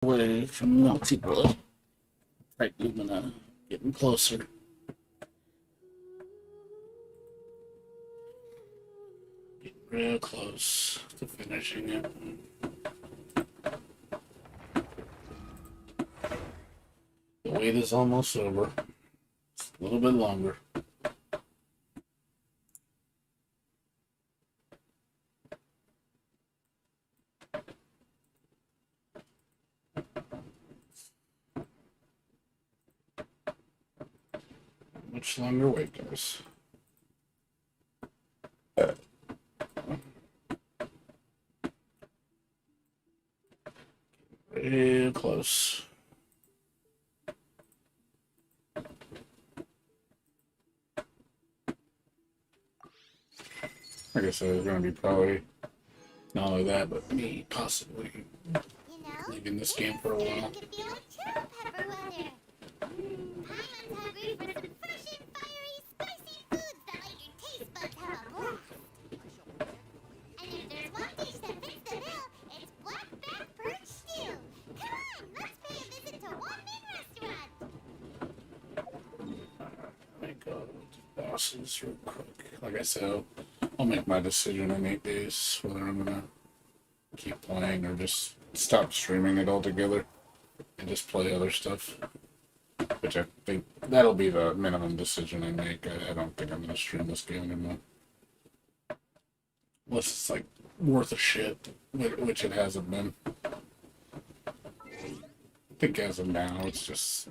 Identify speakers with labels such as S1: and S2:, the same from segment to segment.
S1: Away from Melty Blood. Right, Lumina. Getting closer. Getting real close to finishing it. The wait is almost over. It's a little bit longer. Much longer wait, guys. Real close. Like I said, it's going to be probably not only that, but me possibly leaving this game for a while. Bosses real quick. Like I said, I'll make my decision in 8 days whether I'm gonna keep playing or just stop streaming it altogether and just play other stuff. Which I think that'll be the minimum decision I make. I don't think I'm gonna stream this game anymore. Unless it's like worth a shit, which it hasn't been. I think as of now, it's just.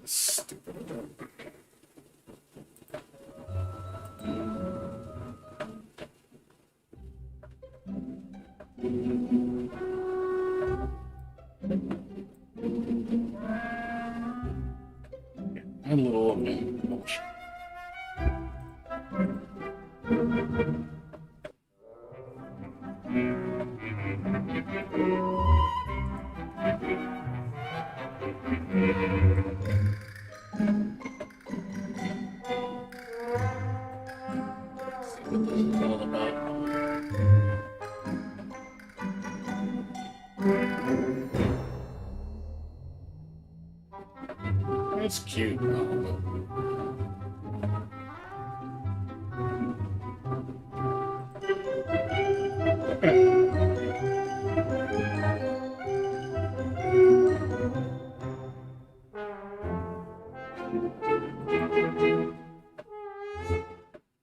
S1: Stupid. A little emotion. What this is all about. It's cute.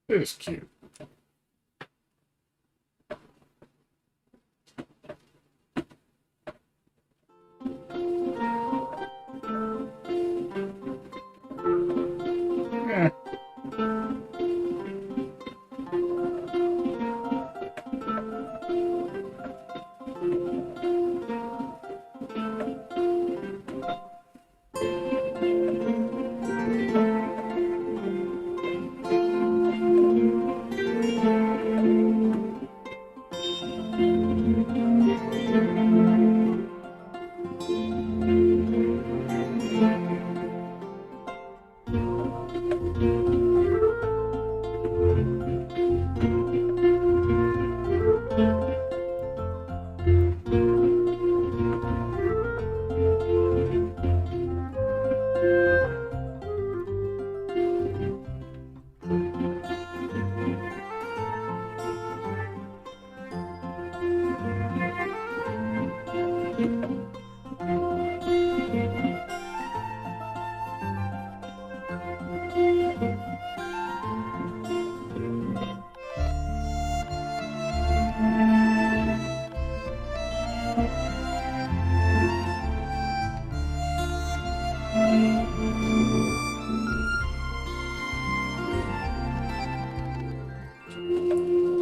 S1: It is cute.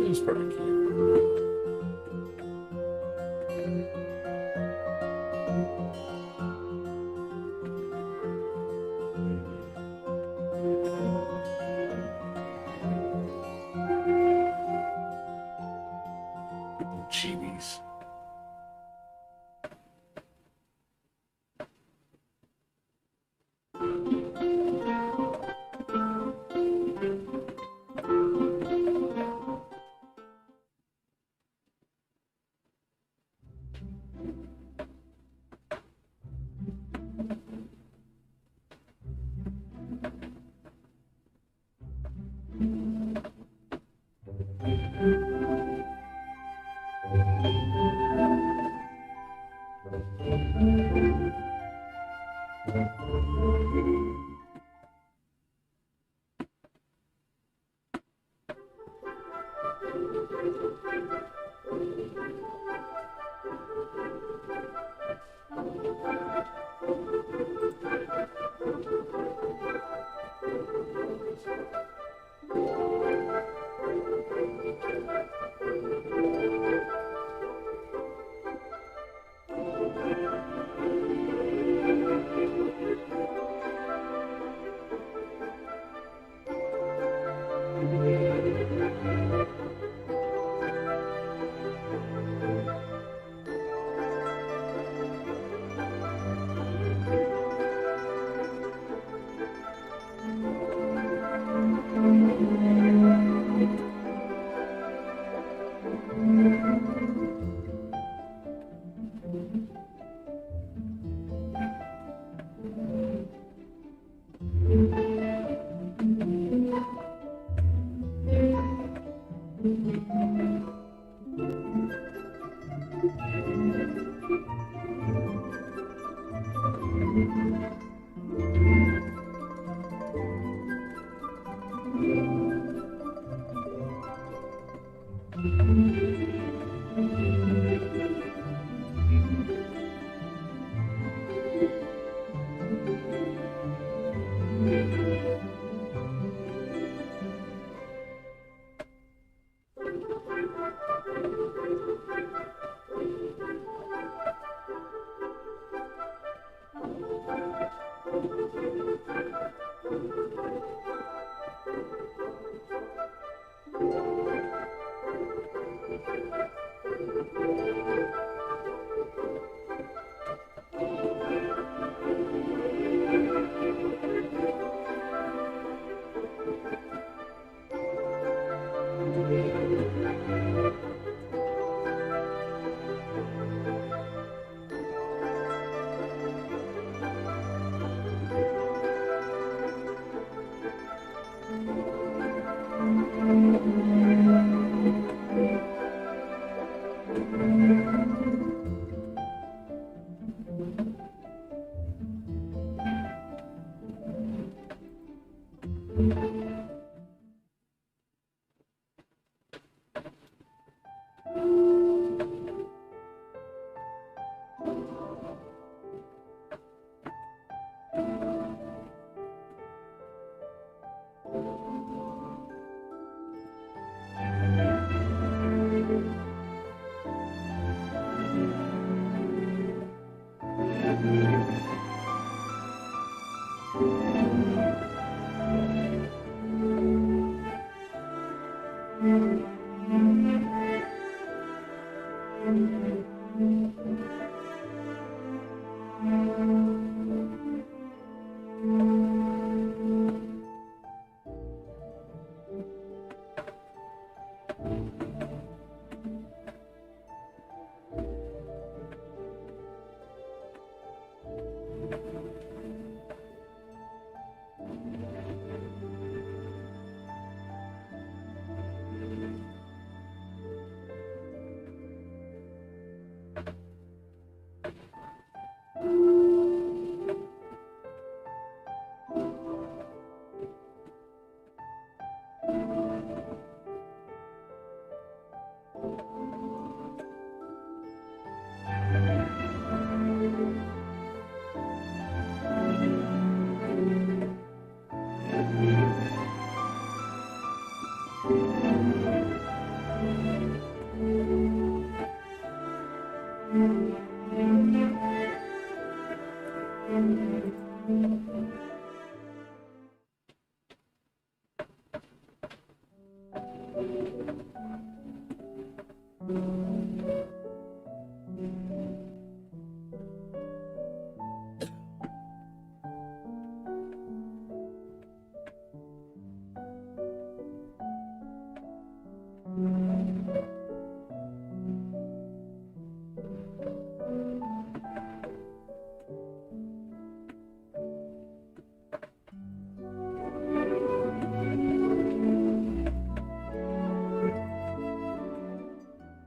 S1: It's pretty cute. Chibis.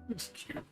S1: It's cute.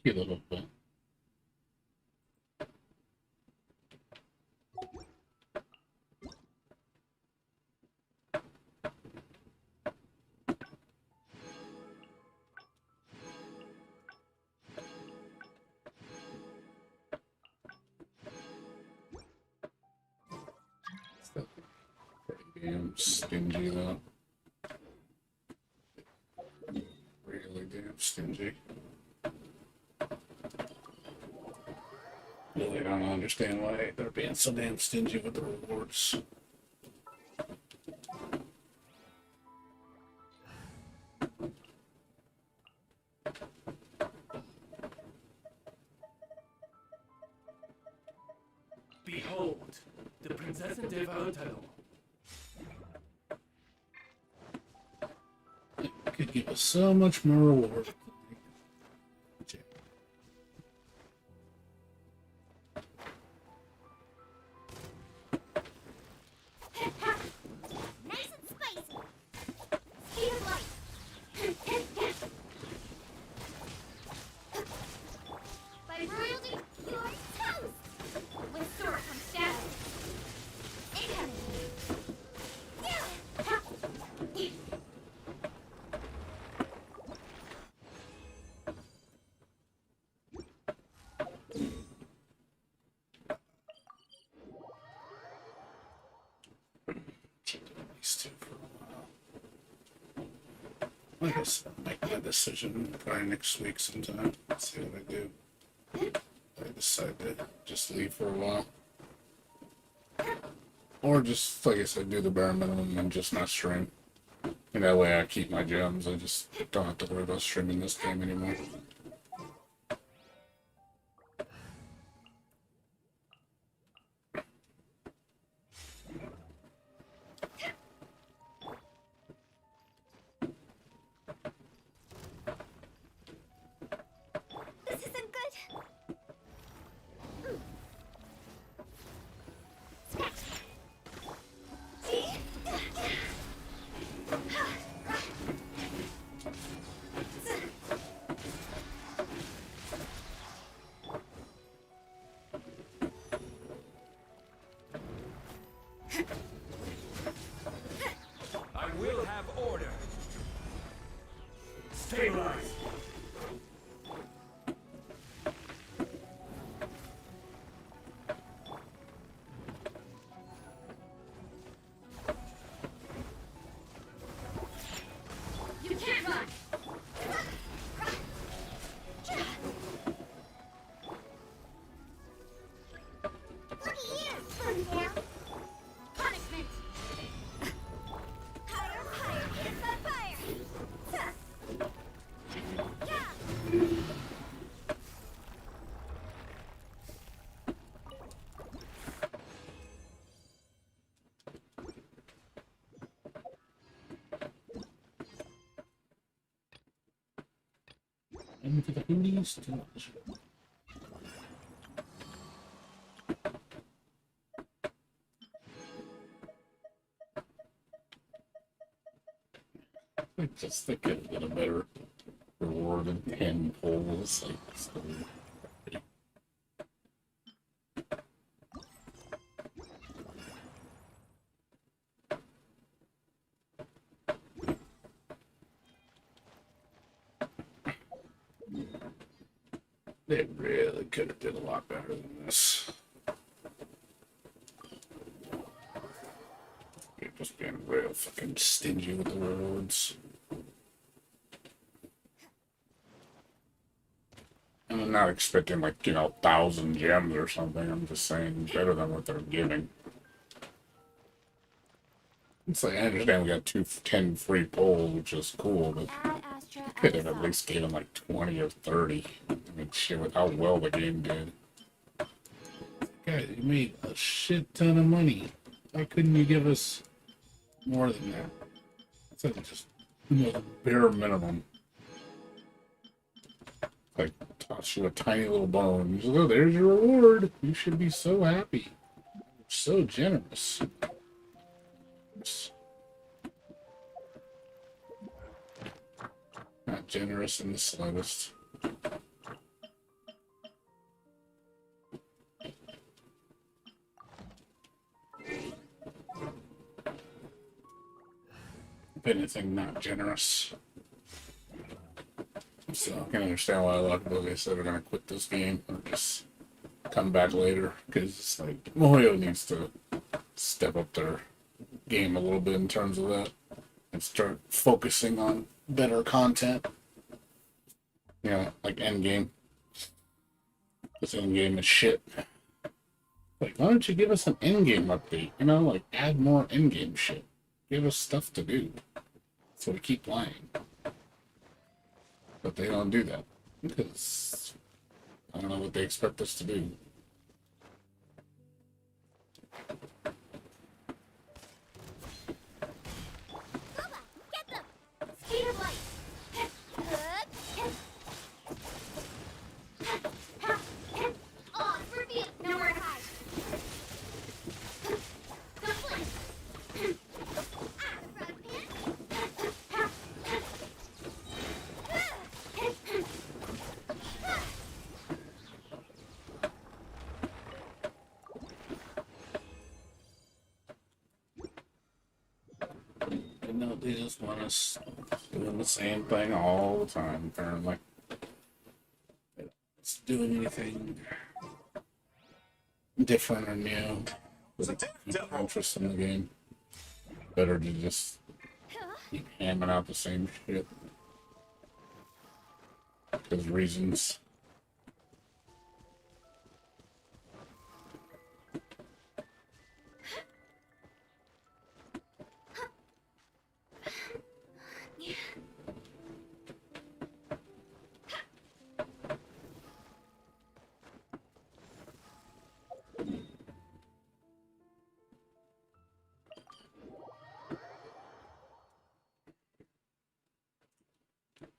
S1: Cute little bit. Pretty damn stingy though. Really damn stingy. Really don't understand why they're being so damn stingy with the rewards.
S2: Behold, the Prinzessin der Verurteilung.
S1: It could give us so much more reward.
S3: Nice and spicy. Speed of light. By royalty, you are toast. When Sora comes down. Incoming.
S1: These two for a while. I guess I'll make my decision probably next week sometime. See what I do. I decide to just leave for a while. Or just, like I said, do the bare minimum and just not stream. And that way I keep my gems. I just don't have to worry about streaming this game anymore.
S3: This isn't good. Scratch. See?
S2: I will have order. Stabilize.
S3: You can't run. Look at you, Lumina. Punishment. Higher, higher, kiss the fire. Yeah.
S1: Into the hoodies too much. I just think I'd get a better reward than 10 pulls. Like, so, they really could have did a lot better than this. Just being real fucking stingy with the rewards. And I'm not expecting like, 1,000 gems or something. I'm just saying better than what they're giving. It's like, I understand we got 10 free polls, which is cool, but
S3: Add Astra
S1: could
S3: as
S1: have
S3: a
S1: at least given like 20 or 30. I mean, shit, with how well the game did. Guys, you made a shit ton of money. Why couldn't you give us more than that? That's just the bare minimum. Like, toss you a tiny little bone. You just, oh, there's your reward. You should be so happy. So generous. Not generous in the slightest. If anything, not generous. So I can understand why a lot of people they said are gonna quit this game or just come back later, because it's like Moyo needs to step up their game a little bit in terms of that and start focusing on better content. Like endgame. This endgame is shit. Like, why don't you give us an endgame update? Like add more endgame shit. Give us stuff to do. So we keep playing. But they don't do that. Because I don't know what they expect us to do.
S3: Boba, get them! Speed of light! On, reveal! Nowhere to hide! Go flip! Ah, the front
S1: No, they just want us doing the same thing all the time, apparently. They don't doing anything different or new. Doesn't keep interest in the game. Better to just keep hamming out the same shit. Because reasons.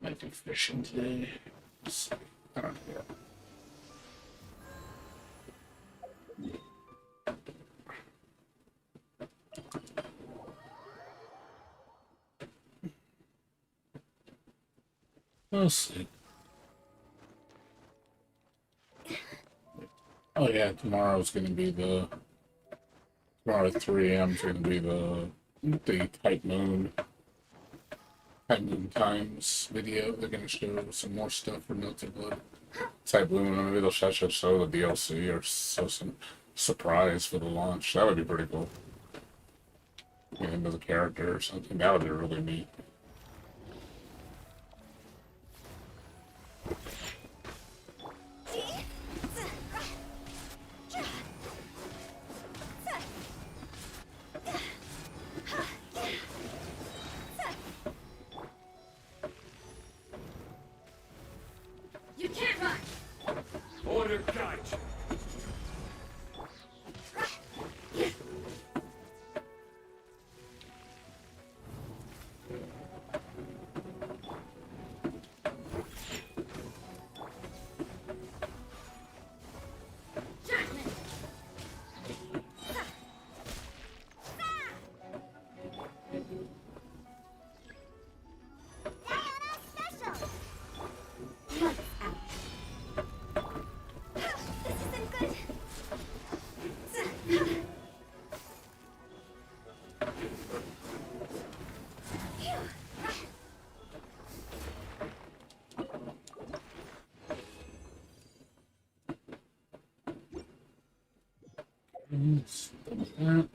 S1: Might do fishing today. I don't know. We'll see. Oh yeah, tomorrow at 3 a.m. is gonna be the Type Moon Times video. They're gonna show some more stuff for Melty Blood. Type Moon, maybe they'll show the DLC or some surprise for the launch. That would be pretty cool. Get into the character or something. That would be really neat.
S3: You can't run!
S2: Order guide you.
S3: Judgment! Diana Special! Lights out. This isn't good.
S1: Stuff like that.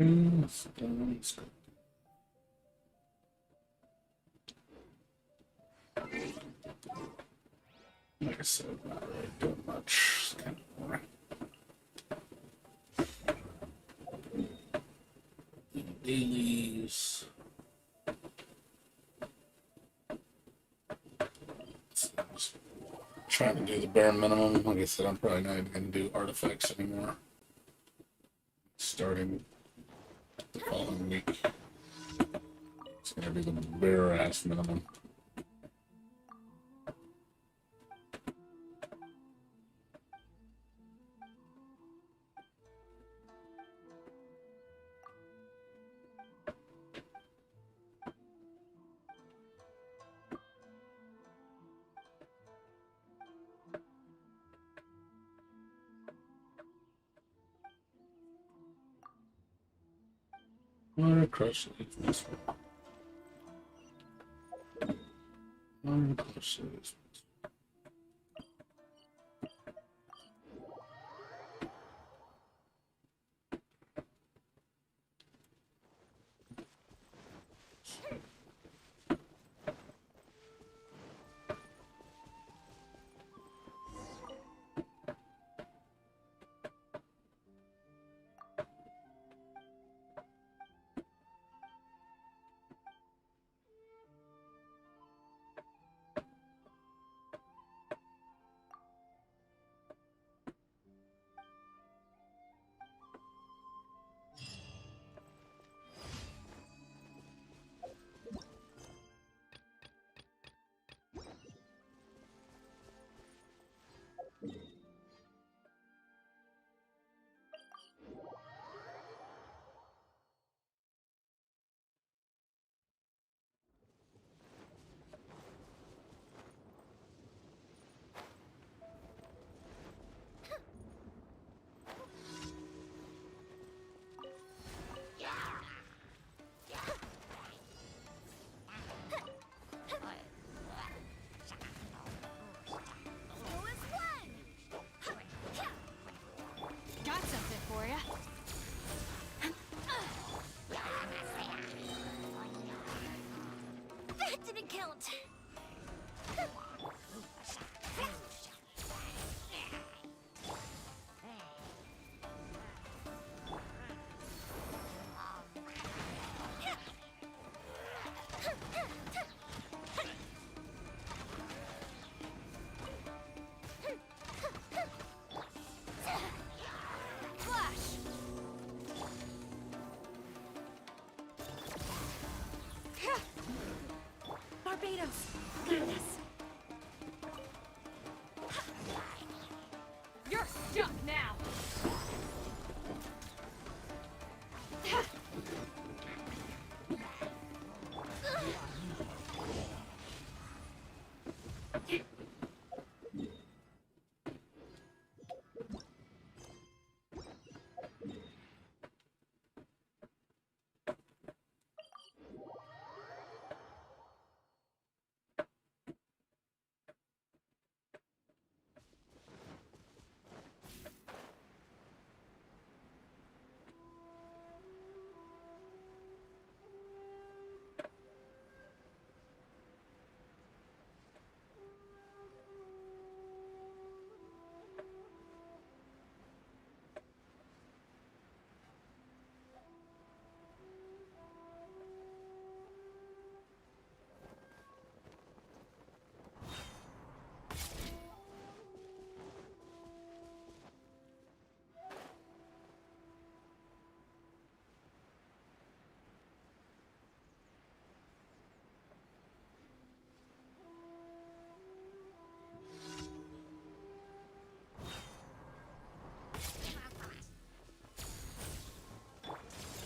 S1: Let's go. Like I said, not really doing much. It's kind of boring. Dailies. Just trying to do the bare minimum. Like I said, I'm probably not even going to do artifacts anymore. Starting the following week. It's going to be the bare ass minimum. Water crush this one. Water crush this
S3: Got something for ya. That didn't count. Barbados. Goodness. You're stuck now.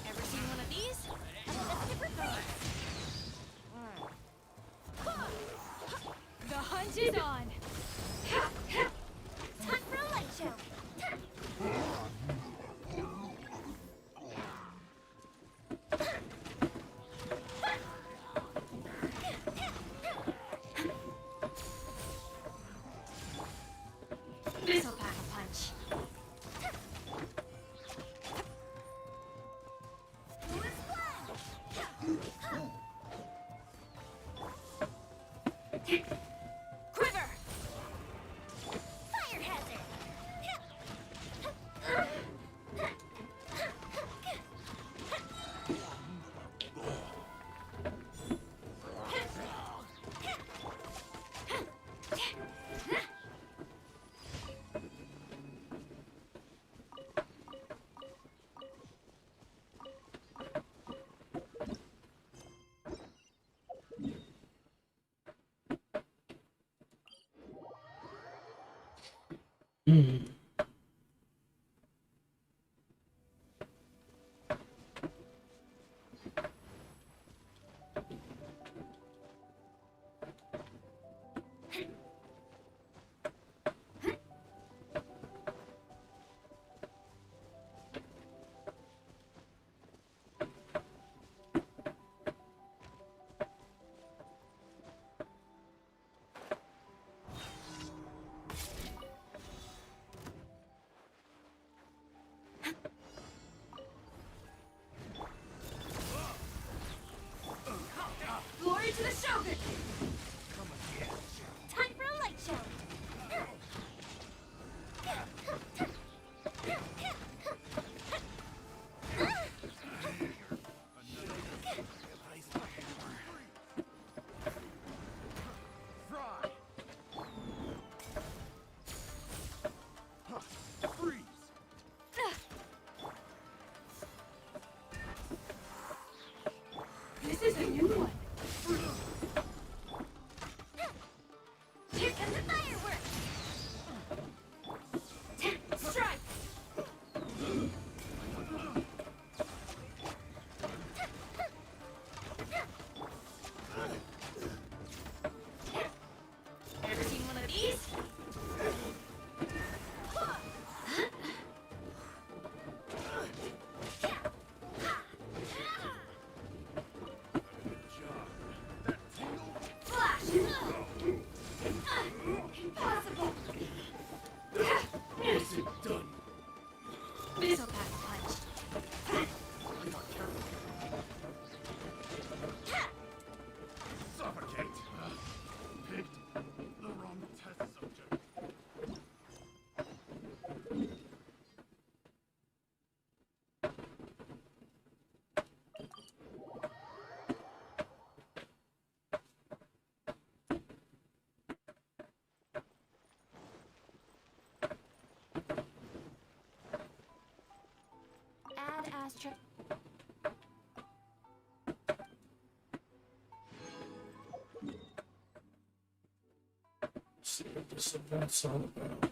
S3: Ever seen one of these? That's different things. The hunt is on. Time for a light show. This'll pack a punch.
S1: Hmm.
S3: Glory to the Shogun! Time for a light show! This is a new one. Here comes the fireworks! Strike! Ever seen one of these? Flash! Impossible!
S2: Is it done?
S3: Missile pack punch!
S2: Suffocate! Picked the wrong test subject.
S3: Add asterisk.
S1: Let's see what this event's all about.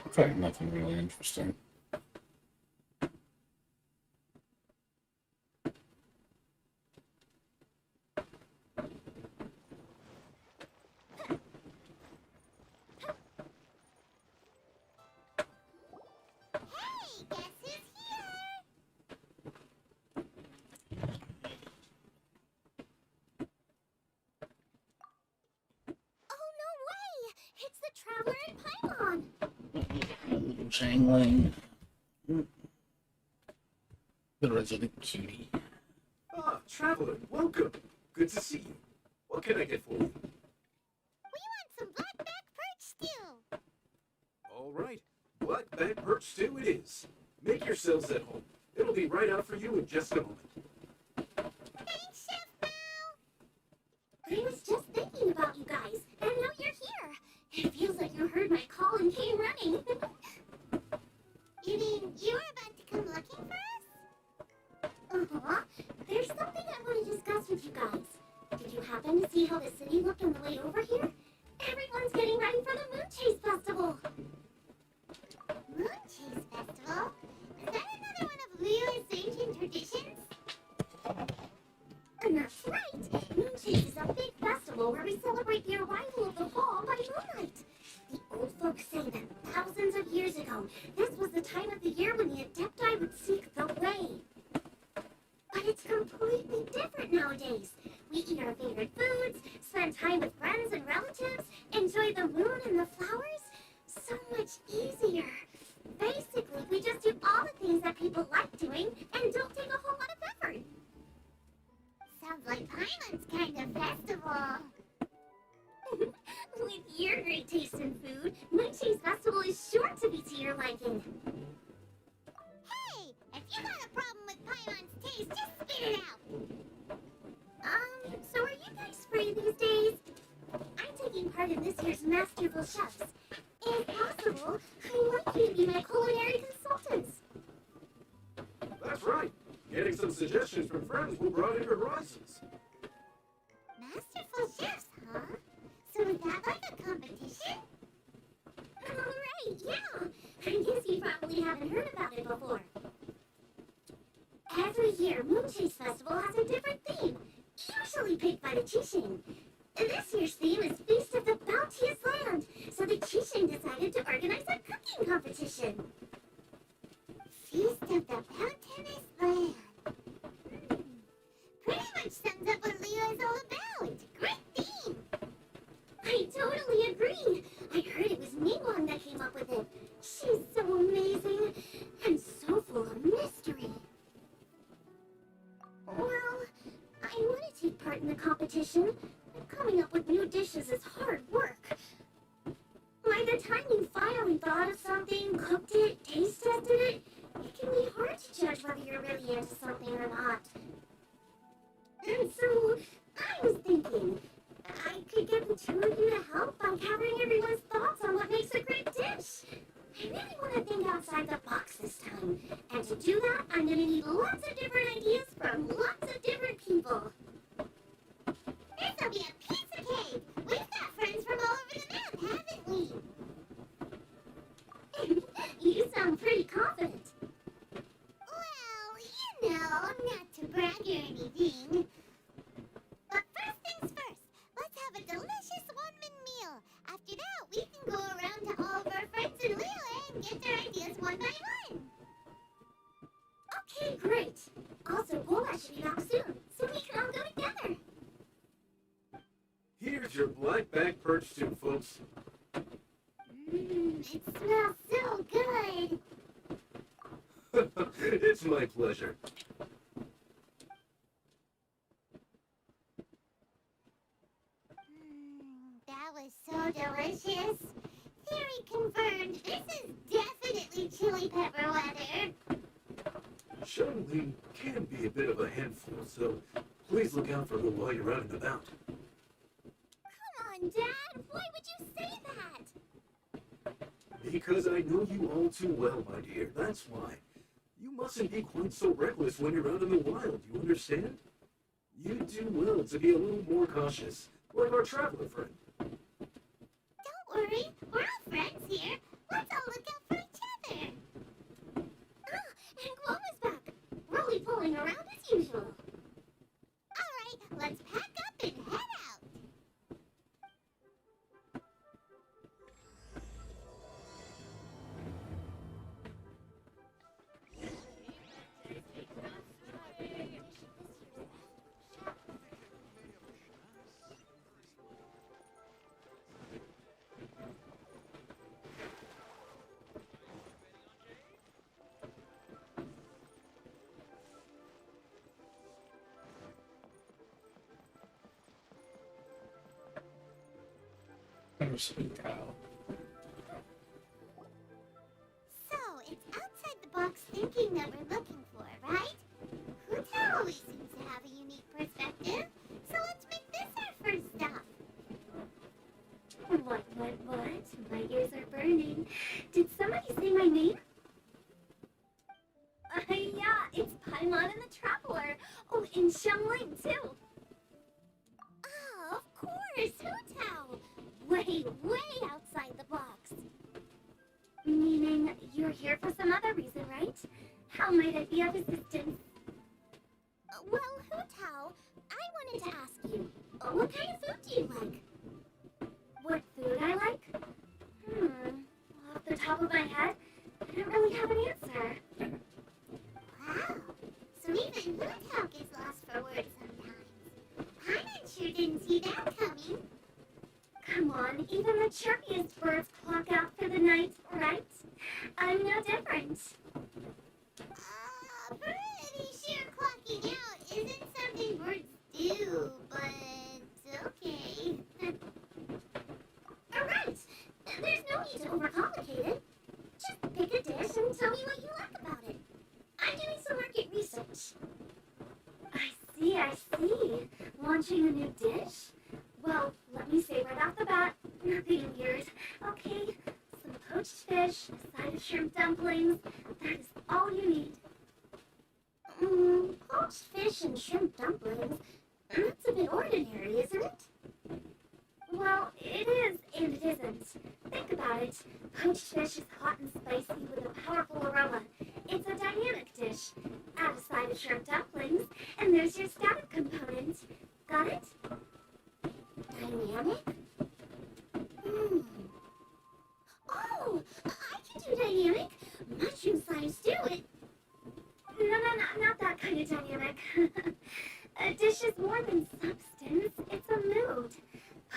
S1: In fact, nothing really interesting.
S3: Hey, guess who's here? Oh, no way! It's the Traveler and Paimon!
S1: Jangling. The resident cutie.
S4: Ah, Traveler, welcome. Good to see you. What can I get for you?
S3: We want some blackback perch stew!
S4: All right, blackback perch stew it is. Make yourselves at home. It'll be right out for you in just a moment.
S3: Thanks, Chef Bow! I was just thinking about you guys, and now you're here. It feels like you heard my call and came running. You mean you were about to come looking for us? Uh-huh. There's something I want to discuss with you guys. Did you happen to see how the city looked on the way over here? Everyone's getting ready for the Moon Chase Festival. Moon Chase Festival? Is that another one of Leo's ancient traditions? And that's right. Moon Chase is a big festival where we celebrate the arrival of the fall by moonlight. The old folks say that thousands of years ago, this was the time of the year when the Adepti would seek the way. But it's completely different nowadays. We eat our favorite foods, spend time with friends and relatives, enjoy the moon and the flowers. So much easier. Basically, we just do all the things that people like doing and don't take a whole lot of effort. Sounds like Paimon's kind of festival. With your great taste in food, Moon Chase Festival is sure to be to your liking. Hey, if you got a problem with Paimon's taste, just spit it out. So are you guys free these days? I'm taking part in this year's Masterful Chefs. If possible, I'd like you to be my culinary consultants.
S4: That's right. Getting some suggestions from friends will broaden your horizons.
S3: Masterful Chefs, huh? So it's that like a competition? Oh, right, yeah. I guess you probably haven't heard about it before. Every year, Moonchase Festival has a different theme, usually picked by the Chishin. This year's theme is Feast of the Bounteous Land, so the Chishin decided to organize a cooking competition. Feast of the Bounteous Land. Pretty much sums up what Leo is all about. Great theme. I totally agree. I heard it was Ningguang that came up with it. She's so amazing and so full of mystery. Well, I want to take part in the competition. Coming up with new dishes is hard work. By the time you finally thought of something, cooked it, taste tested it, it can be hard to judge whether you're really into something or not. And so, I was thinking, I could get the two of you to help by gathering everyone's thoughts on what makes a great dish. I really want to think outside the box this time. And to do that, I'm going to need lots of different ideas from lots of different people. This'll be a piece of cake! We've got friends from all over the map, haven't we? You sound pretty confident. Well, you know, not to brag or anything. But first things first, let's have a delicious one-man meal. After that, we can go around to all of our friends in Liyue and get their ideas one by one. Okay, great. Also, Bola should be back soon, so we can all go together.
S4: Here's your black-back perch stew, folks.
S3: It smells so good.
S4: It's my pleasure.
S3: That was so delicious. Theory confirmed. This is definitely chili pepper weather.
S4: Xiangling can be a bit of a handful, so please look out for her while you're out and about.
S3: Come on, Dad. Why would you say that?
S4: Because I know you all too well, my dear. That's why. You mustn't be quite so reckless when you're out in the wild, you understand? You do well to be a little more cautious, like our traveler friend.
S3: Don't worry. We're all friends here. Let's all look out for each other. Ah, and Guoma's back. Roly-poling around as usual. All right, let's pack up and head out.
S1: Sweet cow.
S3: So, it's outside the box thinking that we're looking for, right? Huta always seems to have a unique perspective, so let's make this our first stop. What? My ears are burning. Did somebody say my name? Yeah, it's Paimon and the Traveler. Oh, and Xiangling, too. Oh, of course, Hutao. Way outside the box. Meaning you're here for some other reason, right? How might I be of assistance? Well, Hutao, I wanted to ask you, what kind of food do you like? What food I like? Off the top of my head, I don't really have an answer. Wow, so even Hutao gets lost for words sometimes. Paimon sure didn't see that coming. Come on, even the chirpiest birds clock out for the night, right? I'm no different. Pretty sure clocking out isn't something birds do, but okay. Alright, there's no need to overcomplicate it. Just pick a dish and tell me what you like about it. I'm doing some market research. I see. Launching a new dish? Well, let me say right off the bat, nothing weird. Okay, some poached fish, a side of shrimp dumplings. That is all you need. Poached fish and shrimp dumplings? That's a bit ordinary, isn't it? Well, it is and it isn't. Think about it. Poached fish is hot and spicy with a powerful aroma. It's a dynamic dish. Add a side of shrimp dumplings, and there's your static component. Got it? Dynamic? Oh, I can do dynamic. Mushroom slimes do it. No, not that kind of dynamic. A dish is more than substance, it's a mood.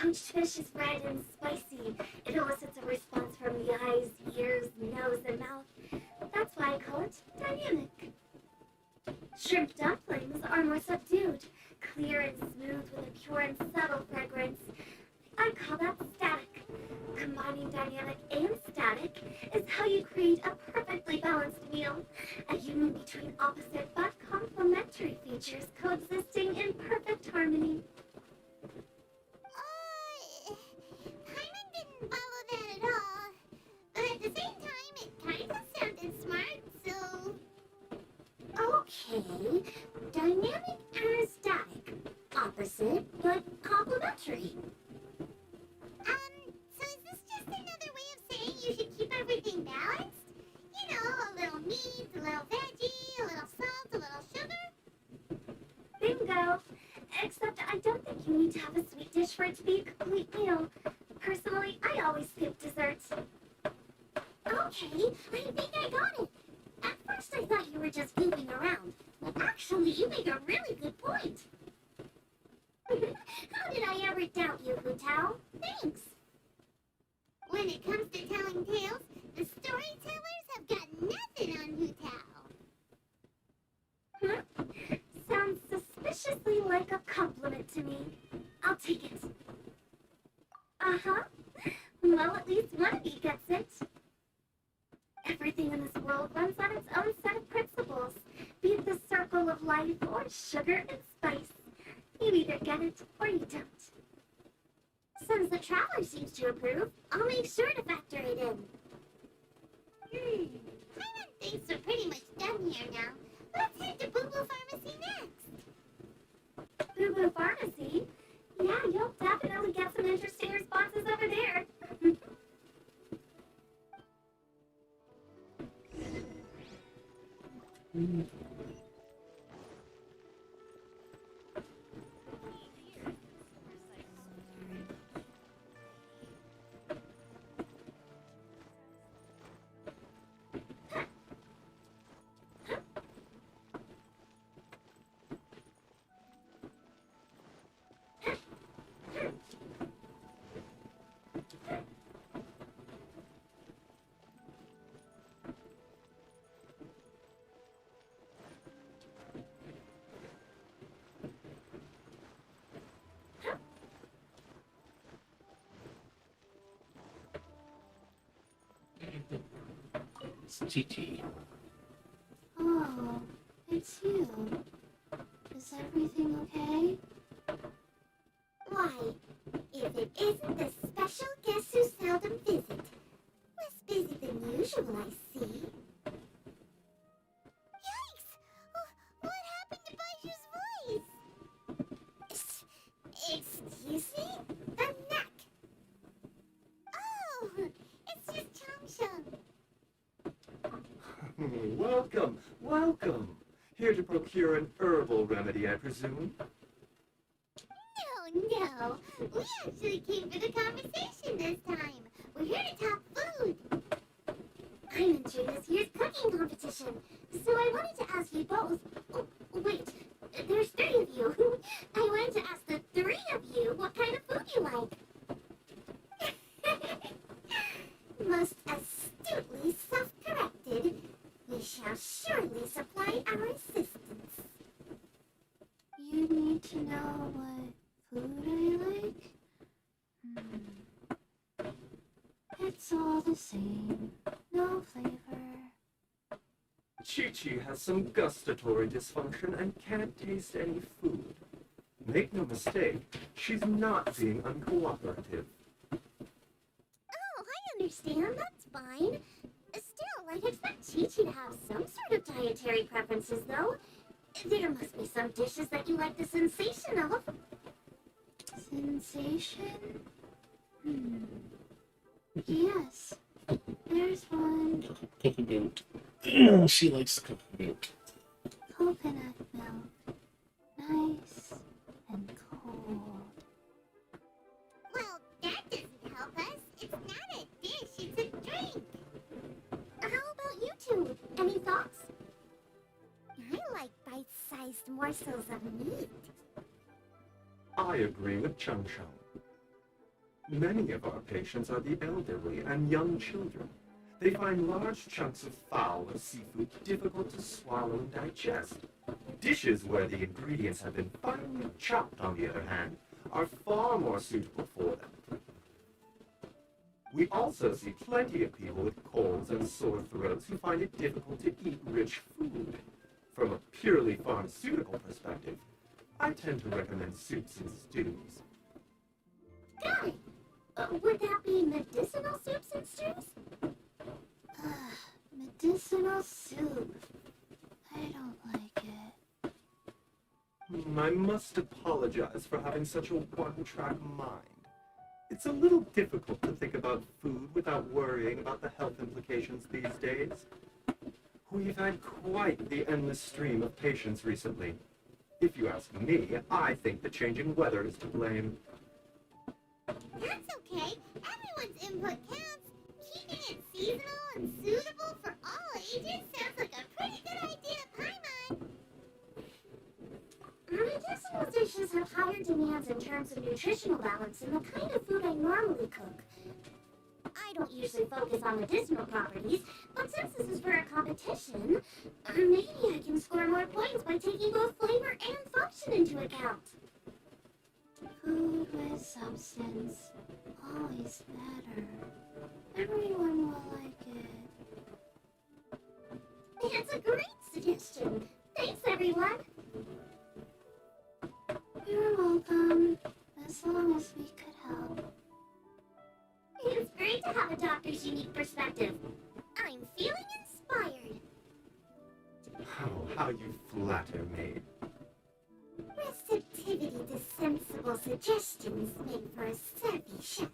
S3: Poached fish is red and spicy. It elicits a response from the eyes, ears, nose, and mouth. That's why I call it dynamic. Shrimp dumplings are more subdued, clear and smooth with a pure and subtle fragrance. I call that static. Combining dynamic and static is how you create a perfectly balanced meal. A union between opposite but complementary features coexisting in perfect harmony.
S5: Paimon didn't follow that at all. But at the same time, it kind of sounded smart, so...
S3: Okay, dynamic and static. Opposite but complementary.
S5: So is this just another way of saying you should keep everything balanced? You know, a little meat, a little veggie, a little salt, a little sugar?
S3: Bingo! Except I don't think you need to have a sweet dish for it to be a complete meal. Personally, I always skip desserts. Okay, I think I got it. At first I thought you were just goofing around, but actually you make a really good point. How did I ever doubt you, Hu Tao? Thanks.
S5: When it comes to telling tales, the storytellers have got nothing on Hu Tao.
S3: Sounds suspiciously like a compliment to me. I'll take it. Uh-huh. Well, at least one of you gets it. Everything in this world runs on its own set of principles, be it the circle of life or sugar and spice. You either get it or you don't. Since the traveler seems to approve, I'll make sure to factor it in.
S5: Paimon thinks we're pretty much done here now. Let's head to Boo Boo Pharmacy next.
S3: Boo Boo Pharmacy? Yeah, you'll definitely get some interesting responses over there.
S1: It's TT.
S3: Oh, it's you. Is everything okay?
S5: Why, if it isn't the special guest who seldom visit. Less busy than usual, I see. Yikes! What happened to Baiju's voice? Excuse me? The neck! Oh, it's just Changsheng.
S4: Welcome, welcome. Here to procure an herbal remedy, I presume?
S5: No. We actually came for the conversation this time. We're here to talk food.
S3: I'm entering this year's cooking competition, so I wanted to ask you both. Oh, wait, there's three of you. I wanted to ask the three of you what kind of food you like. Most astutely self-corrected, we shall surely supply our assistance. You need to know what food I like? It's all the same, no flavor.
S4: Chi-Chi has some gustatory dysfunction and can't taste any food. Make no mistake, she's not being uncooperative.
S5: Oh, I understand. That's fine. Still,
S3: I'd expect Chi-Chi to have some sort of dietary preferences, though. There must be some dishes that you like the sensation of. Sensation? Yes, there's one.
S1: Cookie boot. She likes the cookie boot.
S3: Coconut milk. Nice and cold.
S5: Well, that doesn't help us. It's not a dish, it's a drink.
S3: How about you two? Any thoughts?
S5: I like bite-sized morsels of meat.
S4: I agree with Chung Chung. Many of our patients are the elderly and young children. They find large chunks of fowl or seafood difficult to swallow and digest. Dishes where the ingredients have been finely chopped, on the other hand, are far more suitable for them. We also see plenty of people with colds and sore throats who find it difficult to eat rich food. From a purely pharmaceutical perspective, I tend to recommend soups and stews.
S3: Got it. Would that be medicinal soups and stews? Medicinal soup. I don't like it.
S4: I must apologize for having such a one-track mind. It's a little difficult to think about food without worrying about the health implications these days. We've had quite the endless stream of patients recently. If you ask me, I think the changing weather is to blame.
S5: That's okay. Everyone's input counts. Keeping it seasonal and suitable for all ages sounds like a pretty good idea, Paimon.
S3: Medicinal dishes have higher demands in terms of nutritional balance than the kind of food I normally cook. I don't usually focus on medicinal properties, but since this is for a competition, maybe I can score more points by taking both flavor and function into account. Food with substance, always better. Everyone will like it. It's a great suggestion. Thanks, everyone. You're welcome, as long as we could help. It's great to have a doctor's unique perspective. I'm feeling inspired.
S4: Oh, how you flatter me.
S5: Receptivity to sensible suggestions make for a savvy chef.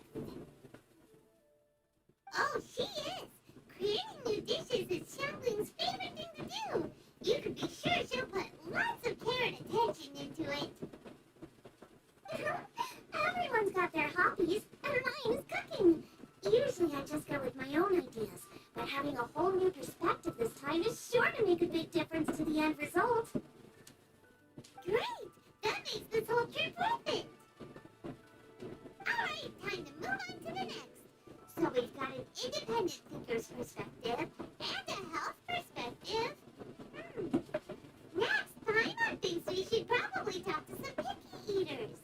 S5: Oh, she is! Creating new dishes is Xiangling's favorite thing to do. You can be sure she'll put lots of care and attention into it.
S3: Everyone's got their hobbies, and mine is cooking. Usually I just go with my own ideas, but having a whole new perspective this time is sure to make a big difference to the end result.
S5: Great! That makes this whole trip worth it! Alright, time to move on to the next. So we've got an independent thinker's perspective and a health perspective. Next, Paimon thinks we should probably talk to some picky eaters.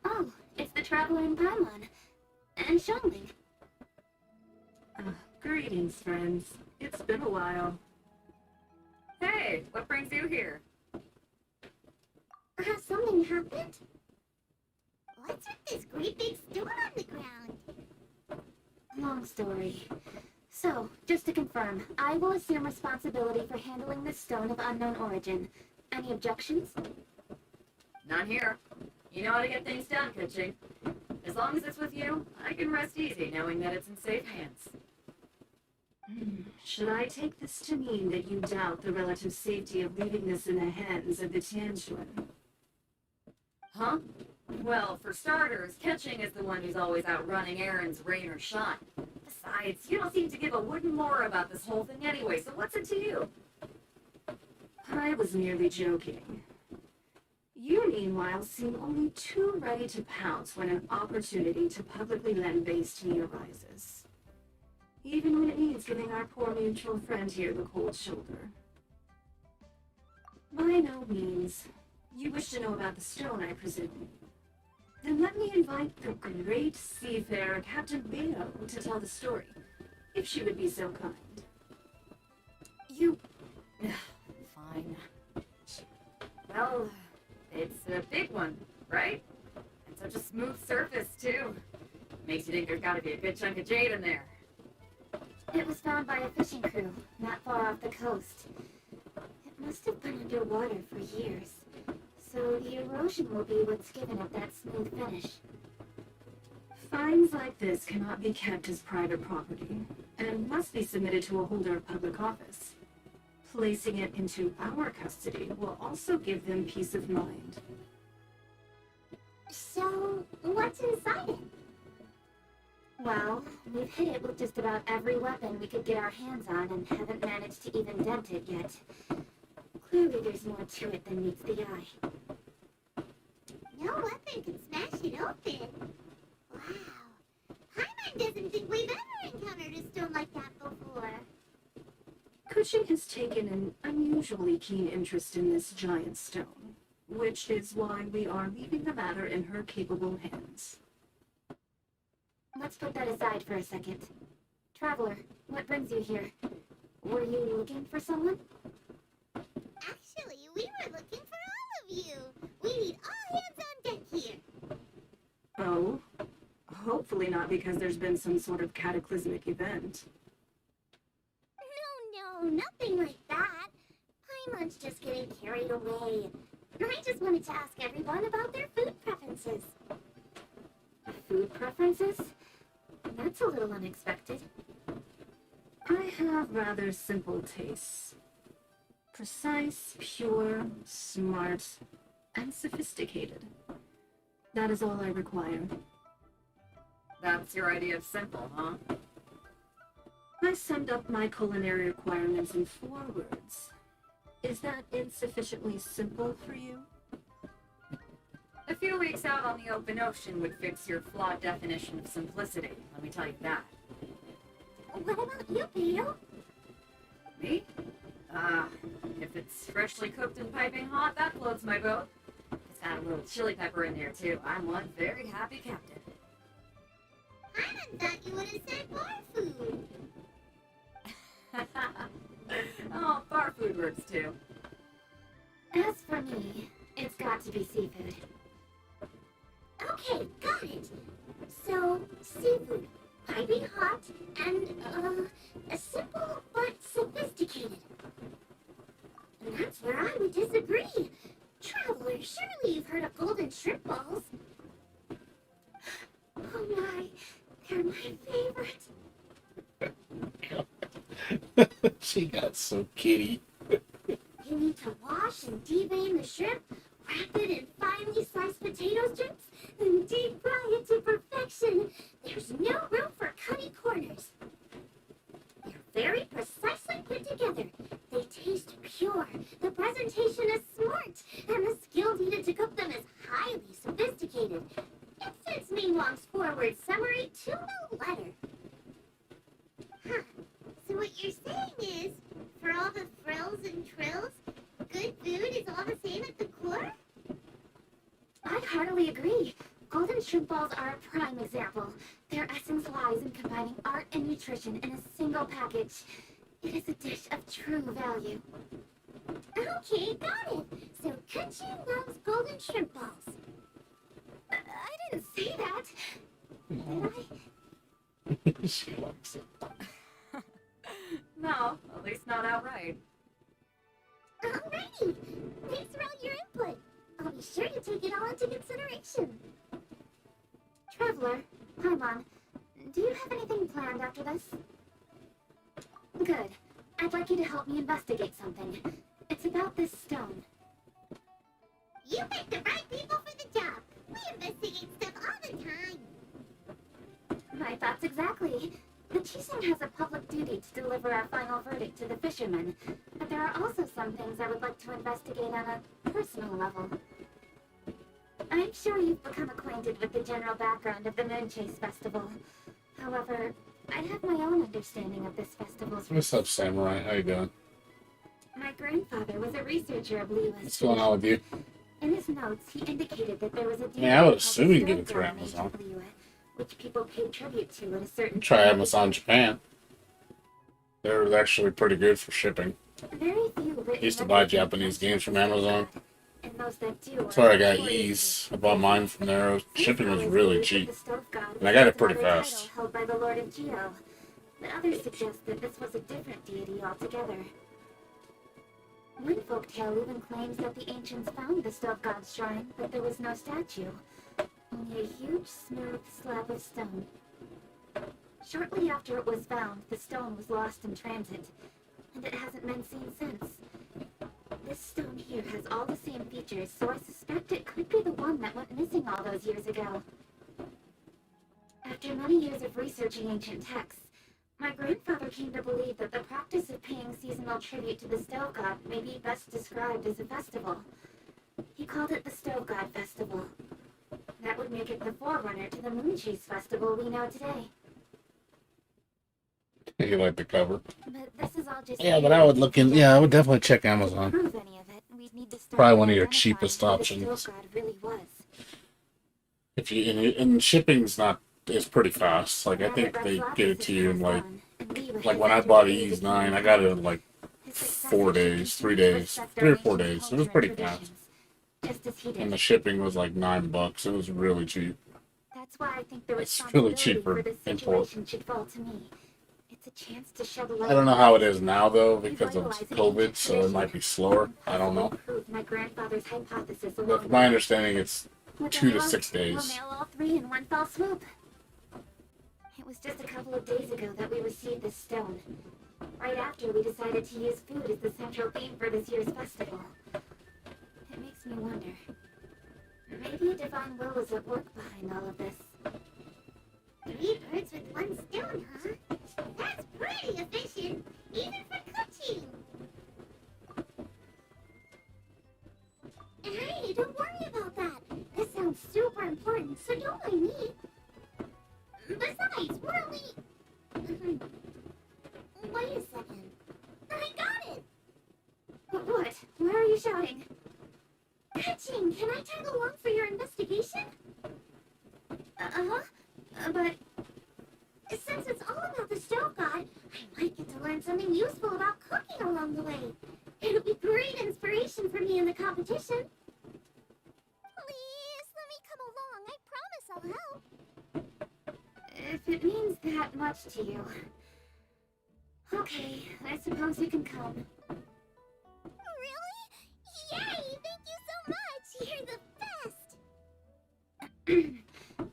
S3: Oh, it's the traveler in Paimon. And Xiangling.
S6: Greetings, friends. It's been a while. Hey, what brings you here?
S3: Has something happened?
S5: What's with this great big stone on the ground?
S3: Long story. So, just to confirm, I will assume responsibility for handling this stone of unknown origin. Any objections?
S6: None here. You know how to get things done, Kitching. As long as it's with you, I can rest easy knowing that it's in safe hands.
S7: Should I take this to mean that you doubt the relative safety of leaving this in the hands of the Tianquan?
S6: Huh? Well, for starters, Ketching is the one who's always out running errands, rain or shine. Besides, you don't seem to give a wooden more about this whole thing anyway, so what's it to you?
S7: I was merely joking. You, meanwhile, seem only too ready to pounce when an opportunity to publicly lend base to me arises. Even when it means giving our poor mutual friend here the cold shoulder. By no means. You wish to know about the stone, I presume. Then let me invite the great seafarer Captain Beto to tell the story, if she would be so kind.
S6: You... Fine. Well, it's a big one, right? And such a smooth surface, too. Makes you think there's gotta be a good chunk of jade in there.
S3: It was found by a fishing crew, not far off the coast. It must have been underwater for years, so the erosion will be what's given it that smooth finish.
S7: Finds like this cannot be kept as private property, and must be submitted to a holder of public office. Placing it into our custody will also give them peace of mind.
S3: So, what's inside it? Well, we've hit it with just about every weapon we could get our hands on and haven't managed to even dent it yet. Clearly there's more to it than meets the eye.
S5: No weapon can smash it open. Wow. Paimon doesn't think we've ever encountered a stone like that before.
S7: Cushing has taken an unusually keen interest in this giant stone, which is why we are leaving the matter in her capable hands.
S3: Let's put that aside for a second. Traveler, what brings you here? Were you looking for someone?
S5: Actually, we were looking for all of you. We need all hands on deck here.
S7: Oh? Hopefully not because there's been some sort of cataclysmic event.
S3: No, nothing like that. Paimon's just getting carried away. I just wanted to ask everyone about their food preferences. Food preferences? That's a little unexpected.
S7: I have rather simple tastes. Precise, pure, smart, and sophisticated. That is all I require.
S6: That's your idea of simple, huh?
S7: I summed up my culinary requirements in 4 words. Is that insufficiently simple for you?
S6: A few weeks out on the open ocean would fix your flawed definition of simplicity, let me tell you that.
S3: What about you, Beto?
S6: Me? If it's freshly cooked and piping hot, that floats my boat. It's got a little chili pepper in there, too. I'm one very happy captain.
S5: Paimon thought you would have said bar food.
S6: Oh, bar food works, too.
S3: As for me, it's got to be seafood. Okay, got it. So, seafood, piping hot, and, simple but sophisticated. And that's where I would disagree. Traveler, surely you've heard of golden shrimp balls. Oh my, they're my favorite.
S1: She got so kitty.
S3: You need to wash and devein the shrimp, wrap it in finely sliced potato strips, and deep fry it to perfection. There's no room for cutty corners. They're very precisely put together. They taste pure, the presentation is smart, and the skill needed to cook them is highly sophisticated. It fits Minglong's forward summary to the letter.
S5: Huh. So what you're saying is, for all the frills and trills, good food is all the same at the core?
S3: I heartily agree. Golden shrimp balls are a prime example. Their essence lies in combining art and nutrition in a single package. It is a dish of true value. Okay, got it. So Kunchi loves golden shrimp balls. I didn't say that. Did I?
S1: She likes it.
S6: No, at least not outright.
S3: Alrighty. Thanks for all your input. I'll be sure to take it all into consideration. Traveler, Paimon, do you have anything planned after this? Good. I'd like you to help me investigate something. It's about this stone.
S5: You picked the right people for the job. We investigate stuff all the time.
S3: My thoughts exactly. The Chisung has a public duty to deliver our final verdict to the fishermen, but there are also some things I would like to investigate on a personal level. I'm sure you've become acquainted with the general background of the Moonchase Festival. However, I have my own understanding of this festival's
S1: What's up, Samurai? How you doing?
S3: My grandfather was a researcher of Liwa's.
S1: What's going on with you?
S3: In his notes, he indicated that there was a
S1: Yeah, I would
S3: called
S1: assume
S3: the
S1: you can get it
S3: Stone
S1: through
S3: God in
S1: Amazon.
S3: ancient Liyue, which people paid tribute to at a certain
S1: Try
S3: time.
S1: Amazon Japan. They're actually pretty good for shipping.
S3: Very few written
S1: I used to buy
S3: records
S1: Japanese games from Amazon.
S3: and those that do
S1: That's
S3: are
S1: where I got
S3: notoriously
S1: Ease. I bought mine from there. Shipping was
S3: Some
S1: really
S3: believe that
S1: cheap.
S3: the Stove God
S1: And I got
S3: was
S1: it pretty
S3: another
S1: fast.
S3: title held by the Lord of Geo, but others suggest that this was a different deity altogether. One folktale even claims that the ancients found the Stove God's shrine, but there was no statue, only a huge, smooth slab of stone. Shortly after it was found, the stone was lost in transit, and it hasn't been seen since. This stone here has all the same features, so I suspect it could be the one that went missing all those years ago. After many years of researching ancient texts, my grandfather came to believe that the practice of paying seasonal tribute to the Stove God may be best described as a festival. He called it the Stove God Festival. That would make it the forerunner to the Moonchase Festival we know today.
S1: You like the cover?
S3: But this is all just
S1: Yeah, but I would look in. Yeah, I would definitely check
S3: To
S1: Amazon.
S3: prove any of it, we'd need to start
S1: Probably
S3: by
S1: one of your
S3: identifying
S1: cheapest
S3: who the
S1: options.
S3: Stove God really was.
S1: If you and shipping's not, it's pretty fast. Like I think they get it to you in like when I bought Ease 9, I got it in like 4 days, 3 days, 3 or 4 days. It was pretty fast.
S3: Just as he
S1: And the
S3: did.
S1: shipping was like $9. It was really cheap.
S3: That's why I think the
S1: It's really
S3: responsibility
S1: cheap for
S3: for this
S1: import.
S3: situation should fall to me. It's a chance to shed light.
S1: I don't know how it is now though because of COVID, so it might be slower. I don't know.
S3: Prove my grandfather's hypothesis
S1: But
S3: along
S1: from
S3: the
S1: my
S3: way.
S1: understanding, it's
S3: With
S1: 2
S3: any
S1: to
S3: luck,
S1: 6
S3: We'll
S1: days.
S3: nail all three in one fell swoop. It was just a couple of days ago that we received this stone. Right after we decided to use food as the central theme for this year's festival. It makes me wonder. Maybe a divine will is at work behind all of this.
S5: 3 birds with 1 stone, huh? That's pretty efficient, even for cooking.
S3: Hey, don't worry about that. This sounds super important, so don't mind me. Besides, we're only... Wait a second. I got it! What? Why are you shouting? Hatching, can I tag along for your investigation? Uh-huh. But since it's all about the Stove God, I might get to learn something useful about cooking along the way. It'll be great inspiration for me in the competition.
S5: Please, let me come along. I promise I'll help.
S3: If it means that much to you. Okay, I suppose you can come.
S5: Really? Yay! Thank you so much. You're the best.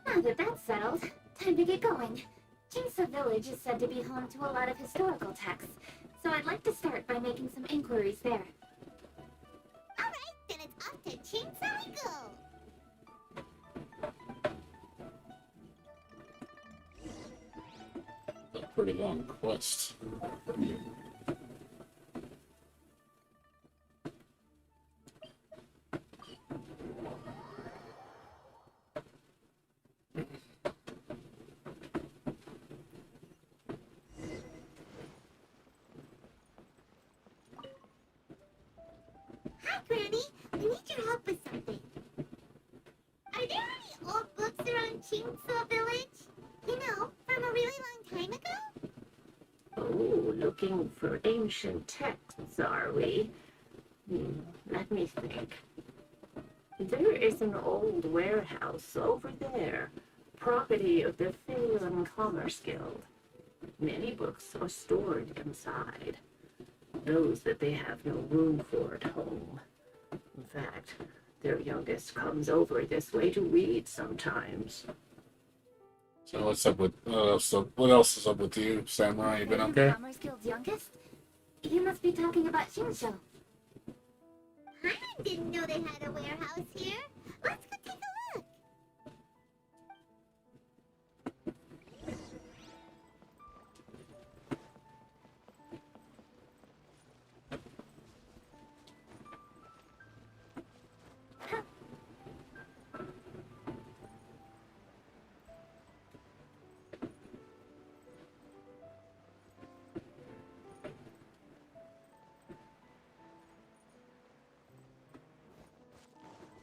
S3: Now that that's settled, time to get going. Jinsa Village is said to be home to a lot of historical texts, so I'd like to start by making some inquiries there.
S5: All right, then it's off to Chainsaw we go.
S1: A pretty long quest.
S5: Hi, Granny. We need your help with something. Are there any old books around Chainsaw Village? You know, from a really long time ago?
S7: Oh, looking for ancient texts, are we? Let me think. There is an old warehouse over there, property of the Phelan Commerce Guild. Many books are stored inside, those that they have no room for at home. In fact, their youngest comes over this way to read sometimes.
S1: So what's up with what else is up with you, Samurai? You been okay?
S3: Commerce Guild's youngest? You must be talking about Shinjo.
S5: I didn't know they had a warehouse here. Let's go take a look.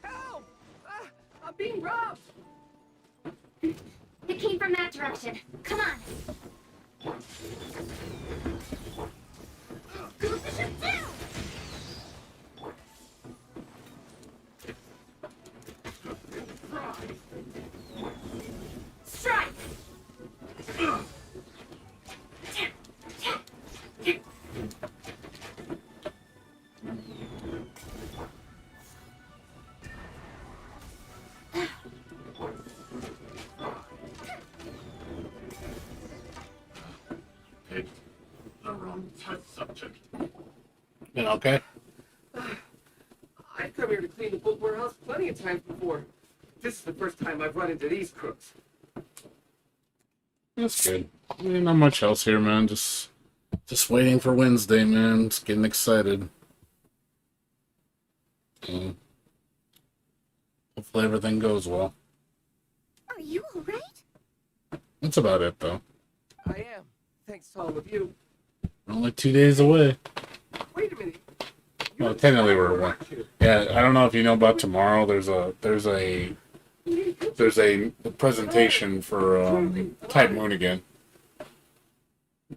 S7: Help! I'm being robbed!
S3: It came from that direction. Come on. Strike!
S2: Picked the wrong test subject.
S1: Been okay?
S7: I've come here to clean the book warehouse plenty of times before. This is the first time I've run into these crooks.
S1: That's good. I mean, not much else here, man. Just waiting for Wednesday, man. Just getting excited. Hopefully everything goes well.
S3: Are you alright?
S1: That's about it, though.
S7: I am, thanks to all of you.
S1: We're only 2 days away.
S7: Wait a minute.
S1: Well, technically we're one. Yeah, I don't know if you know about tomorrow. There's a presentation for Type Moon again.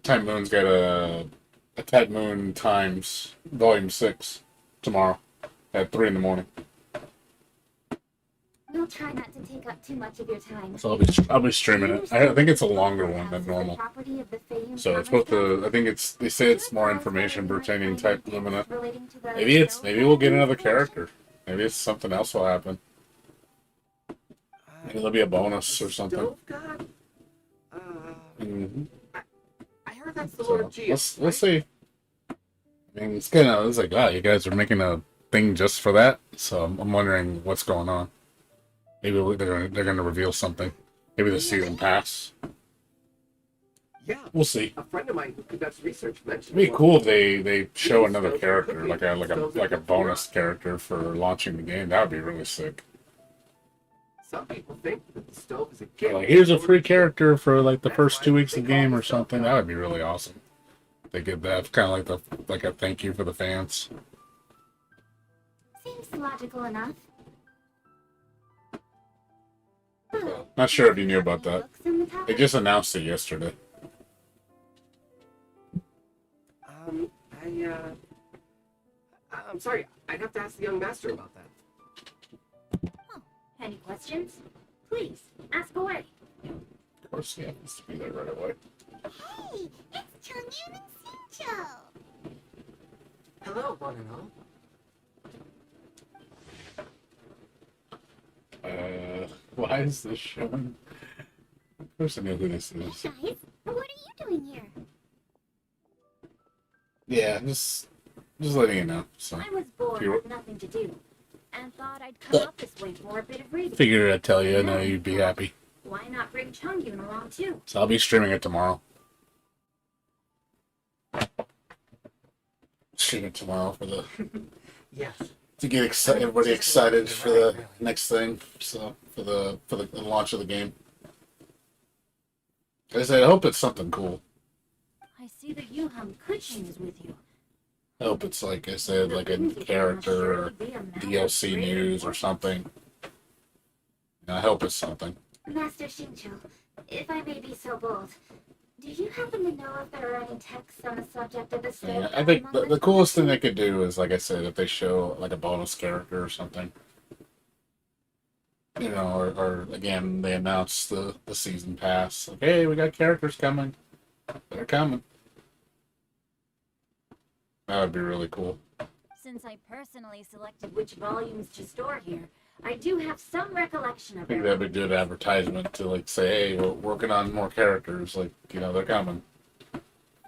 S1: Type Moon's got a Type Moon Times Volume 6 tomorrow at 3 in the morning.
S3: We'll try not to take up too much of your time.
S1: So I'll be streaming it. I think it's a longer one than normal. So it's supposed to. I think they say it's more information pertaining to Type Lumina. Maybe we'll get another character. Maybe it's something else will happen. Maybe there'll be a bonus or something.
S7: Stove God?
S1: Mhm.
S7: I heard that's the Lord of
S1: So
S7: Geos.
S1: we'll see. I mean, it's like, wow, you guys are making a thing just for that. So I'm wondering what's going on. Maybe they're gonna reveal something. Maybe the season pass.
S7: Yeah,
S1: We'll see.
S7: a friend of mine who conducts research mentioned
S1: It'd be cool if they show another character, like a bonus character for launching the game. That would be really sick.
S7: Some people think that the stove is a gift.
S1: Like, here's a free character for like the first 2 weeks of the game or something. That would be really awesome. They give that kind of like a thank you for the fans.
S3: Seems logical enough.
S1: So, not sure if you knew about that. They just announced it yesterday.
S7: I'm sorry, I'd have to ask the young master about that.
S3: Oh, any questions? Please, ask away.
S1: Of course, he happens to be there right away.
S5: Hey, it's Chungyun and Shinjo.
S7: Hello, one and all.
S1: Why is this showing? Of course I know who this
S3: Hey
S1: is.
S3: guys, what are you doing here?
S1: Yeah, just letting you know. So
S3: I was bored
S1: You're-
S3: with nothing to do, and thought I'd come up this way for a bit of reading.
S1: figured I'd tell you. I know you'd be happy.
S3: Why not bring Chungyun along too?
S1: So I'll be streaming it tomorrow. Stream it tomorrow for the
S7: Yes.
S1: to get everybody excited for the next thing. So for the launch of the game. I said, I hope it's something cool.
S3: I see that Yuham Kuchin is with you.
S1: I hope it's like I said, like a character or DLC news or something. And I hope it's something.
S3: Master Shinjo, if I may be so bold, do you happen to know if there are any texts on the subject of the stove?
S1: Yeah, I think the coolest thing they could do is, like I said, if they show like a bonus character or something. You know, or again, they announce the season pass. Like, hey, we got characters coming. They're coming. That would be really cool.
S3: Since I personally selected which volumes to store here,
S6: I do have some recollection
S1: I
S6: of
S1: think
S6: it.
S1: that'd be good advertisement to like say, hey, we're working on more characters. Like, you know, they're coming.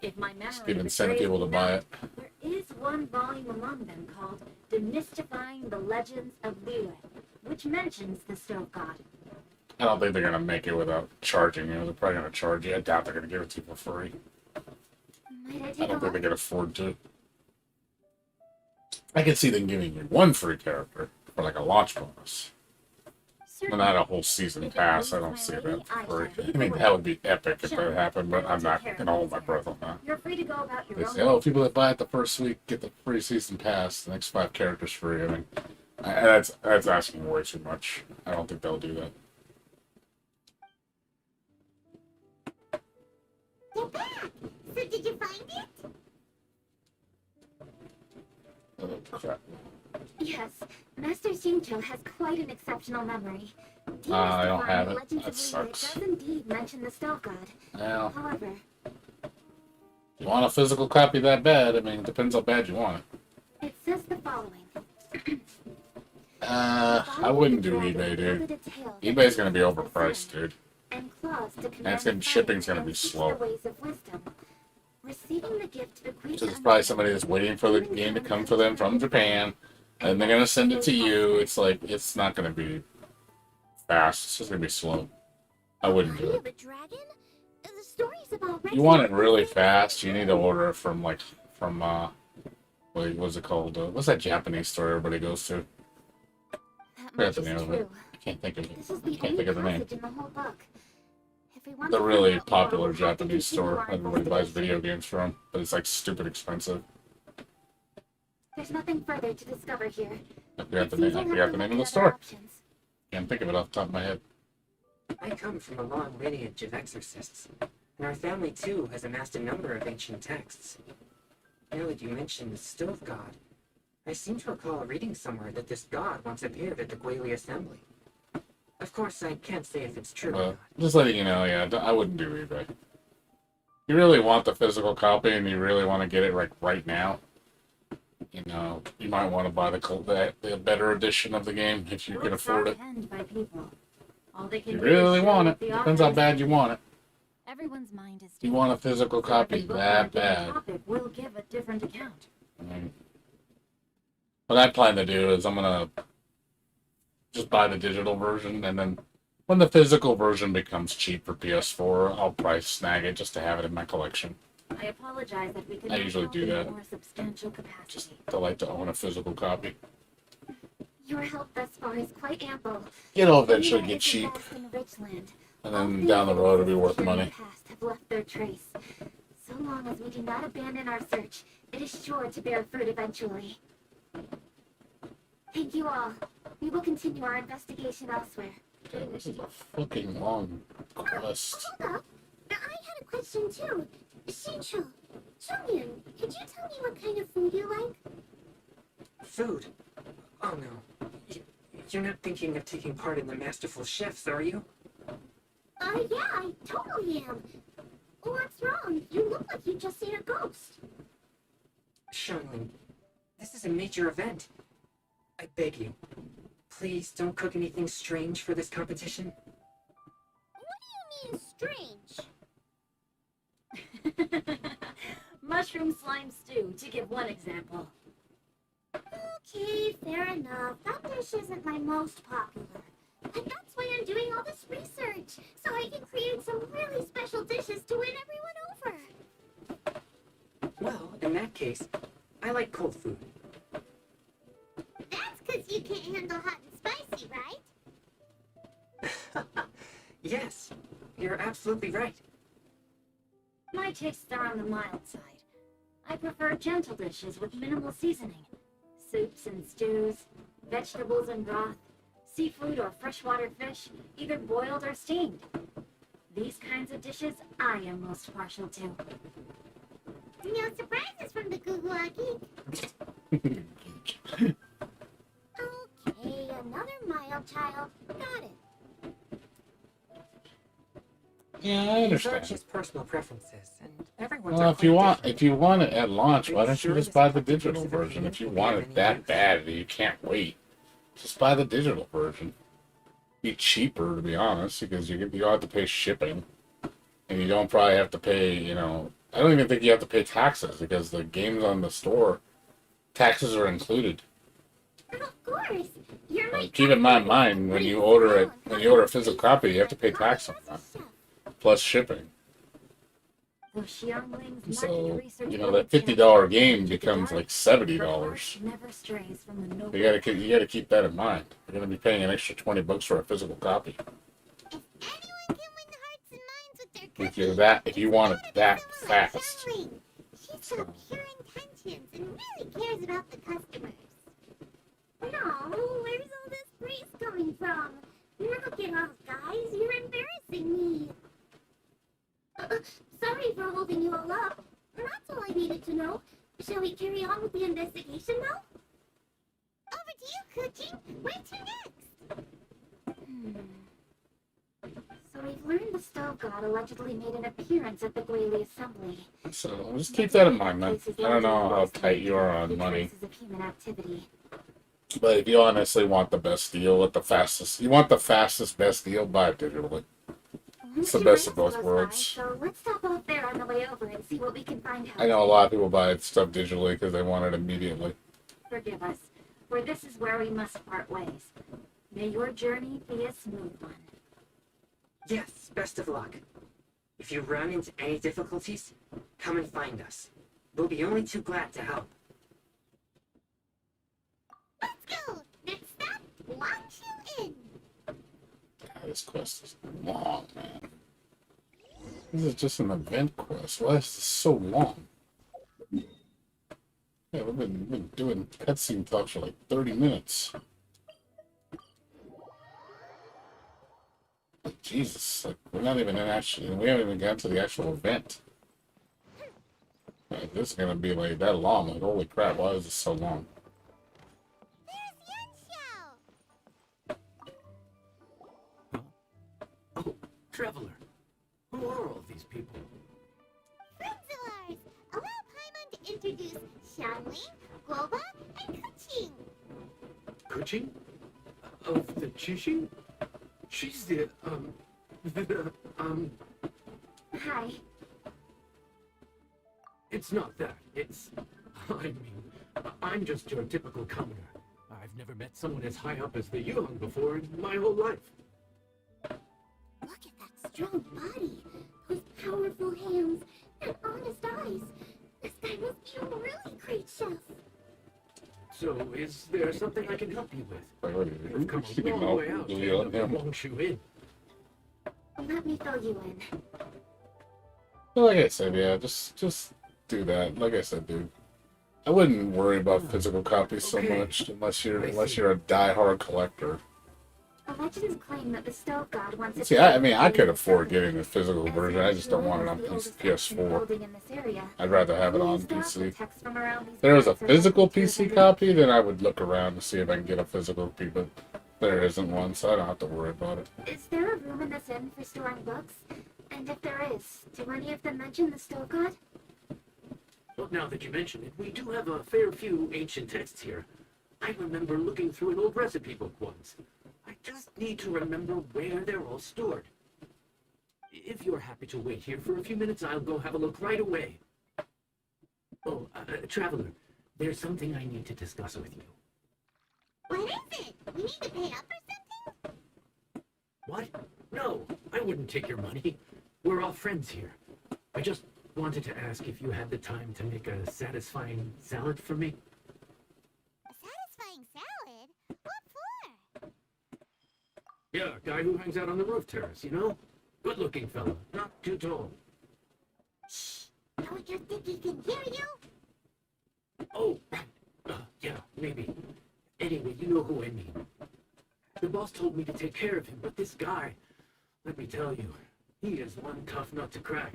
S6: If my memory
S1: Just give incentive
S6: betrays
S1: people to
S6: me
S1: buy
S6: not,
S1: it.
S6: there is one volume among them called Demystifying the Legends of Liyue, which mentions the Stove God.
S1: I don't think they're gonna make it without charging you. They're probably gonna charge you. I doubt they're gonna give it to you for free.
S6: Might I
S1: I
S6: take a
S1: don't think they
S6: look?
S1: can afford to. I can see them giving you one free character for like a launch bonus. But not a whole season pass. I don't see that for free. I mean, that would be epic if that happened, but I'm not gonna hold my breath on that.
S6: You're free to go about your
S1: They
S6: own
S1: say, oh, people that buy it the first week get the free season pass. The next 5 characters free. I mean, that's asking way too much. I don't think they'll do that.
S5: You're back! So did you find it?
S1: Oh, crap.
S6: Yes, Master Xingqiu has quite an exceptional memory.
S1: I don't have it.
S6: Legends
S1: That
S6: of Liyue
S1: sucks.
S6: does indeed mention the Stove God.
S1: Well,
S6: However,
S1: you want a physical copy that bad? I mean, it depends how bad you want it.
S6: it says the following.
S1: I wouldn't do eBay, dude. eBay's gonna be overpriced, dude.
S6: And claws to
S1: And it's
S6: command
S1: shipping's
S6: fire
S1: gonna be
S6: and teach
S1: slow.
S6: the ways of wisdom. Receiving the gift bequeathed
S1: So there's
S6: unto
S1: probably
S6: them,
S1: somebody that's waiting for the game to come for them from Japan, and they're gonna send it to you. It's like it's not gonna be fast. It's just gonna be slow. I wouldn't do
S5: Body
S1: it.
S5: of a dragon? The story's about
S1: You want it really fast, you need to order it from what's it called? What's that Japanese store everybody goes to?
S6: That
S1: Forgot
S6: much
S1: the
S6: is
S1: name of
S6: true.
S1: it. I can't think of it.
S6: This is the
S1: Can't
S6: only
S1: think of the name.
S6: passage in the whole book. If we want
S1: The
S6: to
S1: really
S6: find out more,
S1: popular
S6: we'll have to
S1: Japanese
S6: continue
S1: store
S6: our
S1: everybody buys
S6: investigation.
S1: video games from, but it's like stupid expensive.
S6: There's nothing further to discover here.
S1: I forgot
S6: It
S1: the
S6: seems
S1: name. I
S6: we'll
S1: forgot
S6: have
S1: the
S6: to
S1: name of
S6: look
S1: the
S6: at other
S1: store.
S6: options.
S1: Can't think of it off the top of my head.
S8: I come from a long lineage of exorcists, and our family too has amassed a number of ancient texts. Now that you mention the Stove God, I seem to recall reading somewhere that this god once appeared at the Guili Assembly. Of course, I can't say if it's true or
S1: But
S8: not.
S1: just letting you know, yeah, I wouldn't do eBay. You really want the physical copy, and you really want to get it like right now. You know, you might want to buy the better edition of the game if you can
S6: Books
S1: afford
S6: are
S1: it.
S6: penned by people. All they can
S1: You
S6: do is
S1: really
S6: show
S1: want
S6: what
S1: it.
S6: the
S1: Depends
S6: author
S1: how
S6: is
S1: bad you want it.
S6: Everyone's mind is
S1: You
S6: different.
S1: want a physical
S6: So
S1: copy
S6: every book on a
S1: that
S6: given
S1: bad.
S6: topic will give a different account.
S1: I mean, what I plan to do is I'm gonna just buy the digital version, and then when the physical version becomes cheap for PS4, I'll probably snag it just to have it in my collection.
S6: I apologize that we could
S1: I
S6: not
S1: usually
S6: help
S1: do
S6: in a
S1: that.
S6: more substantial capacity.
S1: Just to like to own a physical copy.
S6: Your help thus far is quite ample.
S1: It'll eventually
S6: Lumina
S1: get
S6: is a
S1: cheap,
S6: vast and rich land.
S1: and
S6: All
S1: then
S6: things
S1: down the
S6: that
S1: road it'll be
S6: exist
S1: worth
S6: here in
S1: money.
S6: the past have left their trace. So long as we do not abandon our search, it is sure to bear fruit eventually. Thank you all. We will continue our investigation elsewhere.
S1: Okay, this is a fucking long quest.
S5: Hold up. I had a question too. Shincho, Chongyun, could you tell me what kind of food you like?
S8: Food? Oh no. You're not thinking of taking part in the Masterful Chefs, are you?
S5: Yeah, I totally am. What's wrong? You look like you just seen a ghost.
S8: Xiangling, this is a major event. I beg you, please don't cook anything strange for this competition.
S5: What do you mean strange?
S6: Mushroom slime stew, to give one example.
S5: Okay, fair enough. That dish isn't my most popular. And that's why I'm doing all this research, so I can create some really special dishes to win everyone over.
S8: Well, in that case, I like cold food.
S5: That's because you can't handle hot and spicy, right?
S8: Yes, you're absolutely right.
S6: My tastes are on the mild side. I prefer gentle dishes with minimal seasoning. Soups and stews, vegetables and broth, seafood or freshwater fish, either boiled or steamed. These kinds of dishes I am most partial to.
S5: No surprises from the Guguagi. Okay, another mild child. Got it.
S1: Yeah, I
S8: These are
S1: understand.
S8: just personal preferences, and everyone's
S1: Well,
S8: are
S1: if you
S8: quite
S1: want, if you want it at launch, why don't you
S8: Sure
S1: just
S8: this
S1: buy the
S8: competition
S1: digital
S8: is a
S1: version? If you
S8: meaningful
S1: want
S8: game
S1: it
S8: in
S1: that
S8: use.
S1: bad that you can't wait, Just buy the digital version. Be cheaper, to be honest, because you don't have to pay shipping, and you don't probably have to pay. I don't even think you have to pay taxes because the games on the store taxes are included.
S3: Of course. You're my
S1: Keep in mind when you order a physical copy, you have to pay tax on that plus shipping.
S6: Those Xiangling's
S1: So
S6: market research
S1: that $50 game becomes like $70.
S6: never strays from the noble.
S1: You gotta keep that in mind. You're gonna be paying an extra $20 for a physical copy.
S5: If anyone can win the hearts and minds with their
S1: If you want it that fast.
S5: She's so pure intentions and really cares about the customers.
S3: No, where's all this praise coming from? Look at us, guys. You're embarrassing me. Sorry for holding you all up. That's all I needed to know. Shall we carry on with the investigation now?
S5: Over to you, Kuchin. Where to next?
S6: So we've learned the Stove God allegedly made an appearance at the Guili Assembly.
S1: So just keep that in mind, man. I don't know how tight you are on money.
S6: Of human activity.
S1: But if you honestly want the best deal with the fastest, best deal, buy it digitally. It's the best of both worlds.
S6: So let's stop off there on the way over and see what we can find out.
S1: I know a lot of people buy stuff digitally because they want it immediately.
S6: Forgive us, for this is where we must part ways. May your journey be a smooth one.
S8: Yes, best of luck. If you run into any difficulties, come and find us. We'll be only too glad to help.
S5: Let's go. Next stop, launch you in.
S1: God, this quest is long, man. This is just an event quest. Why is this so long? Yeah, we've been doing cutscene talks for like 30 minutes. Like, Jesus, like, we haven't even gotten to the actual event. Like, this is gonna be like that long. Like, holy crap, why is this so long?
S4: Oh, Traveler. Who are all these people?
S5: Friends of ours. Allow Paimon to introduce Xiangling, Guoba, and Kuching.
S4: Kuching? Of the Chishin? She's the,
S6: Hi.
S4: It's not that. I'm just your typical commoner. I've never met someone as high up as the Yuan before in my whole life.
S3: Look at that strong body, those powerful hands, and honest eyes. This guy must be a really great chef.
S4: So, is there something I can help you with?
S1: Like, what are you
S4: We've come a long way out to launch you in.
S6: Let me fill you in.
S1: Well, like I said, yeah, just do that. Like I said, dude, I wouldn't worry about physical copies so
S4: Okay.
S1: much unless you're a die-hard collector.
S6: The legends claim that the Stove God wants it.
S1: See, I could afford getting the physical version. I just don't want it on PS4.
S6: Building in this area.
S1: I'd rather have it on
S6: Used up
S1: PC.
S6: with text from around these
S1: If there was a
S6: parts are
S1: physical
S6: likely to
S1: PC
S6: have
S1: copy, then I would look around to see if I can get a physical copy, but there isn't one, so I don't have to worry about it.
S6: Is there a room in this inn for storing books? And if there is, do any of them mention the Stove God?
S4: Well, now that you mention it, we do have a fair few ancient texts here. I remember looking through an old recipe book once. I just need to remember where they're all stored. If you're happy to wait here for a few minutes, I'll go have a look right away. Oh, Traveler, there's something I need to discuss with you.
S5: What is it? We need to pay up or something?
S4: What? No, I wouldn't take your money. We're all friends here. I just wanted to ask if you had the time to make a satisfying salad for me.
S5: A satisfying salad? What for?
S4: Yeah, a guy who hangs out on the roof terrace, you know? Good-looking fella, not too tall.
S5: Don't you think he can hear you?
S4: Oh, right. Yeah, maybe. Anyway, you know who I mean. The boss told me to take care of him, but this guy, let me tell you, he is one tough nut to crack.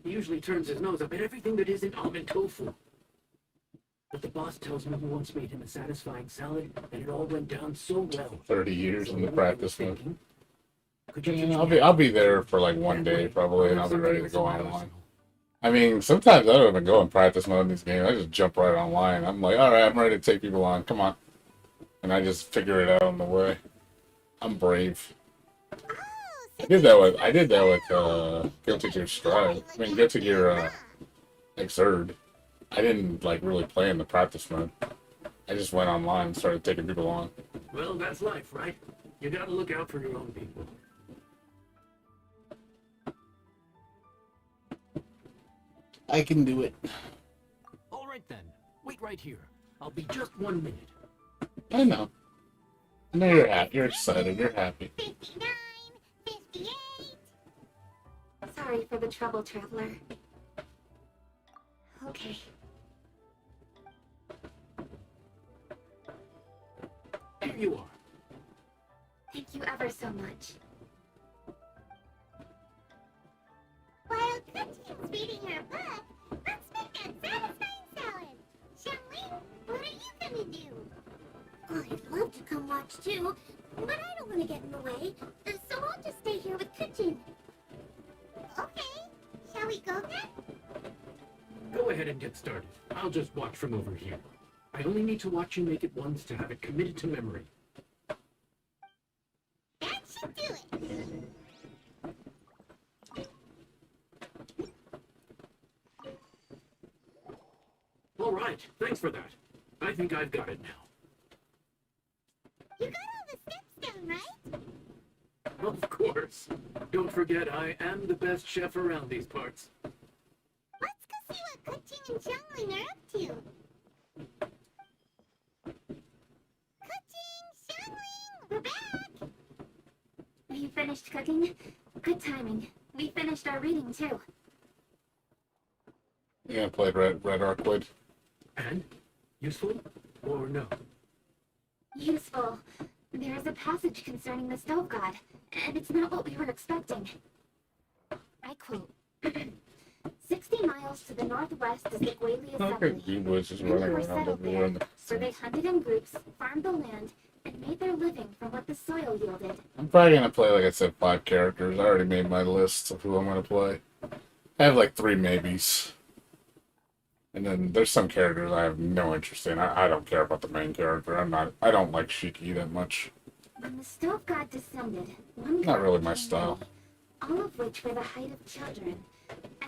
S4: He usually turns his nose up at everything that isn't almond tofu. But the boss tells me he once made him a satisfying salad, and it all went down so well.
S1: 30 years in the practice mode.
S4: Could you teach
S1: Yeah,
S4: me
S1: I'll be there for like one day probably, and I'll be ready to go online. I mean, sometimes I don't even go in practice mode in these games. I just jump right online. I'm like, all right, I'm ready to take people on. Come on. and I just figure it out on the way. I'm brave.
S5: Oh,
S1: I did that with Guilty Gear Strive. I mean Guilty Gear Exerd. I didn't like really play in the practice mode. I just went online and started taking people on.
S4: Well, that's life, right? You gotta look out for your own people.
S1: I can do it.
S4: All right then. Wait right here. I'll be just 1 minute.
S1: I know. I know you're happy. You're excited. You're happy.
S5: 59, 58.
S6: Sorry for the trouble, traveler. Okay.
S4: Here you are.
S6: Thank you ever so much.
S5: While Kuchin's reading her book, let's make a satisfying salad. Xiangling, what are you gonna do?
S3: I'd love to come watch too, but I don't want to get in the way, so I'll just stay here with Kuchin.
S5: Okay, shall we go then?
S4: Go ahead and get started. I'll just watch from over here. I only need to watch you make it once to have it committed to memory.
S5: That should do it.
S4: All right, thanks for that. I think I've got it now.
S5: You got all the steps down, right?
S4: Of course. Don't forget, I am the best chef around these parts.
S5: Let's go see what Kuchin and Xiangling are up to. Kuchin, Xiangling, we're back!
S6: You finished cooking? Good timing. We finished our reading too.
S1: Yeah, I played Red Arcwood.
S4: And? Useful? Or no?
S6: Useful. There is a passage concerning the stove god, and it's not what we were expecting. I quote, 60 miles to the northwest is the Guili
S1: Okay,
S6: Assembly.
S1: you boys just
S6: Many
S1: running
S6: were
S1: around
S6: settled
S1: everywhere.
S6: there, so they hunted in groups, farmed the land, and made their living from what the soil yielded.
S1: I'm probably gonna play, like I said, 5 characters. I already made my list of who I'm gonna play. I have like 3 maybes. And then there's some characters I have no interest in. I don't care about the main character. I don't like Shiki that much.
S6: When the stove god descended, one
S1: Not really
S6: god
S1: my
S6: came
S1: style.
S6: ready, all of which were the height of children,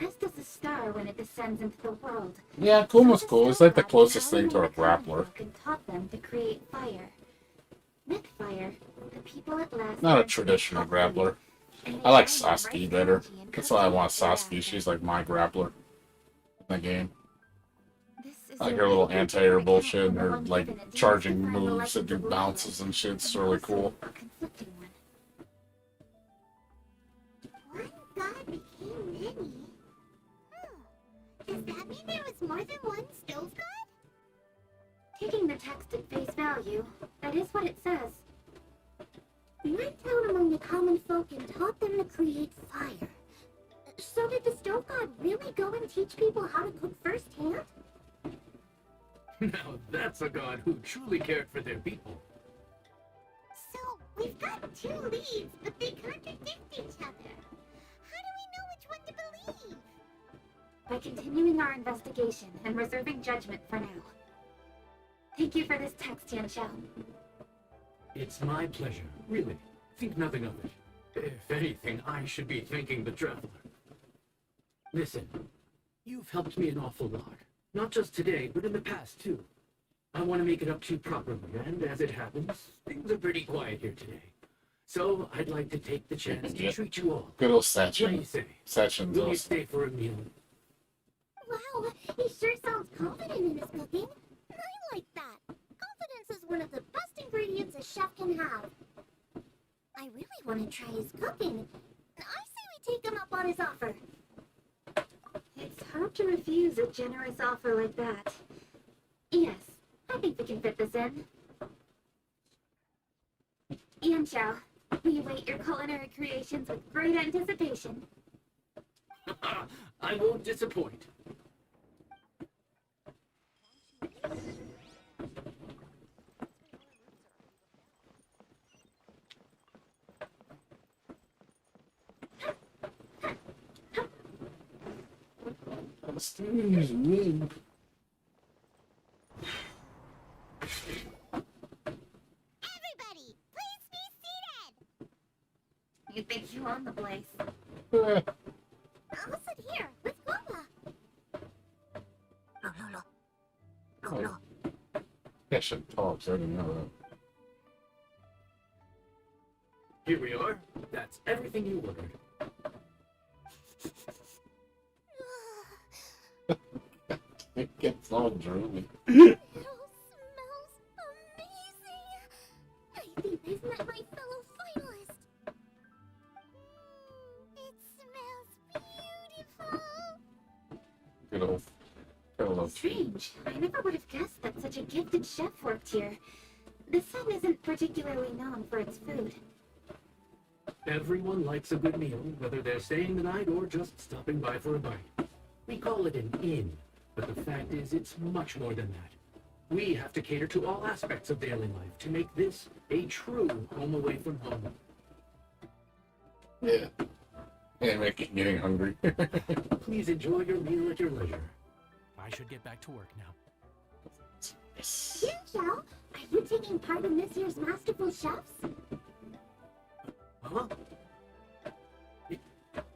S6: as does a star when it descends into the world.
S1: Yeah, Kuma's
S6: So
S1: cool. It's like the
S6: stove god
S1: closest thing to a
S6: empowered the common
S1: grappler.
S6: folk and taught them to create fire. With fire, the people at last
S1: Not a
S6: learned to
S1: traditional
S6: make hot food,
S1: grappler.
S6: and they
S1: I like
S6: learned the right
S1: Sasuke better.
S6: strategy and
S1: That's why I want
S6: custom
S1: Sasuke.
S6: thereafter.
S1: She's like my grappler in the game.
S6: This is
S1: I like
S6: a
S1: her little
S6: really
S1: anti-air
S6: good
S1: bullshit and
S6: account
S1: her
S6: of the
S1: like
S6: one given at
S1: charging
S6: demystifying the
S1: moves that do
S6: legends of
S1: bounces and shit. It's really
S6: also
S1: cool.
S6: a conflicting one.
S5: One god became many. Does that mean there was more than one stove god?
S6: Taking the text at face value, that is what it says.
S3: We went out among the common folk and taught them to create fire. So did the stove god really go and teach people how to cook firsthand?
S4: Now that's a god who truly cared for their people.
S5: So, we've got 2 leads, but they contradict each other. How do we know which one to believe?
S6: By continuing our investigation and reserving judgment for now. Thank you for this text, Yanxiao.
S4: It's my pleasure, really. Think nothing of it. If anything, I should be thanking the traveler. Listen, you've helped me an awful lot. Not just today, but in the past, too. I want to make it up to you properly, and as it happens, things are pretty quiet here today. So, I'd like to take the chance to
S1: Yeah.
S4: treat you all.
S1: Good old
S4: What do you
S1: Sachin.
S4: say?
S1: Sachin's
S4: Will you
S1: awesome.
S4: stay for a meal?
S3: Wow, he sure sounds confident in his cooking. I like that. Confidence is one of the best ingredients a chef can have. I really want to try his cooking. I say we take him up on his offer.
S6: It's hard to refuse a generous offer like that. Yes, I think we can fit this in. Yanxiao, we await your culinary creations with great anticipation.
S4: I won't disappoint.
S1: Excuse me.
S6: think you own the place.
S1: Eh,
S3: I'll sit here with Grandpa.
S1: oh, I should talk, so I didn't know that.
S4: Here we are. That's everything you ordered.
S1: It gets all drooly.
S3: It all smells amazing. I think I've met my fellow finalist. It smells beautiful.
S1: Good old fellow.
S6: Strange. I never would have guessed that such a gifted chef worked here. The sun isn't particularly known for its food.
S4: Everyone likes a good meal, whether they're staying the night or just stopping by for a bite. We call it an inn, but the fact is it's much more than that. We have to cater to all aspects of daily life to make this a true home away from home.
S1: Yeah. And making getting hungry.
S4: Please enjoy your meal at your leisure. I should get back to work now.
S1: Yes.
S3: Xiao, are you taking part in this year's Masterful Chefs?
S4: Huh?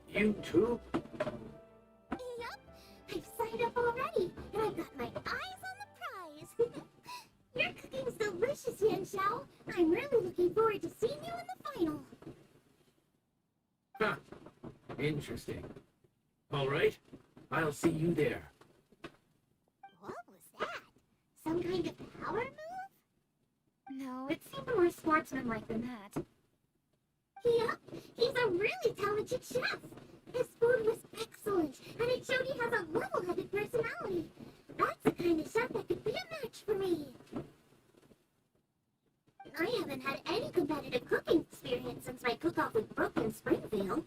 S4: You too?
S3: Yup, I've signed up already, and I've got my eyes on the prize. Your cooking's delicious, Yan Xiao. I'm really looking forward to seeing you in the final.
S4: Huh. Interesting. All right. I'll see you there.
S3: What was that? Some kind of power move?
S6: No, it seemed more sportsmanlike than that.
S3: Yup, he's a really talented chef. His food was excellent, and it showed he has a level-headed personality. That's the kind of chef that could be a match for me. I haven't had any competitive cooking experience since my cook-off with Brooke in Springfield.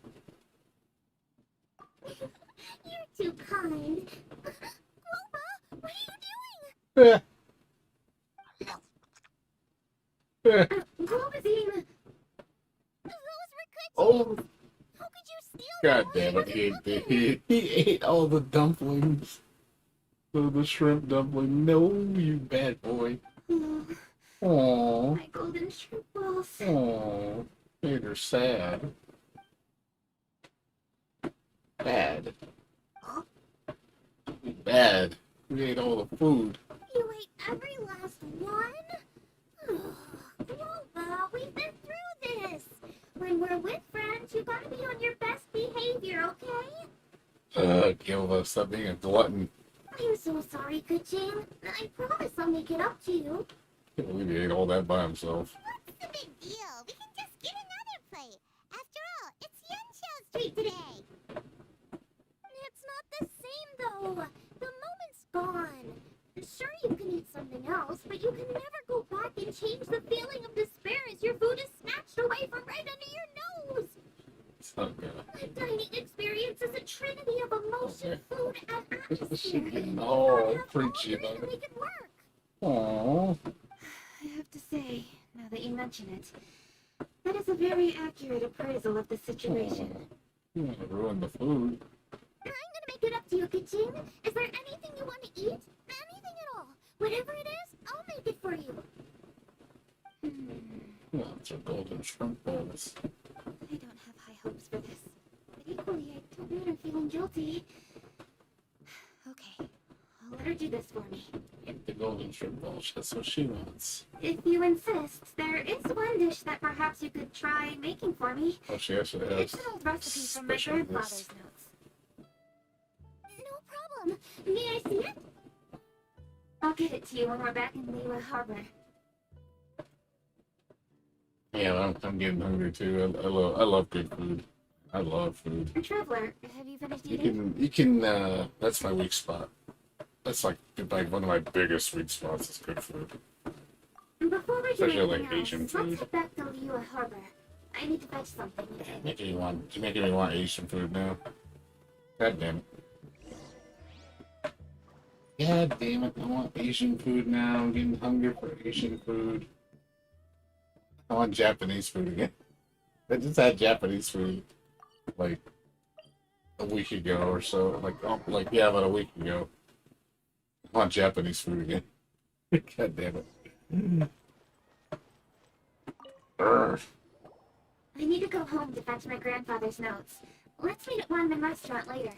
S3: You're too kind. Clover, what are you doing? Clover's eating the... Those were good
S1: Oh,
S3: things. How could you steal
S1: God
S3: them
S1: damn
S3: while
S1: it.
S3: I
S1: He
S3: was
S1: ate,
S3: cooking?
S1: he ate all the dumplings. The shrimp dumpling. No, you bad boy.
S6: Oh,
S1: Aww.
S6: my golden shrimp balls.
S1: Aww. Made her sad. Bad. Bad. We ate all the food.
S3: You ate every last one? Clover, we've been through this. When we're with friends, you gotta be on your best behavior, okay?
S1: Gilda, stop being a glutton.
S3: I'm so sorry, Kuching. I promise I'll make it up to you.
S1: Can't believe he ate all that by himself.
S5: What's the big deal? We can just get another plate. After all, it's Yanxiao's treat today.
S3: It's not the same, though. The moment's gone. Sure, you can eat something else, but you can never go back and change the feeling of despair as your food is snatched away from right under your nose.
S1: It's not good.
S3: A dining experience is a trinity of emotion, food, and
S1: She
S3: atmosphere.
S1: getting
S3: You
S1: all
S3: gotta have
S1: preachy
S3: all three
S1: about
S3: to
S1: it.
S3: make it work.
S1: Aww.
S6: I have to say, now that you mention it, that is a very accurate appraisal of the situation.
S1: You want to ruin the food.
S3: I'm gonna make it up to you, Kaching. Is there anything you want to eat? Anything at all. Whatever it is, I'll make it for you.
S1: Lots of golden shrimp balls.
S6: I don't have high hopes for this, but equally, I don't want her feeling guilty. Okay, I'll let her do this for me.
S1: Eat the golden shrimp balls. That's what she wants.
S6: If you insist, there is one dish that perhaps you could try making for me.
S1: Oh, she actually has
S6: It's an old recipe from my
S1: special
S6: grandfather's
S1: list.
S6: notes.
S3: No problem. May I see it?
S6: I'll get it to you when we're back in Liyue Harbor.
S1: Yeah, I'm getting hungry too. I love good food. I love food.
S6: Traveler, have you finished
S1: You
S6: eating?
S1: can that's my weak spot. That's like one of my biggest weak spots is good food.
S6: Before we do
S1: Especially, like,
S6: anything
S1: Asian
S6: else,
S1: food.
S6: let's get back to Liyue Harbor. I need to fetch something.
S1: Making me want Asian food now. God damn it. God damn it, I want Asian food now. I'm getting hungry for Asian food. I want Japanese food again. I just had Japanese food like a week ago or so. Yeah, about a week ago. I want Japanese food again. God damn it. Urgh.
S3: I need to go home to fetch my grandfather's notes. Let's meet at one restaurant later.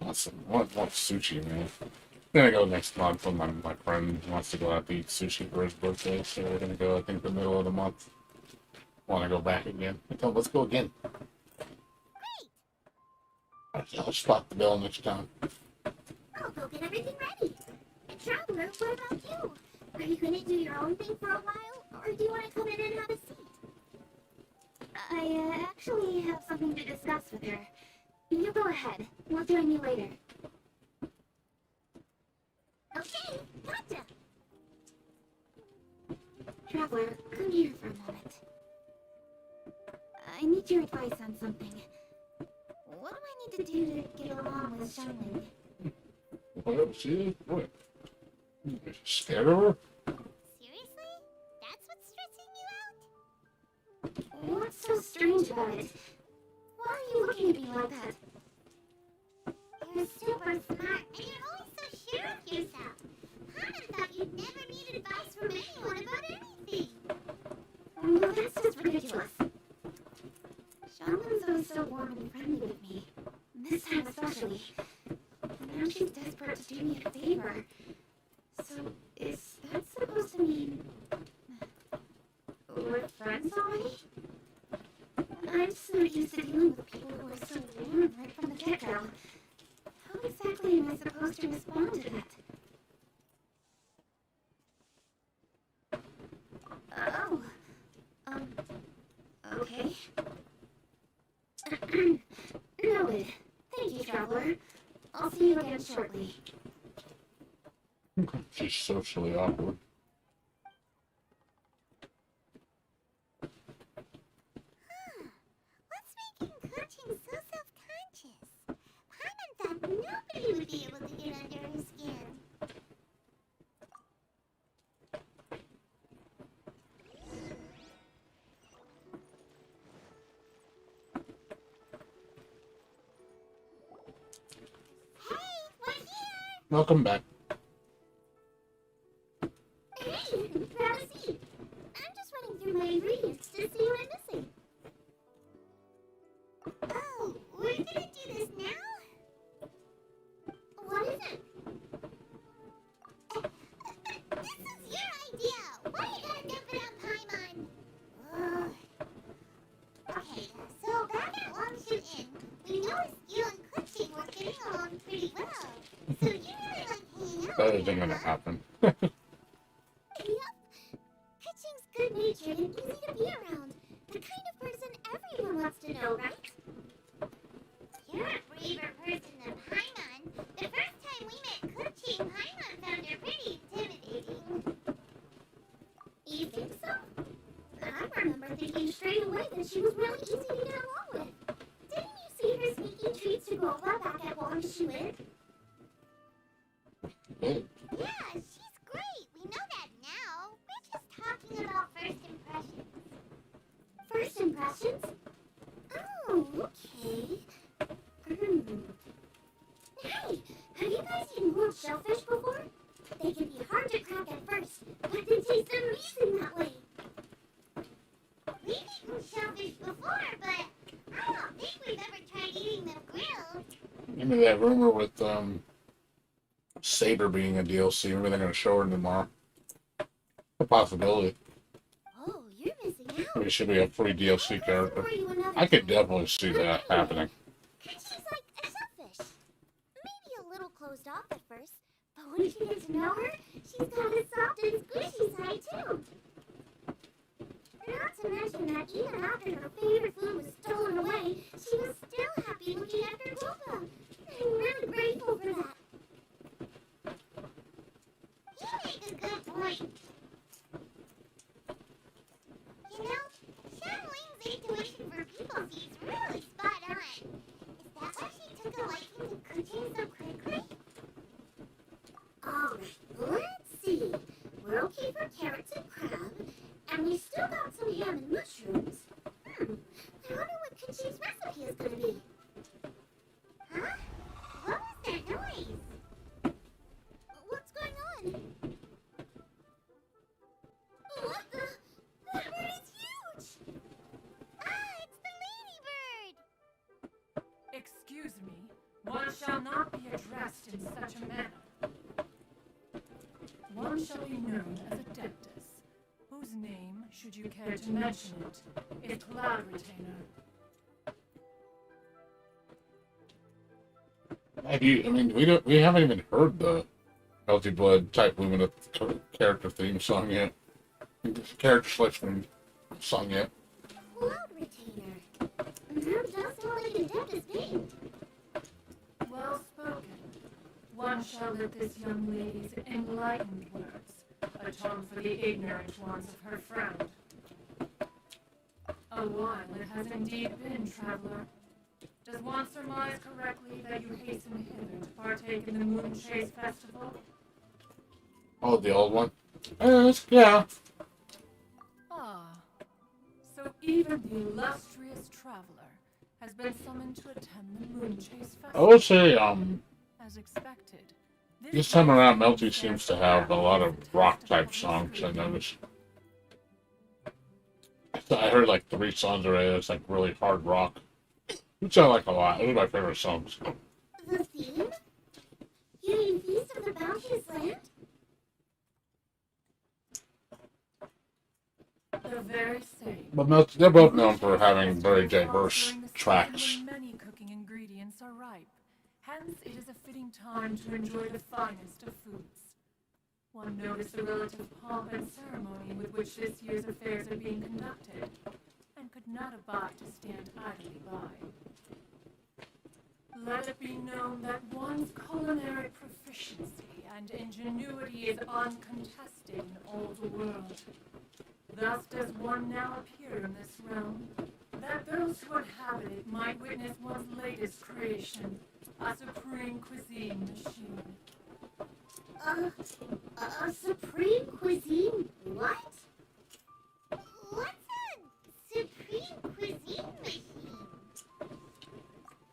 S1: Awesome. I want sushi, man. I'm gonna go next month when my friend wants to go out to eat sushi for his birthday, so we're gonna go, I think, the middle of the month. Want to go back again. I tell him, let's go again.
S3: Great!
S1: I'll spot the bill next time.
S3: I'll go get everything ready. And Traveler, what about you? Are you gonna do your own thing for a while, or do you want to come in and have a seat? I actually have something to discuss with her. You go ahead. We'll join you later. Okay, gotcha! Traveler, come here for a moment. I need your advice on something. What do I need to do to get along with Xiangling?
S1: What? See? What? You scared of her?
S5: Seriously? That's what's stressing you out?
S3: What's so strange about it? Why are you looking at me like that?
S5: You're super smart, and you're always so sure of yourself. Paimon thought you'd never need advice from anyone about anything.
S3: Well, that's just ridiculous. Xiangling's always so warm and friendly with me. This time especially. Now she's desperate to do me a favor. So, is that supposed to mean... we're friends already? I'm just not used to dealing with people who are so warm right from the get-go. How exactly am I supposed to respond to that? Oh. Okay. Noted. Thank you, Traveler. I'll see you again shortly.
S1: She's socially awkward.
S5: What's making coaching so self-conscious? Paimon thought nobody would be able to get under her skin. Hey, we're here!
S1: Welcome back.
S3: Hey, grab a seat. I'm just running through my ingredients to see what I'm missing.
S5: Oh, we're gonna do this now?
S3: What is it?
S5: This is your idea! Why you gotta dump it on Paimon? Okay, so back at Longshin Inn, we know his skill and coaching were getting along pretty well. So you really like hanging out
S1: That
S5: with
S1: isn't
S5: him,
S1: gonna
S5: huh?
S1: happen.
S3: Yep. Kuching's good-natured and easy to be around. The kind of person everyone wants to know, right?
S5: You're a braver person than Paimon. The first time we met Kuching, Paimon found her pretty intimidating.
S3: You think so? I remember thinking straight away that she was really easy to get along with. Didn't you see her sneaking treats to Gova back at Longshin?
S1: Oh,
S5: Yeah, she's great. We know that now. We're just talking about first impressions.
S3: First impressions? Oh, okay. Hey, have you guys eaten grilled shellfish before? They can be hard to crack at first, but they taste amazing that way.
S5: We've eaten shellfish before, but I don't think we've ever tried eating them grilled.
S1: remember that rumor with Saber being a DLC? Maybe they're gonna show her tomorrow. A possibility.
S3: Oh, you're missing out.
S1: Maybe she should be a free DLC character. I could definitely see that happening.
S3: She's like a shellfish. Maybe a little closed off at first, but when you get to know her, she's got a soft and squishy side too. Not to mention that even after her favorite food was stolen away, she was still happy looking after Boba. I'm really grateful for that.
S5: You make a good point. You know, Xiangling's intuition for people seems really spot on. Is that why she took a liking to cooking so quickly?
S3: Alright, let's see. We're okay for carrots and crab, and we still got some ham and mushrooms. I wonder what Kuchi's recipe is gonna be.
S5: Huh? What was that noise?
S3: What's going on?
S9: dressed in such a manner. One shall be known as Adeptus, whose name, should you care to mention it, is Cloud Retainer.
S1: We haven't even heard the Melty Blood type Lumina character theme song yet. Character selection song yet.
S3: Cloud Retainer. That does sound like Adeptus name.
S9: Well spoken. One shall let this young lady's enlightened words atone for the ignorant ones of her friend. A while it has indeed been, traveler. Does one surmise correctly that you hasten hither to partake in the Moon Chase Festival?
S1: Oh, the old one? Yeah.
S9: Ah, so even the illustrious traveler has been summoned to attend the Moon Chase
S1: I
S9: Festival.
S1: would say,
S9: As expected.
S1: this time around, Melty seems to have a lot of rock-type songs, I noticed. I heard like 3 songs already that's like really hard rock. Which I like a lot. Those are my favorite songs.
S3: The theme? You mean Feast of the Bounteous Land?
S9: The very same.
S1: But they're both known for having very diverse tracks.
S9: When many cooking ingredients are ripe. Hence, it is a fitting time to enjoy the finest of foods. One noticed the relative pomp and ceremony with which this year's affairs are being conducted, and could not abide to stand idly by. Let it be known that one's culinary proficiency and ingenuity is uncontested in all the world. Thus does one now appear in this realm, that those who inhabit it might witness one's latest creation, a supreme cuisine machine.
S3: A supreme cuisine? What?
S5: What's a supreme cuisine machine?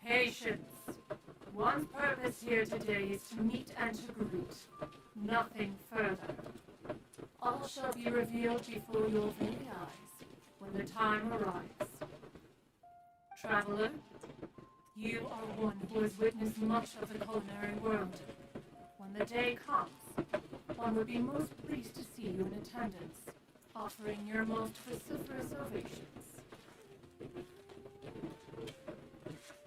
S9: Patience. One's purpose here today is to meet and to greet. Nothing further. All shall be revealed before your very eyes when the time arrives. Traveler, you are one who has witnessed much of the culinary world. When the day comes, one would be most pleased to see you in attendance, offering your most vociferous ovations.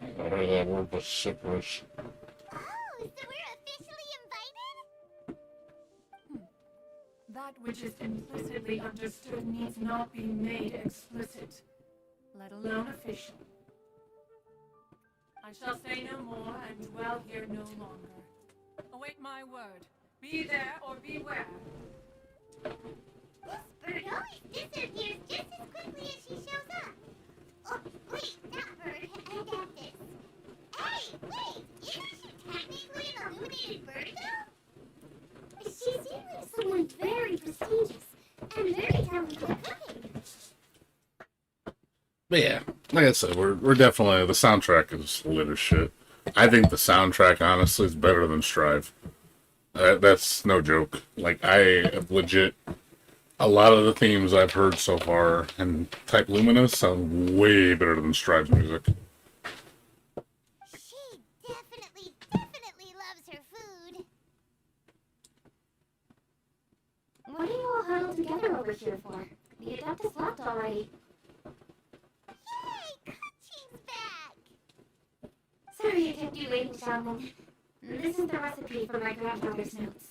S1: I heard that word vociferous.
S5: Oh, so we're officially invited?
S9: That which is implicitly understood needs not be made explicit, let alone official. I shall say no more and dwell here no longer. Await my word. Be there or beware.
S5: This bird always disappears just as quickly as she shows up. Oh, wait, not bird, Adeptus. Hey, wait, isn't she technically an illuminated bird, though?
S3: She seems like someone very prestigious and very talented at cooking.
S1: But yeah, like I said, we're definitely, the soundtrack is lit as shit. I think the soundtrack, honestly, is better than Strive. That's no joke. Like, I legit, a lot of the themes I've heard so far in Type Lumina sound way better than Strive's music.
S5: She definitely loves her food.
S3: What are you all huddled together over here for? The Adeptus left already.
S5: Yay, Kaching's back!
S3: Sorry I kept you waiting, Shaman. This is the recipe from my grandfather's notes.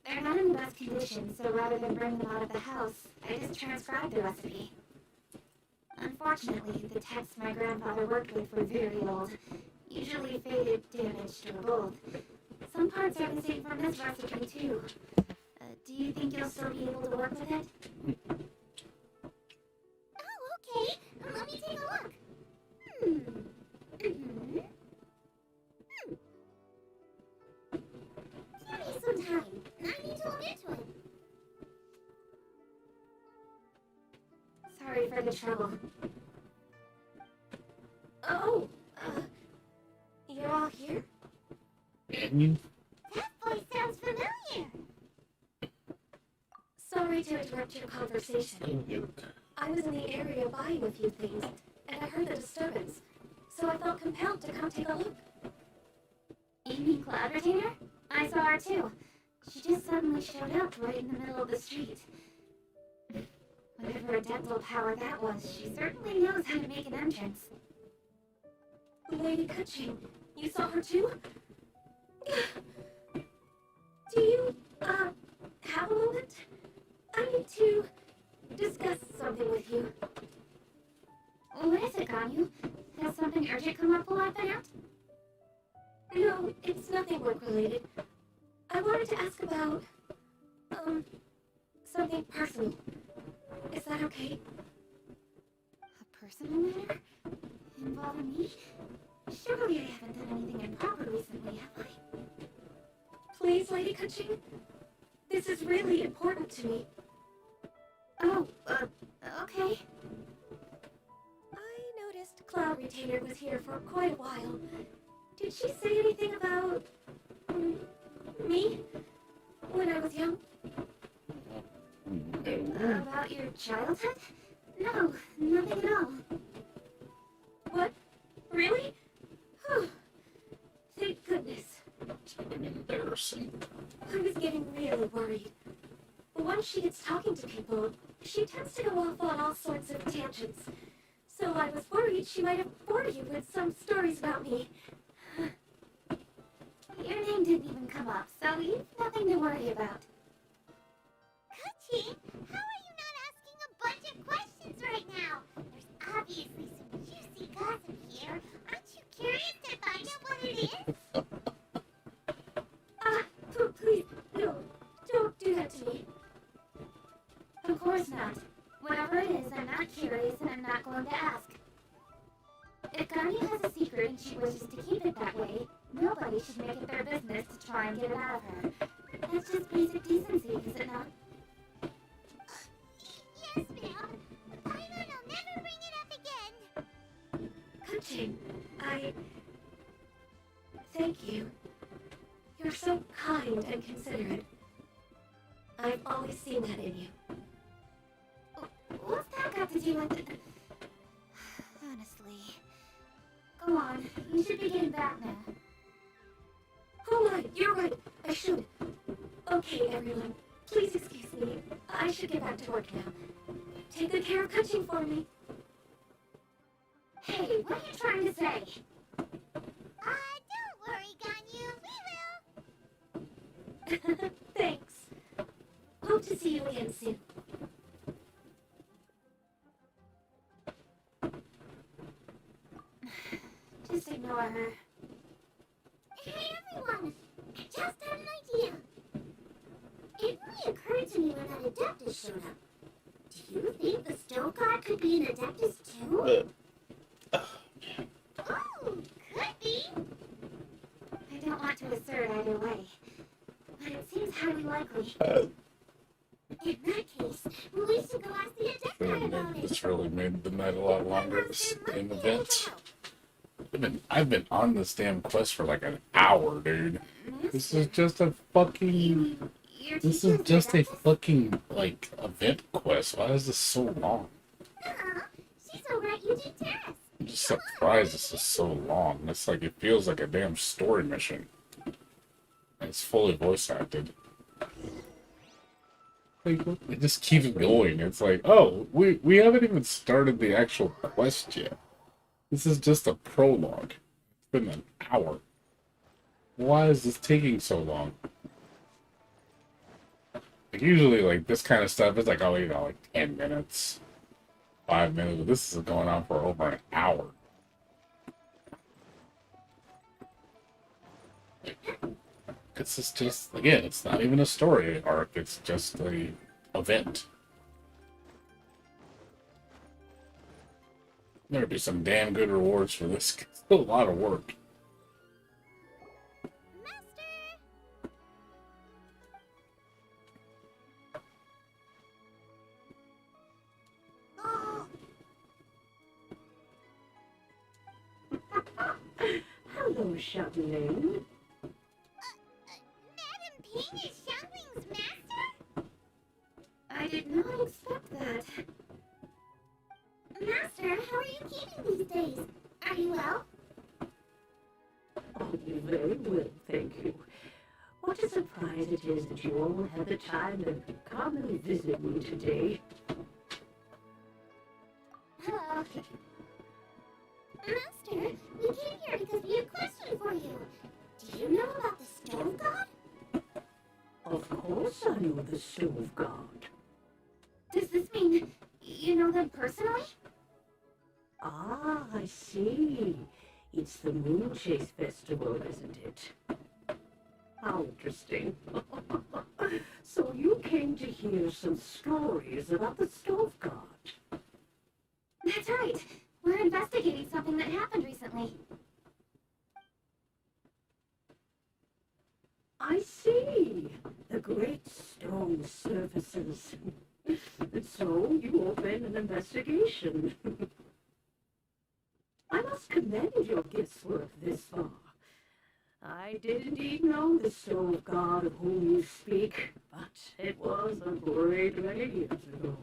S3: They're not in the best condition, so rather than bring them out of the house, I just transcribed the recipe. Unfortunately, the texts my grandfather worked with were very old, usually faded, damaged, or both. Some parts are missing from this recipe, too. Do you think you'll still be able to work with it?
S5: Oh, okay. Let me take a look. Mm-hmm.
S3: Give me some time. I need to look into it. Sorry for the trouble. Oh, you're all here?
S5: That voice sounds familiar.
S3: Sorry to interrupt your conversation. I was in the area buying a few things, and I heard the disturbance, so I felt compelled to come take a look. You mean Cloud Retainer? I saw her too. She just suddenly showed up right in the middle of the street. Whatever adeptal power that was, she certainly knows how to make an entrance.
S7: Lady Kuching, you saw her too? Do you, have a moment? I need to discuss something with you.
S3: What is it, Ganyu? Has something urgent come up while I've been out?
S7: No, it's nothing work-related. I wanted to ask about, something personal. Is that okay?
S3: A personal matter? Involving me? Surely I haven't done anything improper recently, have I?
S7: Please, Lady Kuching. This is really important to me.
S3: Oh, okay.
S7: I noticed Cloud Retainer was here for quite a while. Did she say anything about... me? When I was young?
S3: About your childhood? No, nothing at all.
S7: What? Really? Whew. Thank goodness.
S1: It's fucking embarrassing.
S7: I was getting really worried. Once she gets talking to people, she tends to go off on all sorts of tangents. So I was worried she might have bored you with some stories about me.
S3: Your name didn't even come up, so you've nothing to worry about.
S5: Kuching, how are you not asking a bunch of questions right now? There's obviously some juicy gossip here. Aren't you curious to find out what it is?
S7: Please, no. Don't do that to me.
S3: Of course not. Whatever it is, I'm not curious and I'm not going to ask. If Ganyu has a secret and she wishes to keep it that way, nobody should make it their business to try and get it out of her. That's just basic decency, is it not?
S5: Yes, ma'am. Paimon will never bring it up again.
S7: Kuching, thank you. You're so kind and considerate. I've always seen that in you.
S3: What's that got to do with it? Honestly. Go on, you should be getting back now.
S7: Oh my, you're right. I should. Okay, everyone. Please excuse me. I should get back to work now. Take good care of Kuching for me.
S3: Hey, what are you trying to say?
S5: Don't worry, Ganyu. We will.
S7: Thanks. Hope to see you again soon.
S3: Just ignore her.
S5: Hey, everyone. I just had an idea. It really occurred to me when that Adeptus showed up. Do you think the Stove God could be an Adeptus too? Oh, could be.
S3: I don't want to assert either way, but it seems highly likely. In that case, we should go ask the Adepti about it.
S1: It's really made the night a lot longer, this game event. I've been on this damn quest for like an hour, dude. This is just a fucking... This is just a fucking, like, event quest. Why is this so long?
S5: She's over at Eugene Terrace.
S1: I'm just surprised this is so long. It's like, it feels like a damn story mission. And it's fully voice acted. Like, it just keeps going. It's like, oh, we haven't even started the actual quest yet. This is just a prologue. It's been an hour. Why is this taking so long? Like, usually, like, this kind of stuff is like, oh, you know, like 10 minutes, 5 minutes. But this is going on for over an hour. This is just, again, it's not even a story arc. It's just a event. There'll be some damn good rewards for this. It's still a lot of work.
S7: Hello, Chapelaine.
S5: Madam Ping is Xiangling's master?
S3: I did not expect that.
S5: Master, how are you keeping these days? Are you well?
S10: Oh, very well, thank you. What a surprise it is that you all had the time to come and visit me today.
S3: Hello. Master, we came here because we have a question for you. Do you know about the Stove God?
S10: Of course I know the Stove God.
S6: Does this mean you know them personally?
S10: Ah, I see. It's the Moon Chase Festival, isn't it? How interesting. So you came to hear some stories about the Stove God.
S6: That's right. We're investigating something that happened recently.
S10: I see. The great stone surfaces. And so you open an investigation. I must commend your guesswork this far. I did indeed know the Stove God of whom you speak, but it was a great many years ago.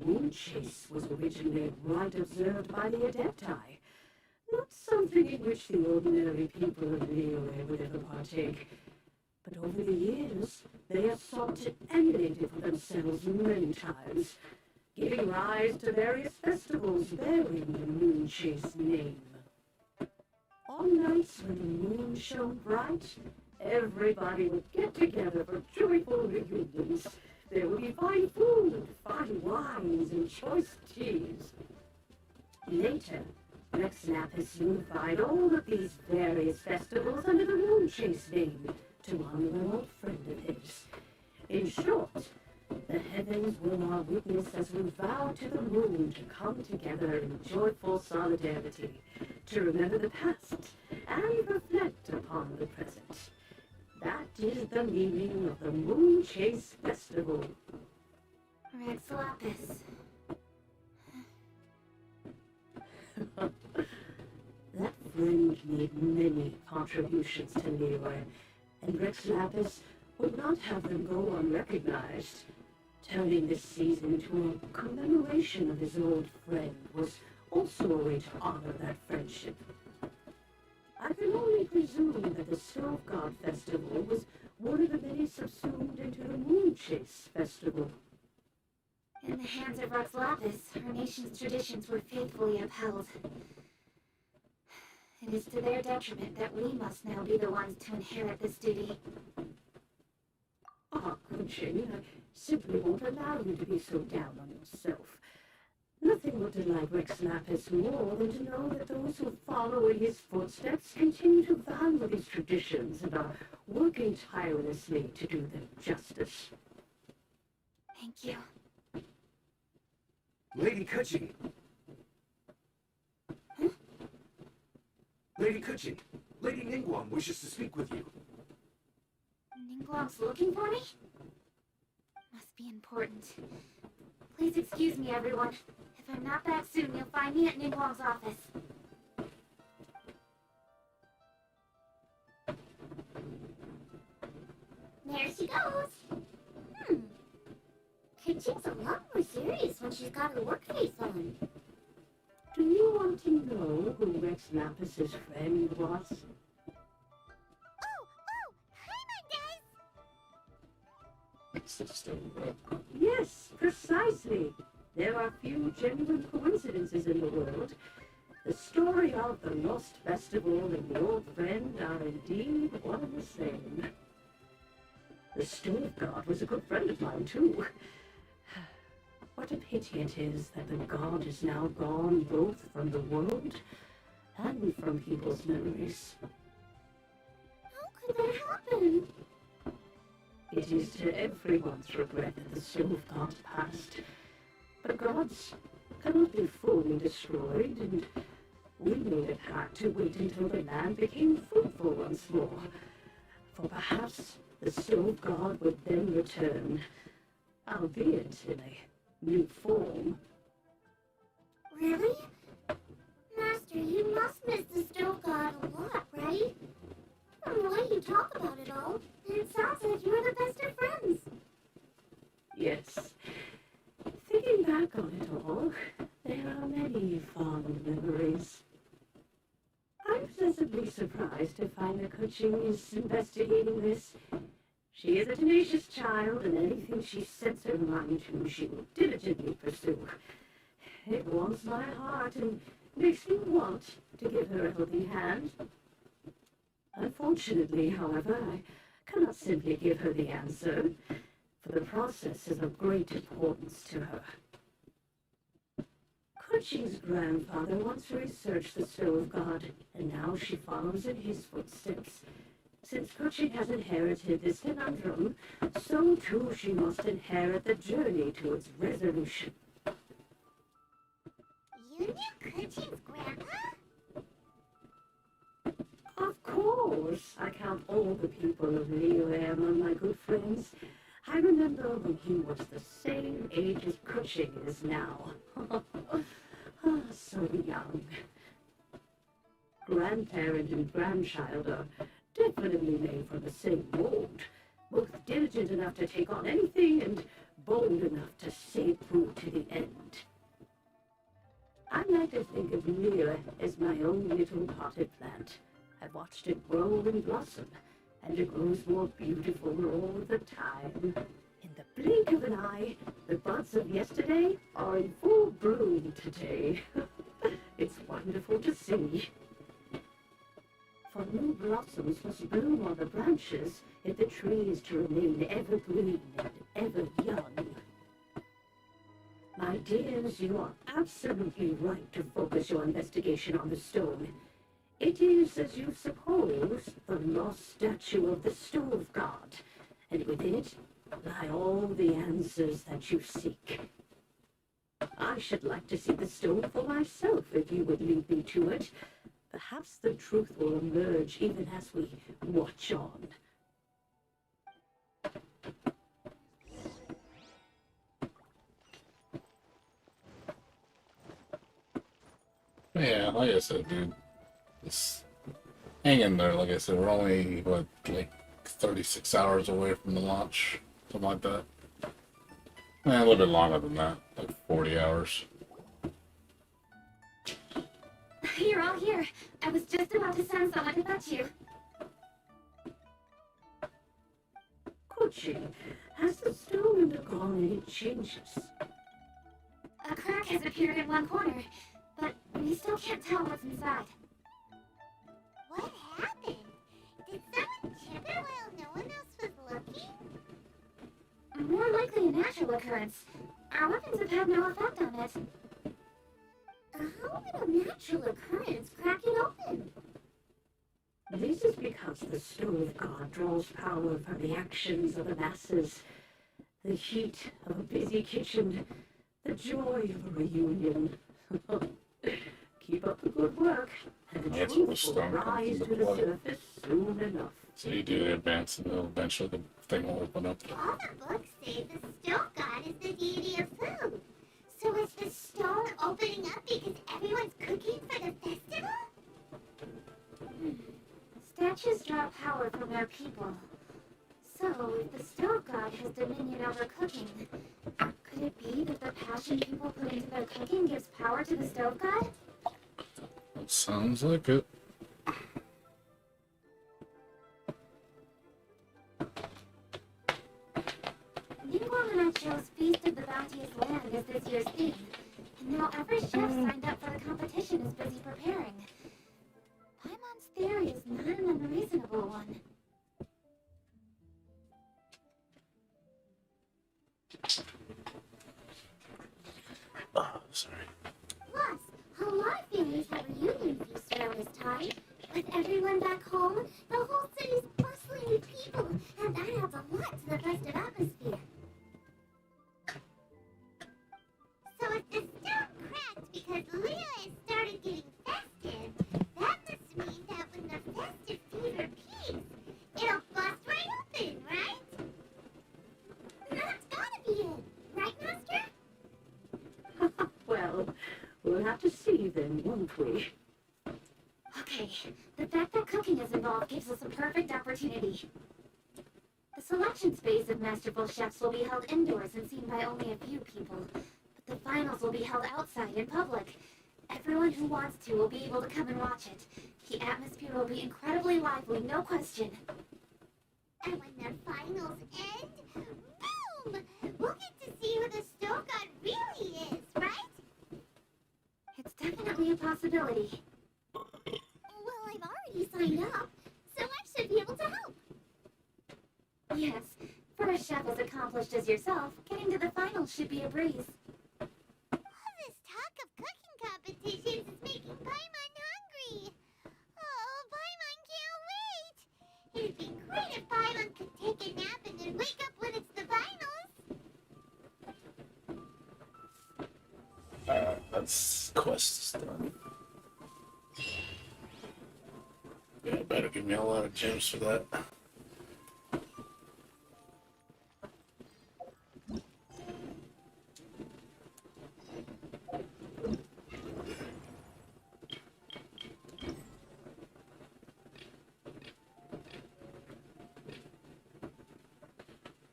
S10: Moon chase was originally a rite observed by the Adepti, not something in which the ordinary people of Leeway would ever partake. But over the years, they have sought to emulate it for themselves many times, giving rise to various festivals bearing the Moon Chase name. On nights when the moon shone bright, everybody would get together for joyful reunions. There would be fine food, fine wines, and choice teas. Later, Rex Lapis unified all of these various festivals under the Moon Chase name to honor an old friend of his. In short, the heavens were our witness as we vowed to the moon to come together in joyful solidarity, to remember the past and reflect upon the present. That is the meaning of the Moon Chase Festival.
S3: Rex Lapis.
S10: That friend made many contributions to Leeway, and Rex Lapis would not have them go unrecognized. Turning this season into a commemoration of his old friend was also a way to honor that friendship. I can only presume that the Stove God Festival was one of the many subsumed into the Moon Chase Festival.
S3: In the hands of Rex Lapis, our nation's traditions were faithfully upheld. It is to their detriment that we must now be the ones to inherit this duty.
S10: Ah, Genshin, I simply won't allow you to be so down on yourself. Nothing will delight Rex Lapis more than to know that those who follow in his footsteps continue to value these traditions and are working tirelessly to do them justice.
S3: Thank you.
S4: Lady Kuchi!
S3: Huh?
S4: Lady Kuchi! Lady Ningguang wishes to speak with you.
S3: Ningguang's looking for me? Must be important. Please excuse me, everyone. If I'm not back soon, you'll find me at Ningguang's office. There she goes. Kuchi's a lot more serious when she's got her work face on.
S10: Do you want to know who Rex Lapis's friend was?
S1: It's the Stove God.
S10: Yes, precisely. There are few genuine coincidences in the world. The story of the Lost Festival and the old friend are indeed one and the same. The Stove God was a good friend of mine, too. What a pity it is that the god is now gone both from the world and from people's memories.
S3: How could that happen?
S10: It is to everyone's regret that the Stove God passed. But gods cannot be fully destroyed, and we made a pact to wait until the land became fruitful once more. For perhaps the Stove God would then return, albeit in a new form.
S3: Really? Master, you must miss the Stove God a lot, right? From the way you talk about it all, it sounds like you were the best of friends.
S10: Yes. Thinking back on it all, there are many fond memories. I possess pleasantly surprised to find that Kuching is investigating this. She is a tenacious child, and anything she sets her mind to, she will diligently pursue. It warms my heart and makes me want to give her a helping hand. Unfortunately, however, I cannot simply give her the answer, for the process is of great importance to her. Kuching's grandfather once researched the Stove God, and now she follows in his footsteps. Since Kuching has inherited this conundrum, so too she must inherit the journey to its resolution.
S5: You knew Kuching's grandpa?
S10: Of course, I count all the people of Liyue among my good friends. I remember when he was the same age as Kuching is now. So young. Grandparent and grandchild are definitely made from the same mold, both diligent enough to take on anything and bold enough to see through to the end. I like to think of Liyue as my own little potted plant. I've watched it grow and blossom, and it grows more beautiful all the time. In the blink of an eye, the buds of yesterday are in full bloom today. It's wonderful to see. For new blossoms must bloom on the branches if the tree is to remain evergreen and ever young. My dears, you are absolutely right to focus your investigation on the stone. It is, as you suppose, the lost statue of the Stove God, and within it lie all the answers that you seek. I should like to see the stone for myself if you would lead me to it. Perhaps the truth will emerge even as we watch on.
S1: Yeah, like I said, dude. Just hang in there. Like I said, we're only, what, like 36 hours away from the launch. Something like that. A little bit longer than that. Like 40 hours.
S3: You're all here. I was just about to send someone to fetch you.
S10: Kuching, has the stone undergone any changes?
S3: A crack has appeared in one corner, but we still can't tell what's inside.
S5: What happened? Did someone chip it while no one else was looking?
S3: More likely a natural occurrence. Our weapons have had no effect on it. How would a natural occurrence crack it open?
S10: This is because the Stove God draws power from the actions of the masses, the heat of a busy kitchen, the joy of a reunion. Keep up the good work, and the
S1: That's
S10: truth
S1: where the
S10: will
S1: stone comes
S10: rise
S1: into
S10: to the
S1: play.
S10: surface soon enough.
S1: So you do the advance and then eventually the thing will open up.
S5: All the books say the Stove God is the deity of food. So is the stone opening up because everyone's cooking for the festival?
S3: Statues draw power from their people. So, if the Stove God has dominion over cooking, could it be that the passion people put into their cooking gives power to the Stove God?
S1: Sounds like it.
S3: New Lumina chose Feast of the Bounteous Land as this year's theme, and now every chef signed up for the competition is busy preparing. Paimon's theory is not an unreasonable one.
S1: Oh, sorry.
S3: Plus, a lot of families have reunion feasts around this time. With everyone back home, the whole city's bustling with people, and that adds a lot to the festive atmosphere.
S5: So if the stone cracked because Leo has started getting festive, that must mean that when the festive fever peaks, it'll bust right open, right?
S3: That's gotta be it, right, Master?
S10: Well, we'll have to see then, won't we?
S3: Okay, the fact that cooking is involved gives us a perfect opportunity. The selection phase of masterful chefs will be held indoors and seen by only a few people, but the finals will be held outside in public. Everyone who wants to will be able to come and watch it. The atmosphere will be incredibly lively, no question.
S5: And when the finals end, boom! We'll get to see who the Stove God really is, right?
S3: It's definitely a possibility.
S5: Well, I've already signed up, so I should be able to help.
S3: Yes, for a chef as accomplished as yourself, getting to the finals should be a breeze.
S5: All this talk of cooking competitions is making Paimon hungry. Oh, Paimon can't wait. It'd be great if Paimon could take a nap and then wake up when it's the finals.
S1: That's quest is done. Yeah, better give me a lot of gems for that.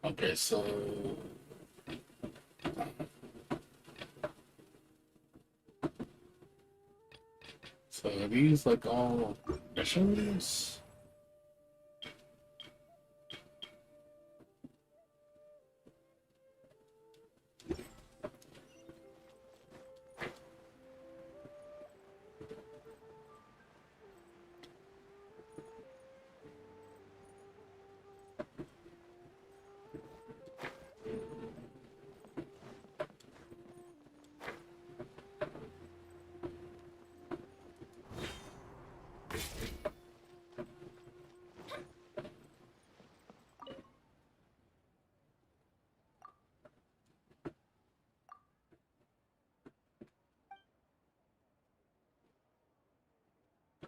S1: Okay, so are these like all missions?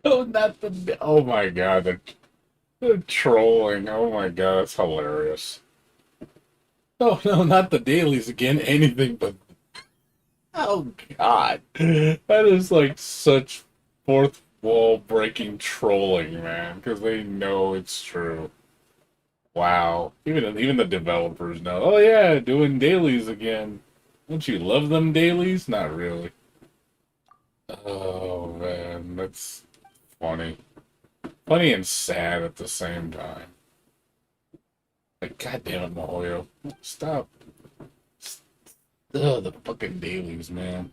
S1: Oh, not the. Oh my god, the trolling. Oh my god, that's hilarious. No, no, not the dailies again. Anything but. Oh god, that is like such fourth wall breaking trolling, man. Because they know it's true. Wow, even the developers know. Oh yeah, doing dailies again. Don't you love them dailies? Not really. Oh man, that's funny. Funny and sad at the same time. Like, God damn it, Mahoyo. Stop. Ugh, the fucking dailies, man.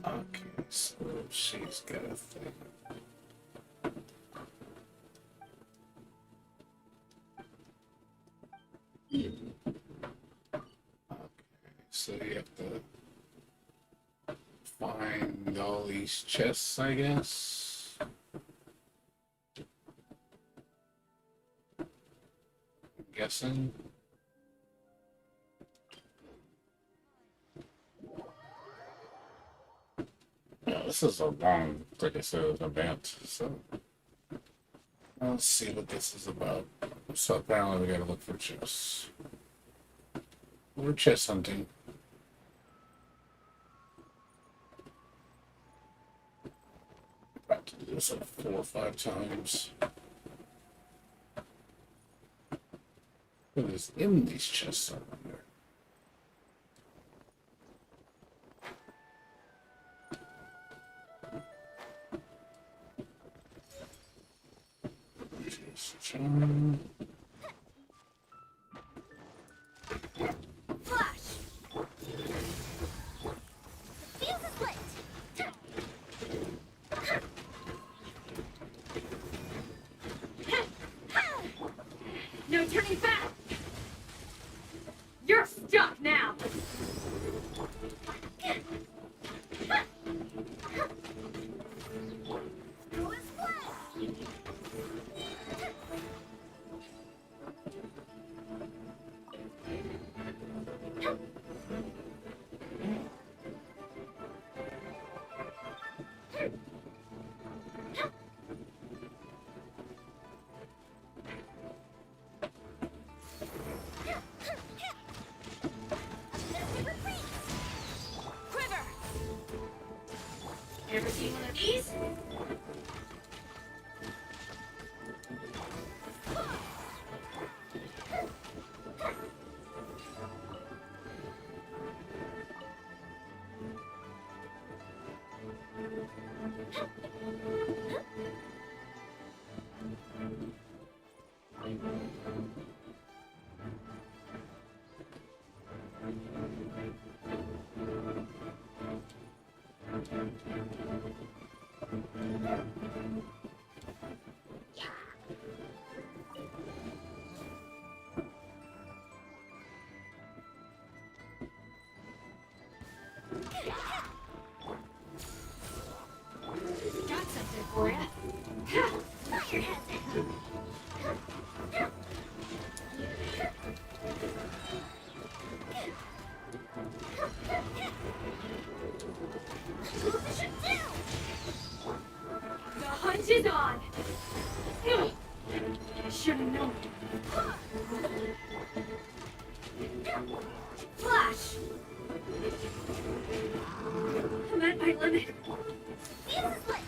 S1: Okay, so she's got a thing. Okay, so you have to find all these chests, I guess. I'm guessing. Yeah, this is a long, like I said, event, so let's see what this is about. So apparently we gotta look for chests. We're chest hunting. About to do this like 4 or 5 times. What is in these chests, I wonder? Charm.
S5: Flash! Fuse is lit!
S6: No turning back! You're stuck now!
S5: Go as flash!
S6: Never seen one of these? Got something for ya.
S3: Throw your heads in. Position two.
S6: The hunt is on. I should have known. Flash! I'm at my limit.
S3: Fuse is lit.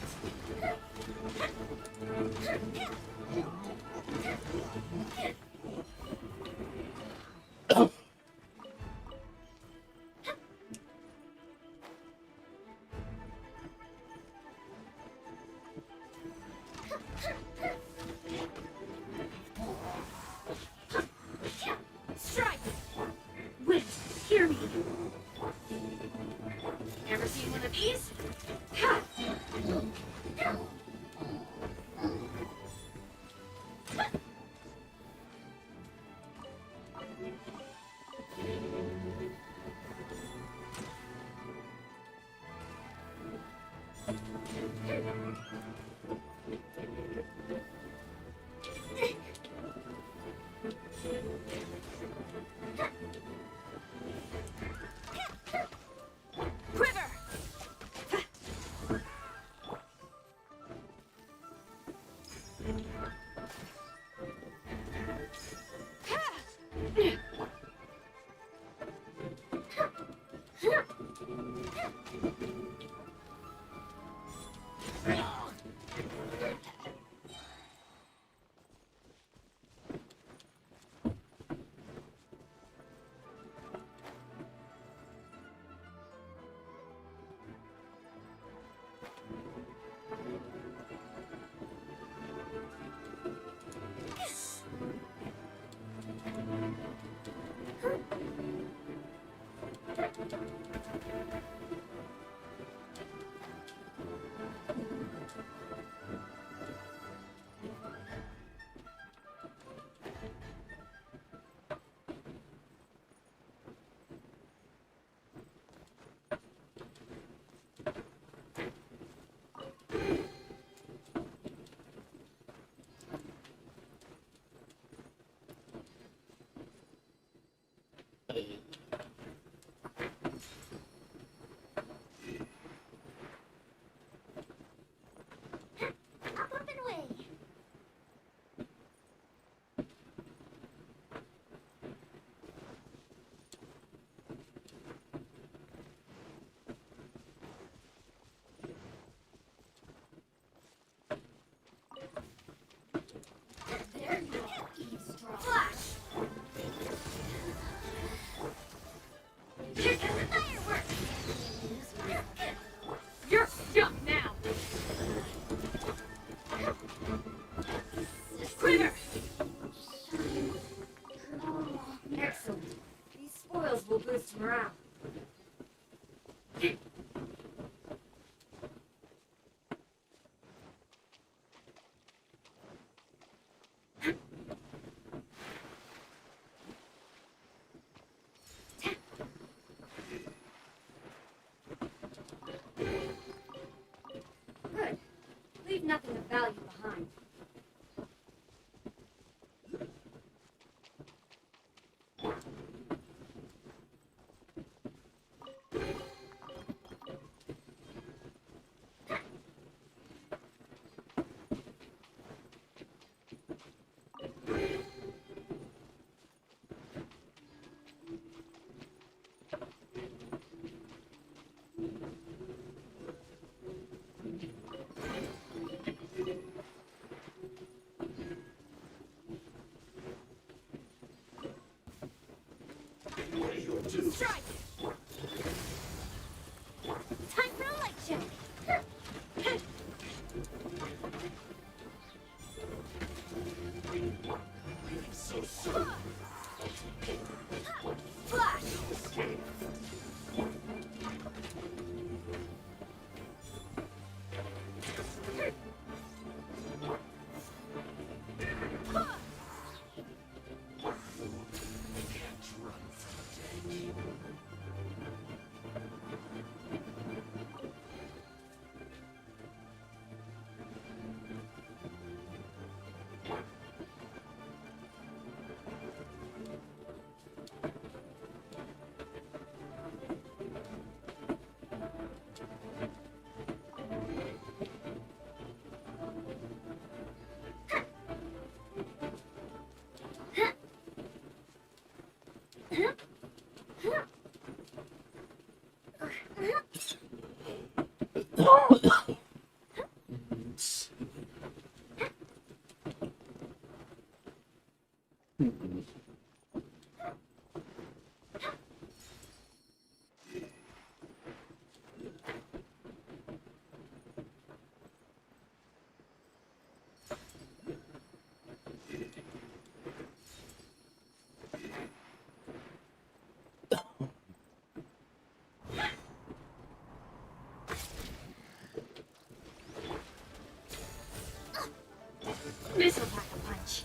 S6: Strike! Wind, hear me. Never seen one of these? Ha! Quiver!
S3: Up and away.
S6: There you go, eavesdrop. Flash!
S3: Here comes the fireworks.
S6: You're stuck now! Quiver! Excellent. These spoils will boost morale. Good. Leave nothing of value behind.
S4: You'll do.
S5: Strike! Time for a light show!
S4: So soon.
S5: Flash! Missile pack-a-punch.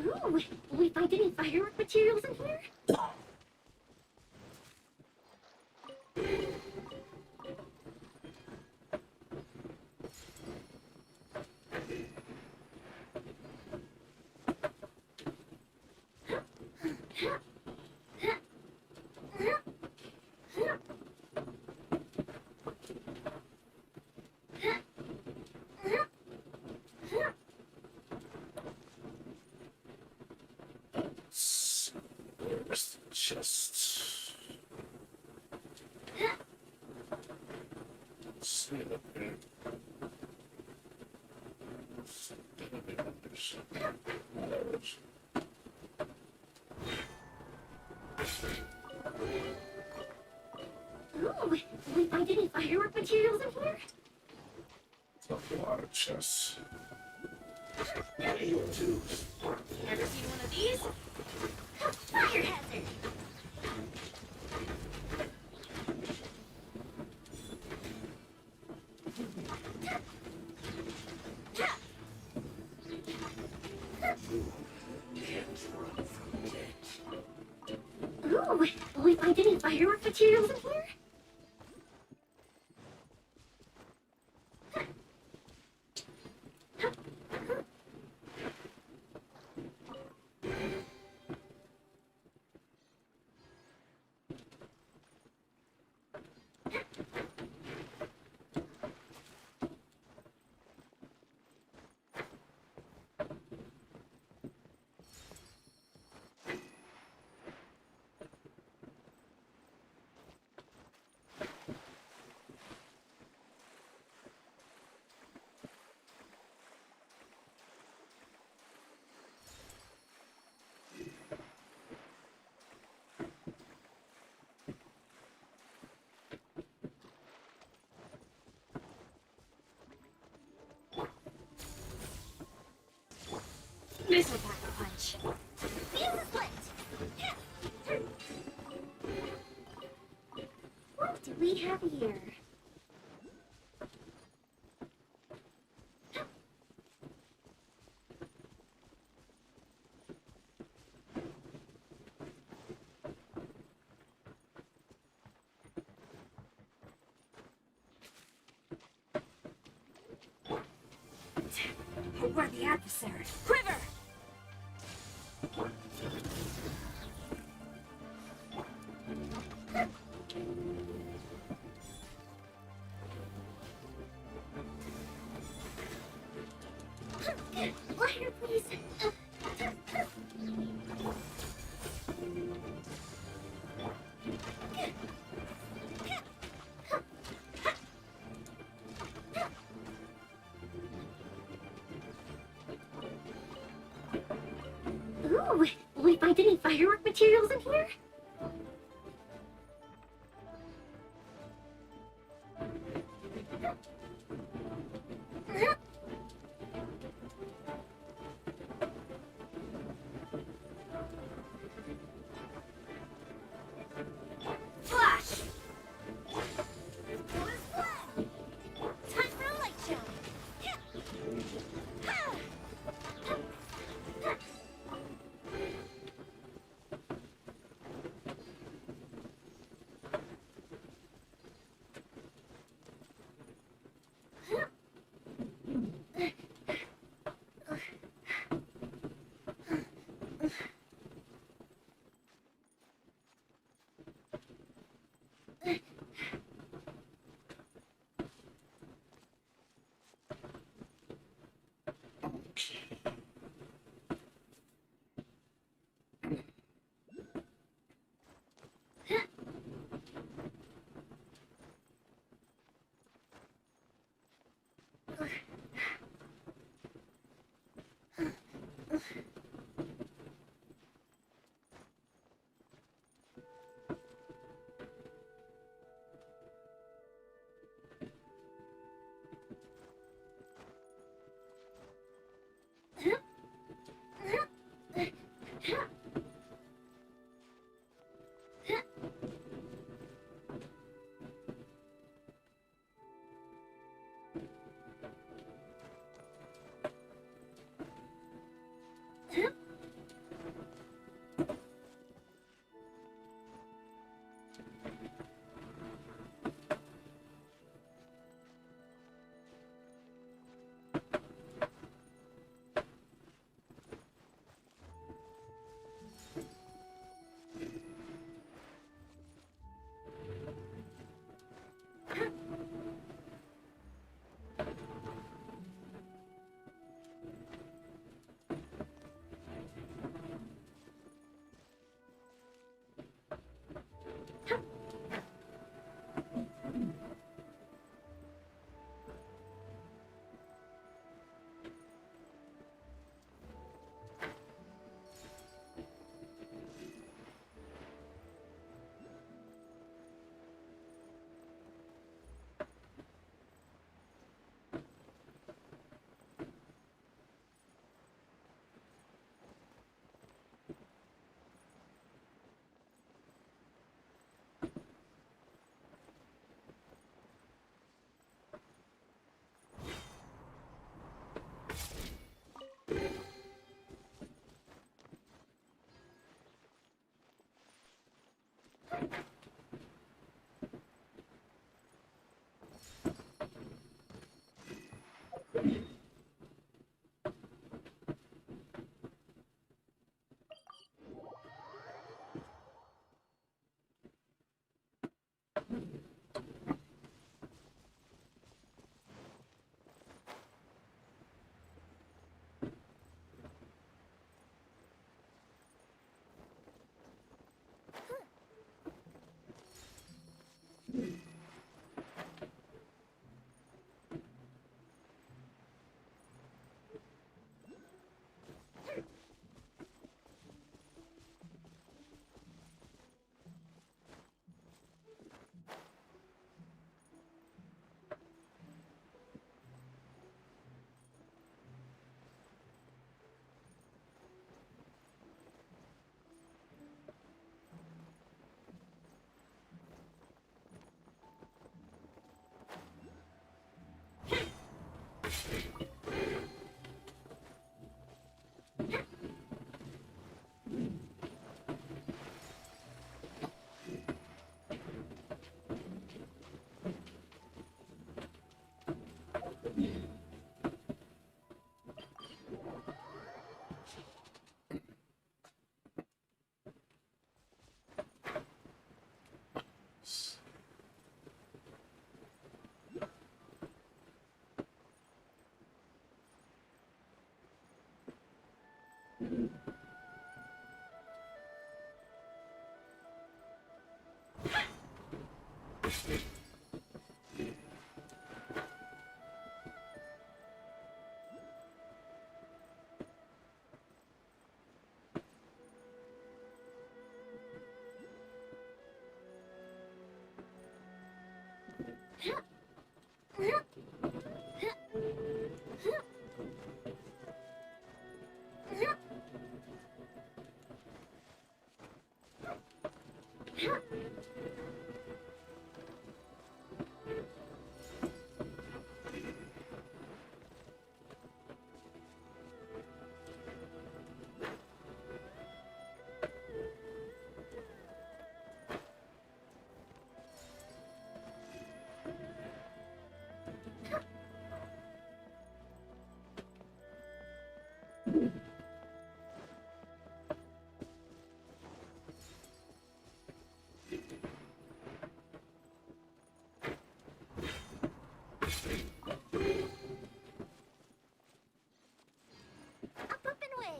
S5: Ooh, we find any firework materials in here?
S1: Where's the chest? See it up here. There it is.
S3: Ooh, we find any firework materials in here?
S1: It's a lot of chests.
S4: You'll do.
S5: Ever seen one of these? Fire hazard!
S3: Ooh, we find any firework materials in here?
S5: Missile pack-a-punch. Fuse split!
S3: What do we have here?
S6: We're the adversary.
S5: Quiver!
S3: Water, please. will we find any firework materials in here? Flash! Time for a light show!
S5: Up and away.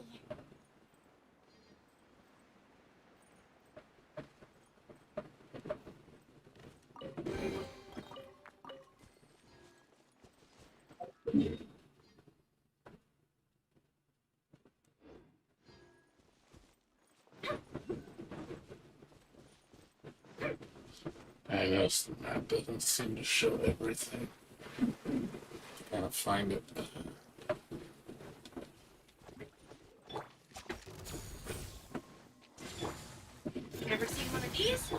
S1: I guess the map doesn't seem to show everything. Gotta find it.
S6: You ever seen one of these?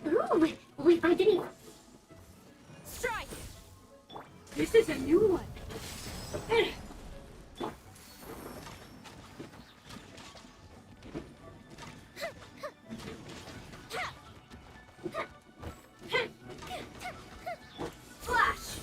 S3: Ooh, we find any...
S6: Strike!
S10: This is a new one.
S6: Flash!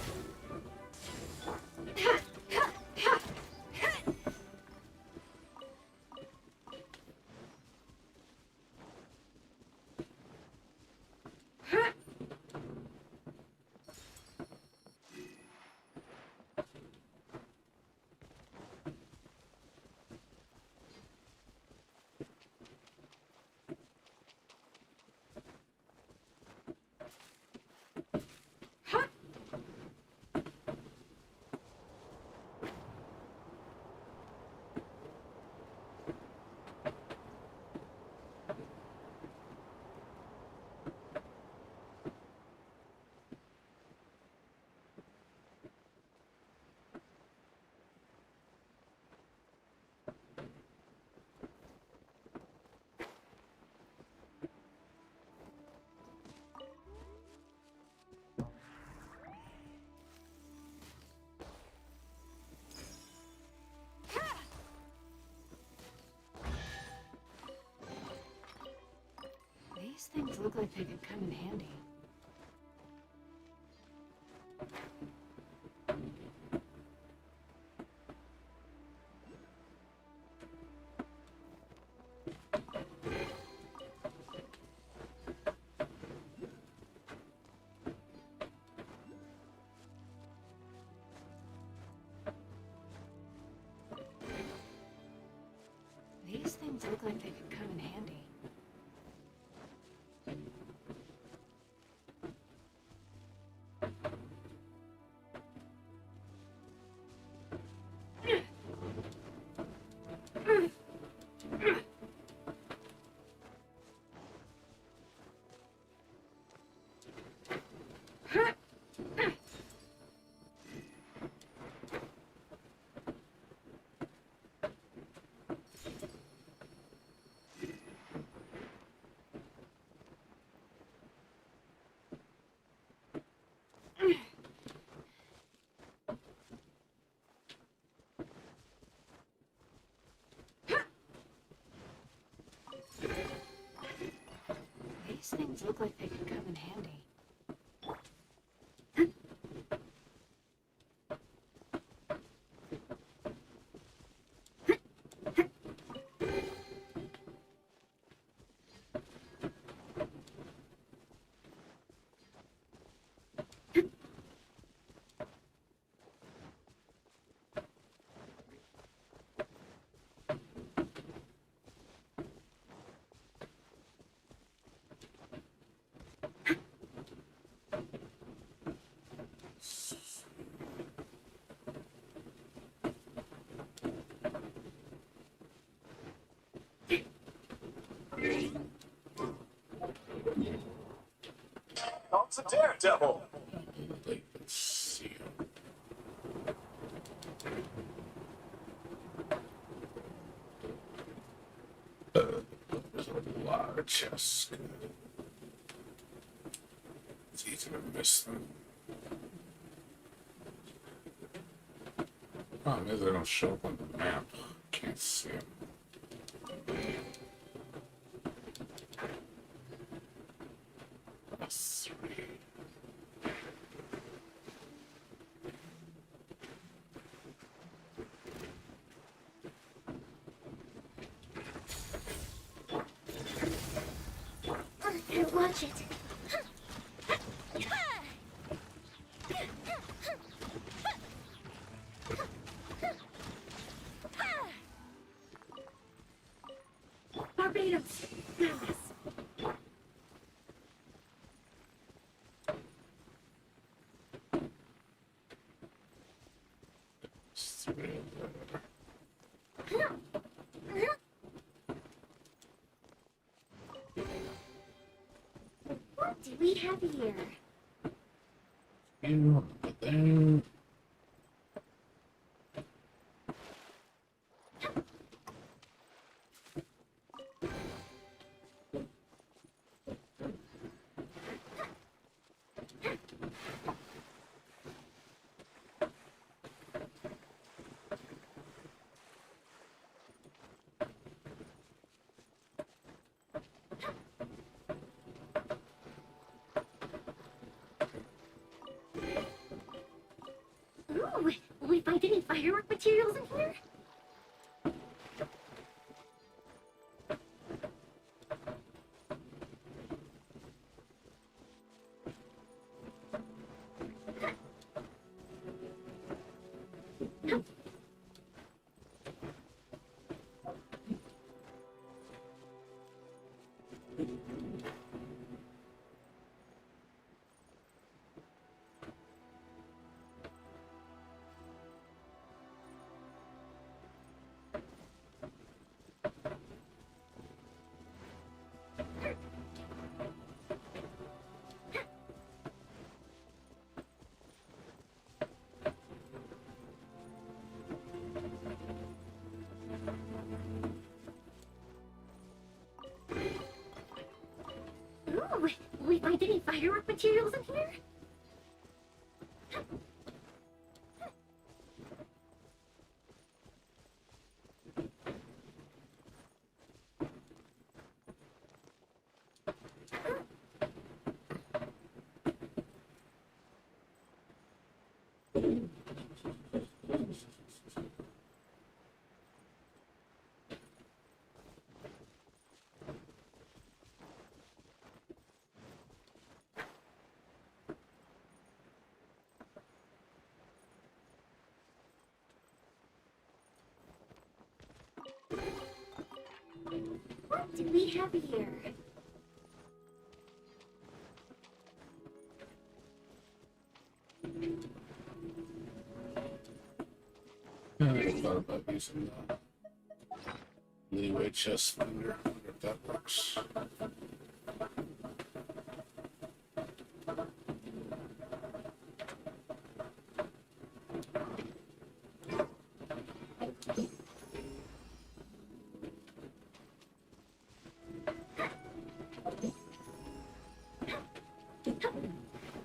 S7: These things look like they could come in handy. These things look like they could come in handy. These things look like they could come in handy.
S11: Comes a daredevil.
S1: Like, let's see. There's a lot of chests. It's easy to miss them. Problem is, they don't show up on the map. Can't see them. That's 3.
S3: Better watch it. Barbados. Yes. What do we have here?
S1: But then
S3: Ooh, will we find any firework materials in here? Ooh, will we find any firework materials in here? What do we have here?
S1: I thought about using the leeway chest under. I wonder if that works.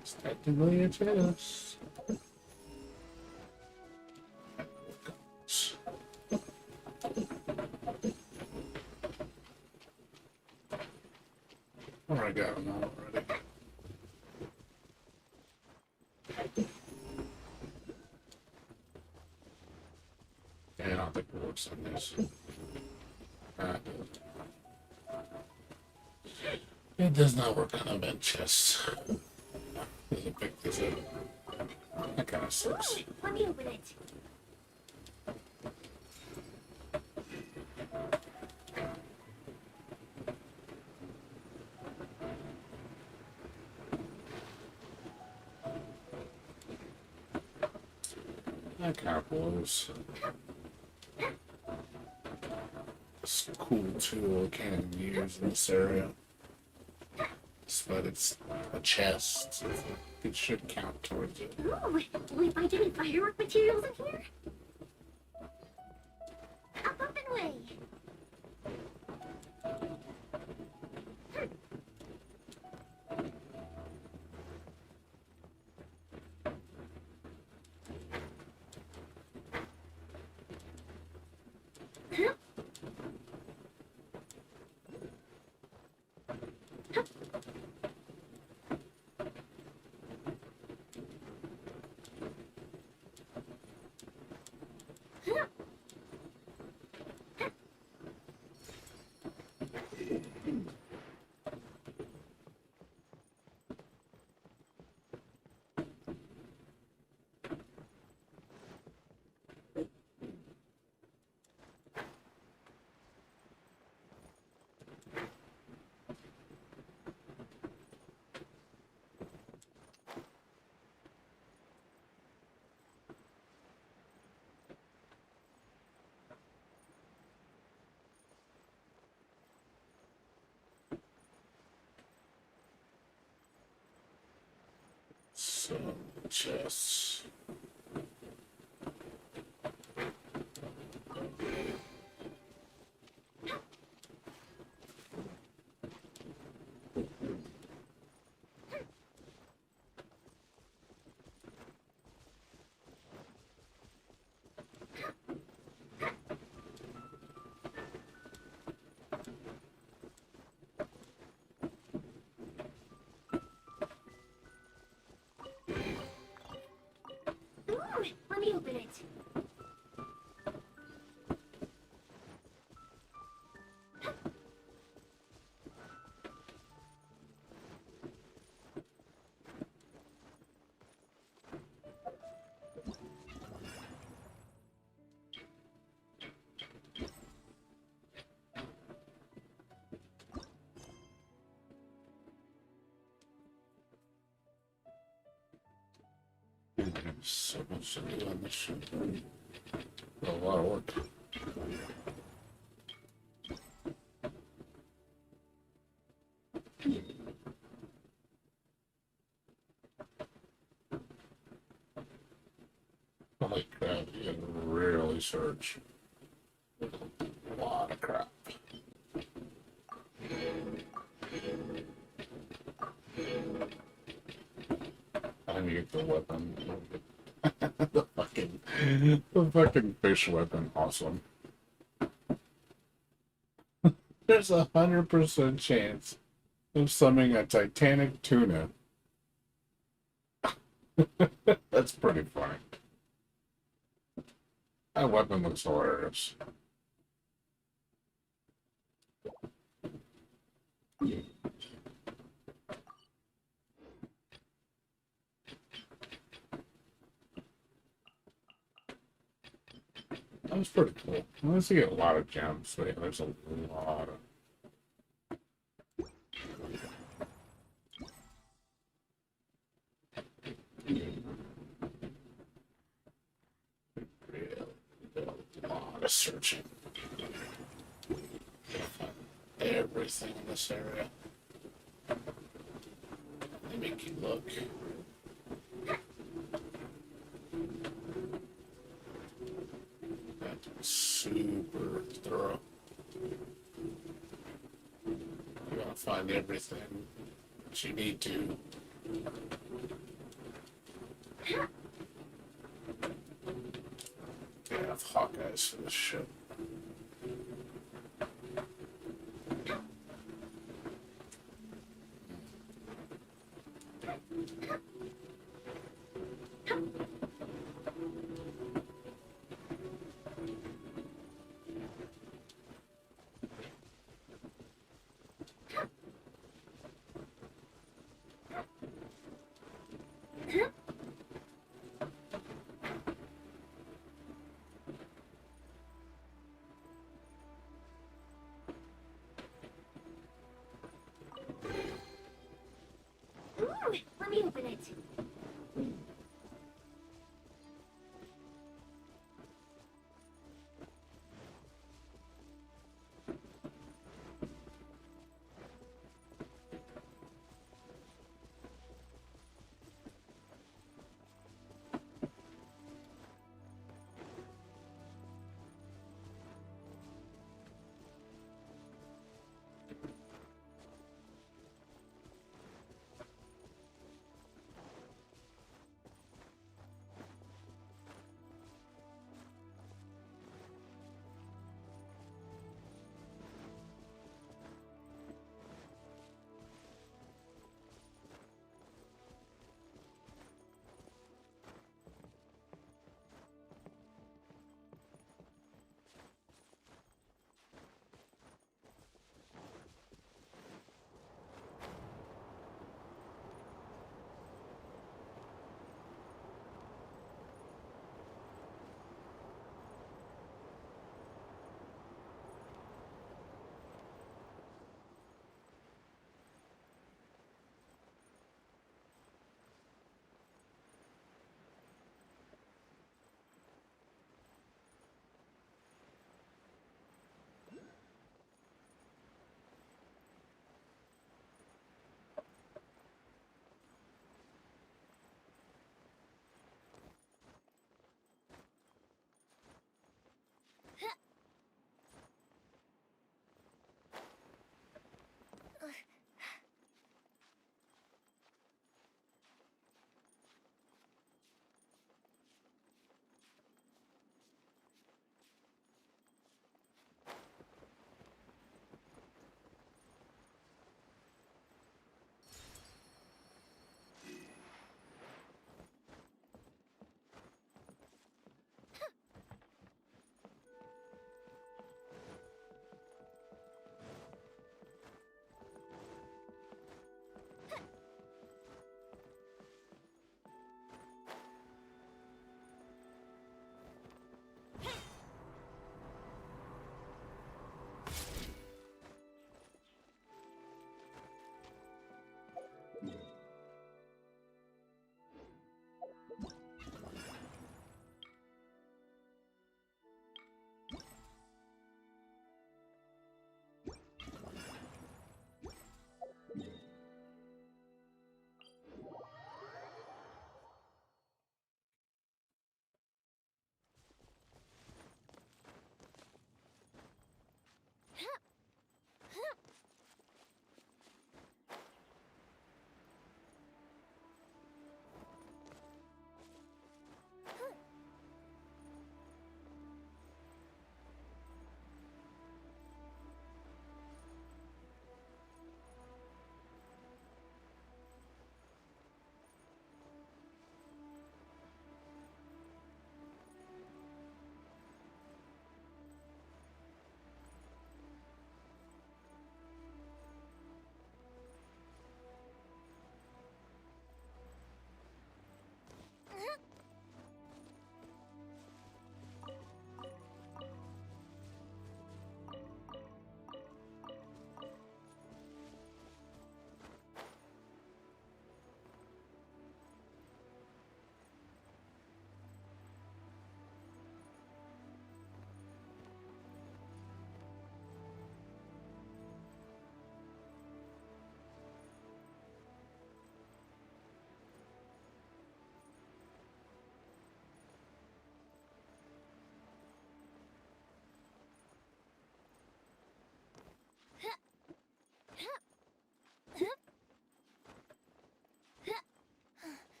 S1: It's technically a chest. Oh, I got them all already. Yeah, I don't think it works on this. It does not work on a bed chest. Doesn't pick this up. That kind of sucks.
S3: Ooh, let me open it.
S1: That kind of blows. It's a cool tool I can't even use in this area. But it's a chest. So it should count towards it.
S3: Ooh, will we find any firework materials in here? Up and away.
S1: chests.
S3: Ooh, let me open it.
S1: So much to do on this ship. A lot of work. Holy crap, you gotta really search. A lot of crap. I need to get the weapon. The fucking fish weapon, awesome. There's 100% chance of summoning a Titanic tuna. That's pretty funny. That weapon looks hilarious. That was pretty cool. Unless you get a lot of gems, so yeah, there's a lot of. A lot of searching. Find everything in this area. They make you look. Super thorough. You gotta find everything that you need to. They have Hawkeyes for this ship.
S3: Ooh, let me open it.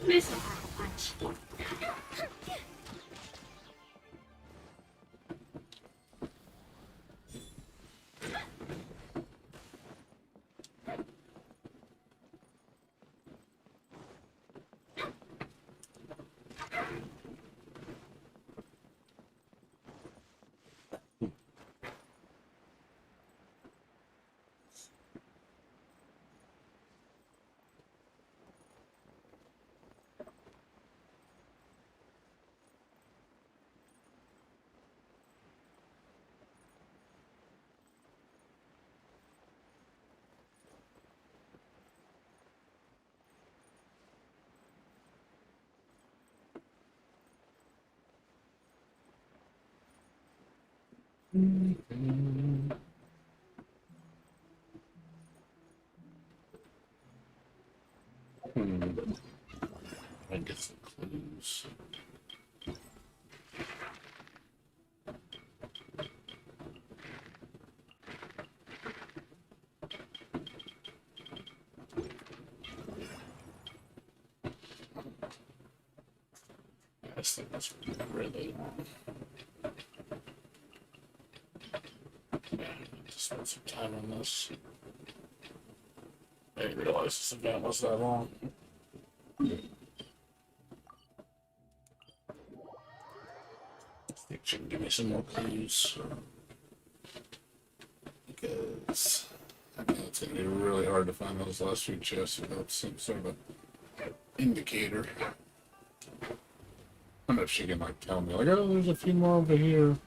S10: Missile punch.
S1: I get some clues. I think that's really long. Yeah, I need to spend some time on this. I didn't realize this event was that long. I think she can give me some more clues. Because I mean, it's going to be really hard to find those last few chests without some sort of an indicator. I wonder if she can like tell me like, oh, there's a few more over here.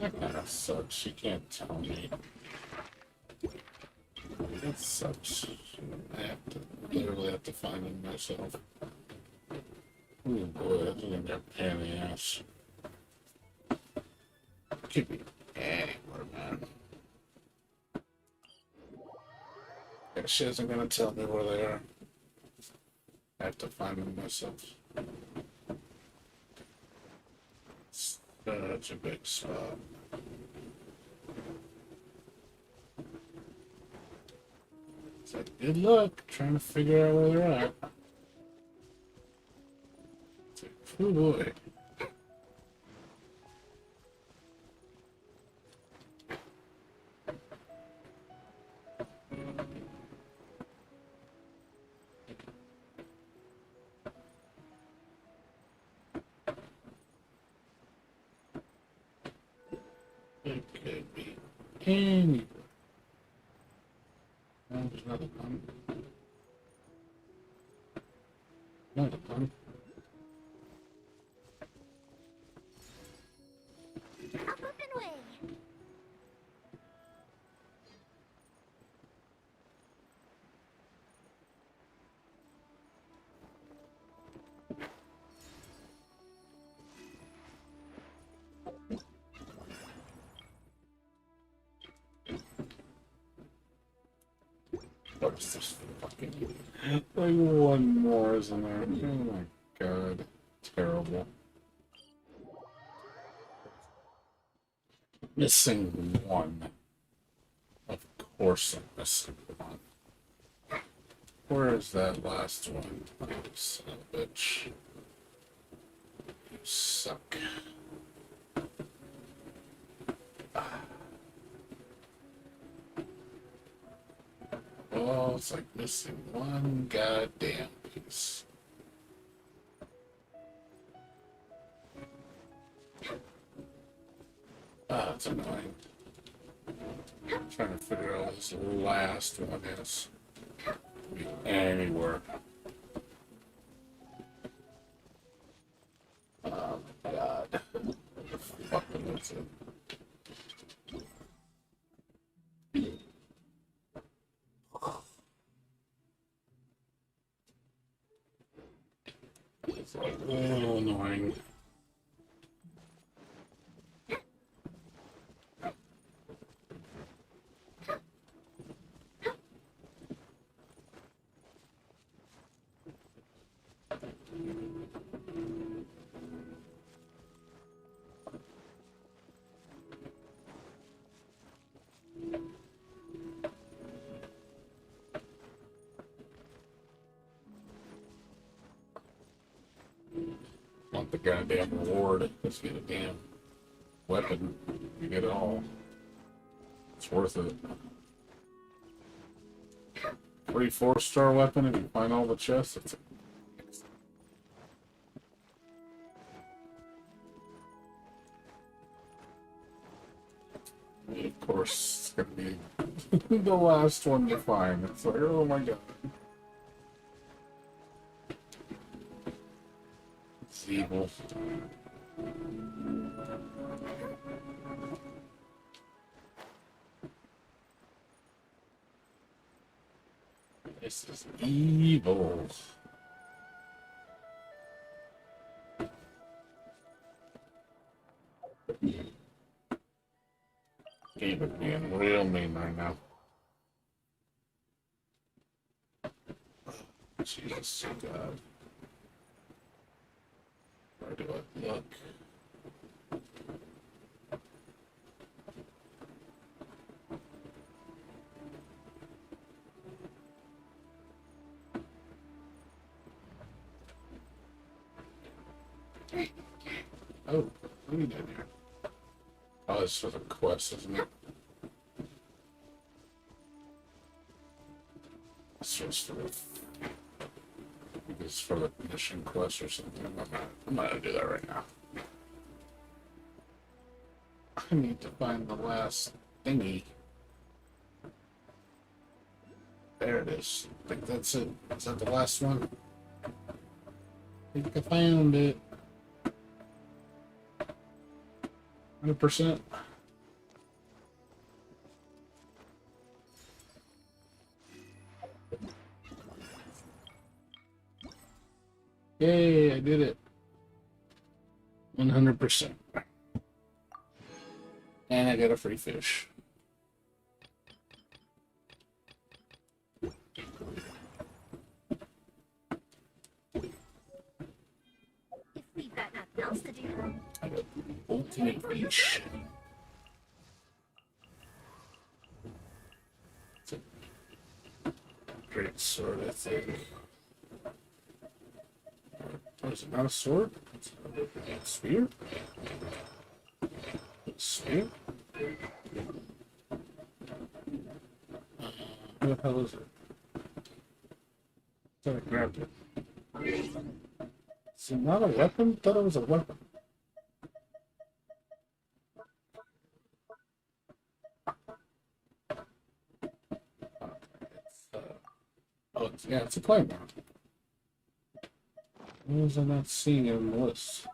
S1: That kind of sucks. She can't tell me. That sucks. I have to literally have to find them myself. Oh boy, I think I got a pain in the ass. Could be anywhere, man. Yeah, she isn't gonna tell me where they are. I have to find them myself. Such a big spot. It's like, good luck trying to figure out where they're at. It's like, oh boy. It could be anywhere. Oh, there's another pun. Another pun.
S5: Up and away.
S1: What's this fucking... Like one more, isn't there? Oh my god. Terrible. Missing one. Of course I'm missing one. Where is that last one? Oh, son of a bitch. You suck. Oh, it's like missing one goddamn piece. Ah, it's annoying. I'm trying to figure out what this last one is. Could be anywhere. Oh my god. What the fucking is it? It's like, oh, annoying. Want the goddamn reward. Let's get a damn weapon. You get it all. It's worth it. Free 4-star weapon and you find all the chests. It's of course, it's gonna be the last one to find. It's like, oh my god. It's evil. This is evil. Game is being real mean right now. Jesus, God. Where do I look? Oh, what are you doing here? Oh, it's for the quest, isn't it? It's just for the... It's for the mission quest or something. I'm not gonna do that right now. I need to find the last thingy. There it is. I think that's it. Is that the last one? I think I found it. 100%. Yay, I did it. 100%. And I got a free fish.
S3: If we've got nothing else to do.
S1: I got ultimate fish. It's a great sword, I think. Oh, is it not a sword? It's a spear? Spear? Who the hell is it? I thought I grabbed it. Is it not a weapon? I thought it was a weapon. Yeah, it's a claymore. Why was I not seeing it in the list?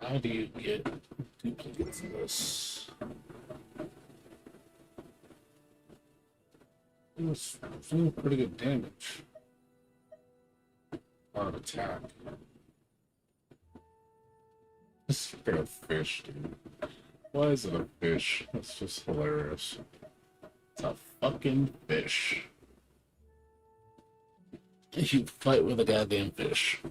S1: How do you get duplicates of this? It was doing pretty good damage. A lot of attack. This is a fish, dude. Why is it a fish? That's just hilarious. It's a fucking fish. You fight with a goddamn fish.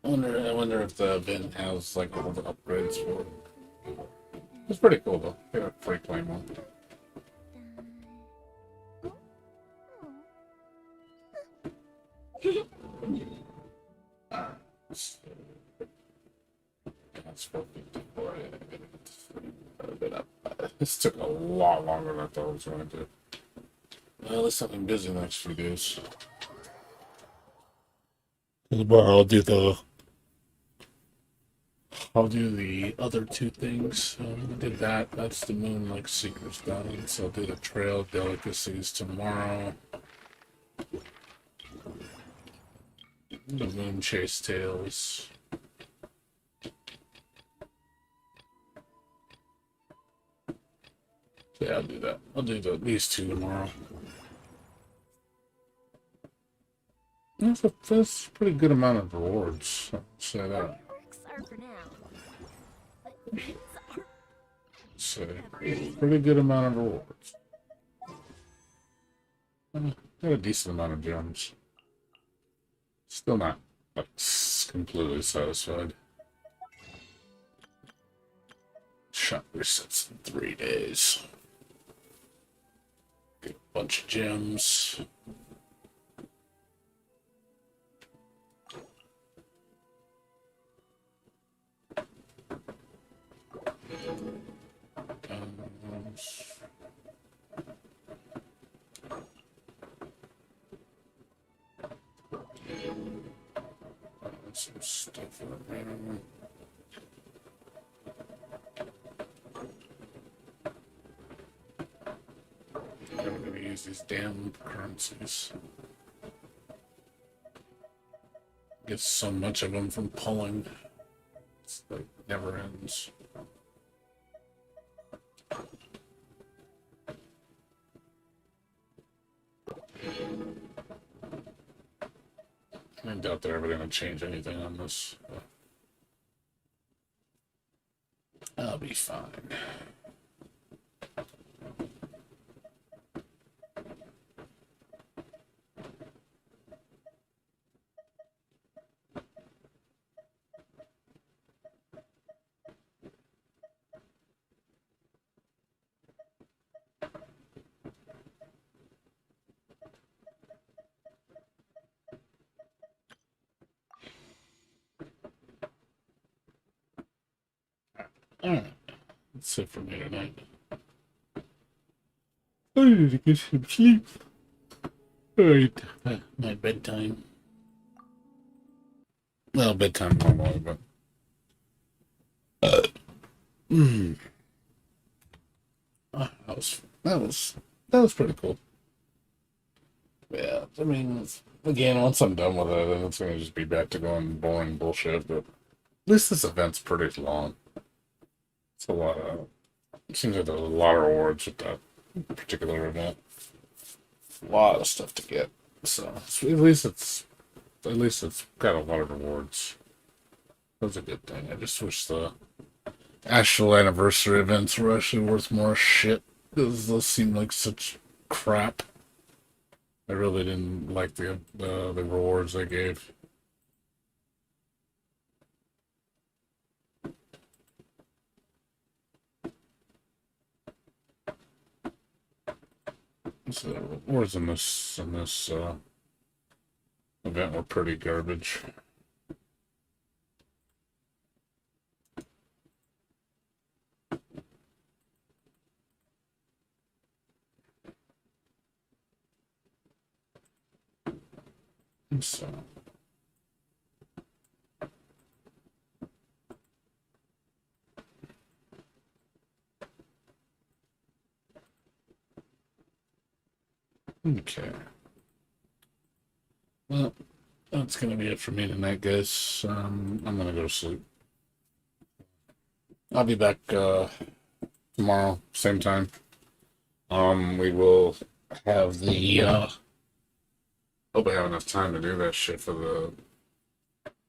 S1: I wonder if the event has like all the upgrades for it. It's pretty cool though. They got a free claim one. That's 454. This took a lot longer than I thought it was going to. Well, at least I've been busy the next few days. Tomorrow I'll do the other two things. I did that. That's the Moonlight Secrets done. So I'll do the Trail Delicacies tomorrow. The Moon Chase Tales. Yeah, I'll do that. I'll do these two tomorrow. That's a pretty good amount of rewards. I'll say that.
S3: Fireworks are for now. But these are
S1: So, pretty good amount of rewards. Got a decent amount of gems. Still not like completely satisfied. Shop resets in 3 days. Get a bunch of gems. Some stuff around. I'm gonna use these damn currencies. Get so much of them from pulling. It's like never ends. I doubt they're ever going to change anything on this. I'll be fine. Alright, that's it for me tonight. I need to get some sleep. Alright, my bedtime. Well, bedtime normally, but... that was pretty cool. Yeah, I mean, again, once I'm done with it, then it's gonna just be back to going boring bullshit, but at least this event's pretty long. It's a lot of. It seems like there's a lot of rewards with that particular event. A lot of stuff to get. So at least it's got a lot of rewards. That's a good thing. I just wish the actual anniversary events were actually worth more shit. Because those seem like such crap. I really didn't like the rewards they gave. So the rewards in this event were pretty garbage. So okay. Well, that's gonna be it for me tonight, guys. I'm gonna go to sleep. I'll be back tomorrow, same time. We will have the hope I have enough time to do that shit for the.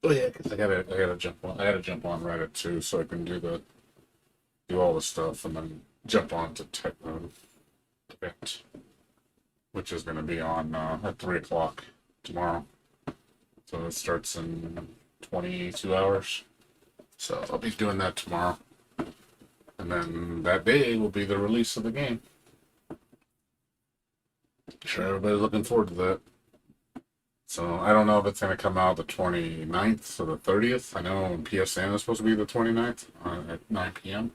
S1: Oh yeah, because I gotta jump on. I gotta jump on right at 2 so I can do all the stuff and then jump on to Techno event, which is gonna be on at 3 o'clock tomorrow. So it starts in 22 hours. So I'll be doing that tomorrow, and then that day will be the release of the game. Sure, everybody's looking forward to that. So I don't know if it's going to come out the 29th or the 30th. I know PSN is supposed to be the 29th at 9 p.m.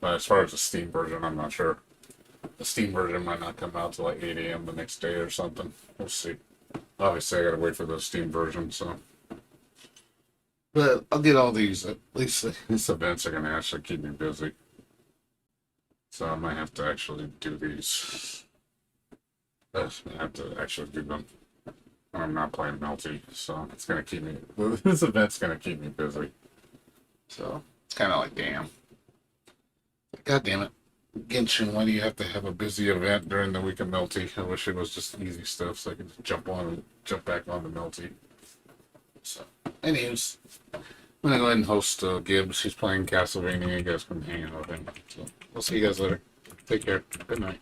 S1: But But as far as the Steam version, I'm not sure. The Steam version might not come out till like 8 a.m. the next day or something. We'll see. Obviously, I gotta wait for the Steam version, so. But I'll get all these. At least these events are gonna actually keep me busy. So I might have to actually do these. I have to actually do them. I'm not playing Melty, so it's gonna keep me. This event's gonna keep me busy. So it's kind of like, damn. God damn it. Genshin, why do you have to have a busy event during the week of Melty? I wish it was just easy stuff so I could jump back on the Melty. So, anyways, I'm gonna go ahead and host Gibbs. He's playing Castlevania. You guys can hang out with him. So, we'll see you guys later. Take care. Good night.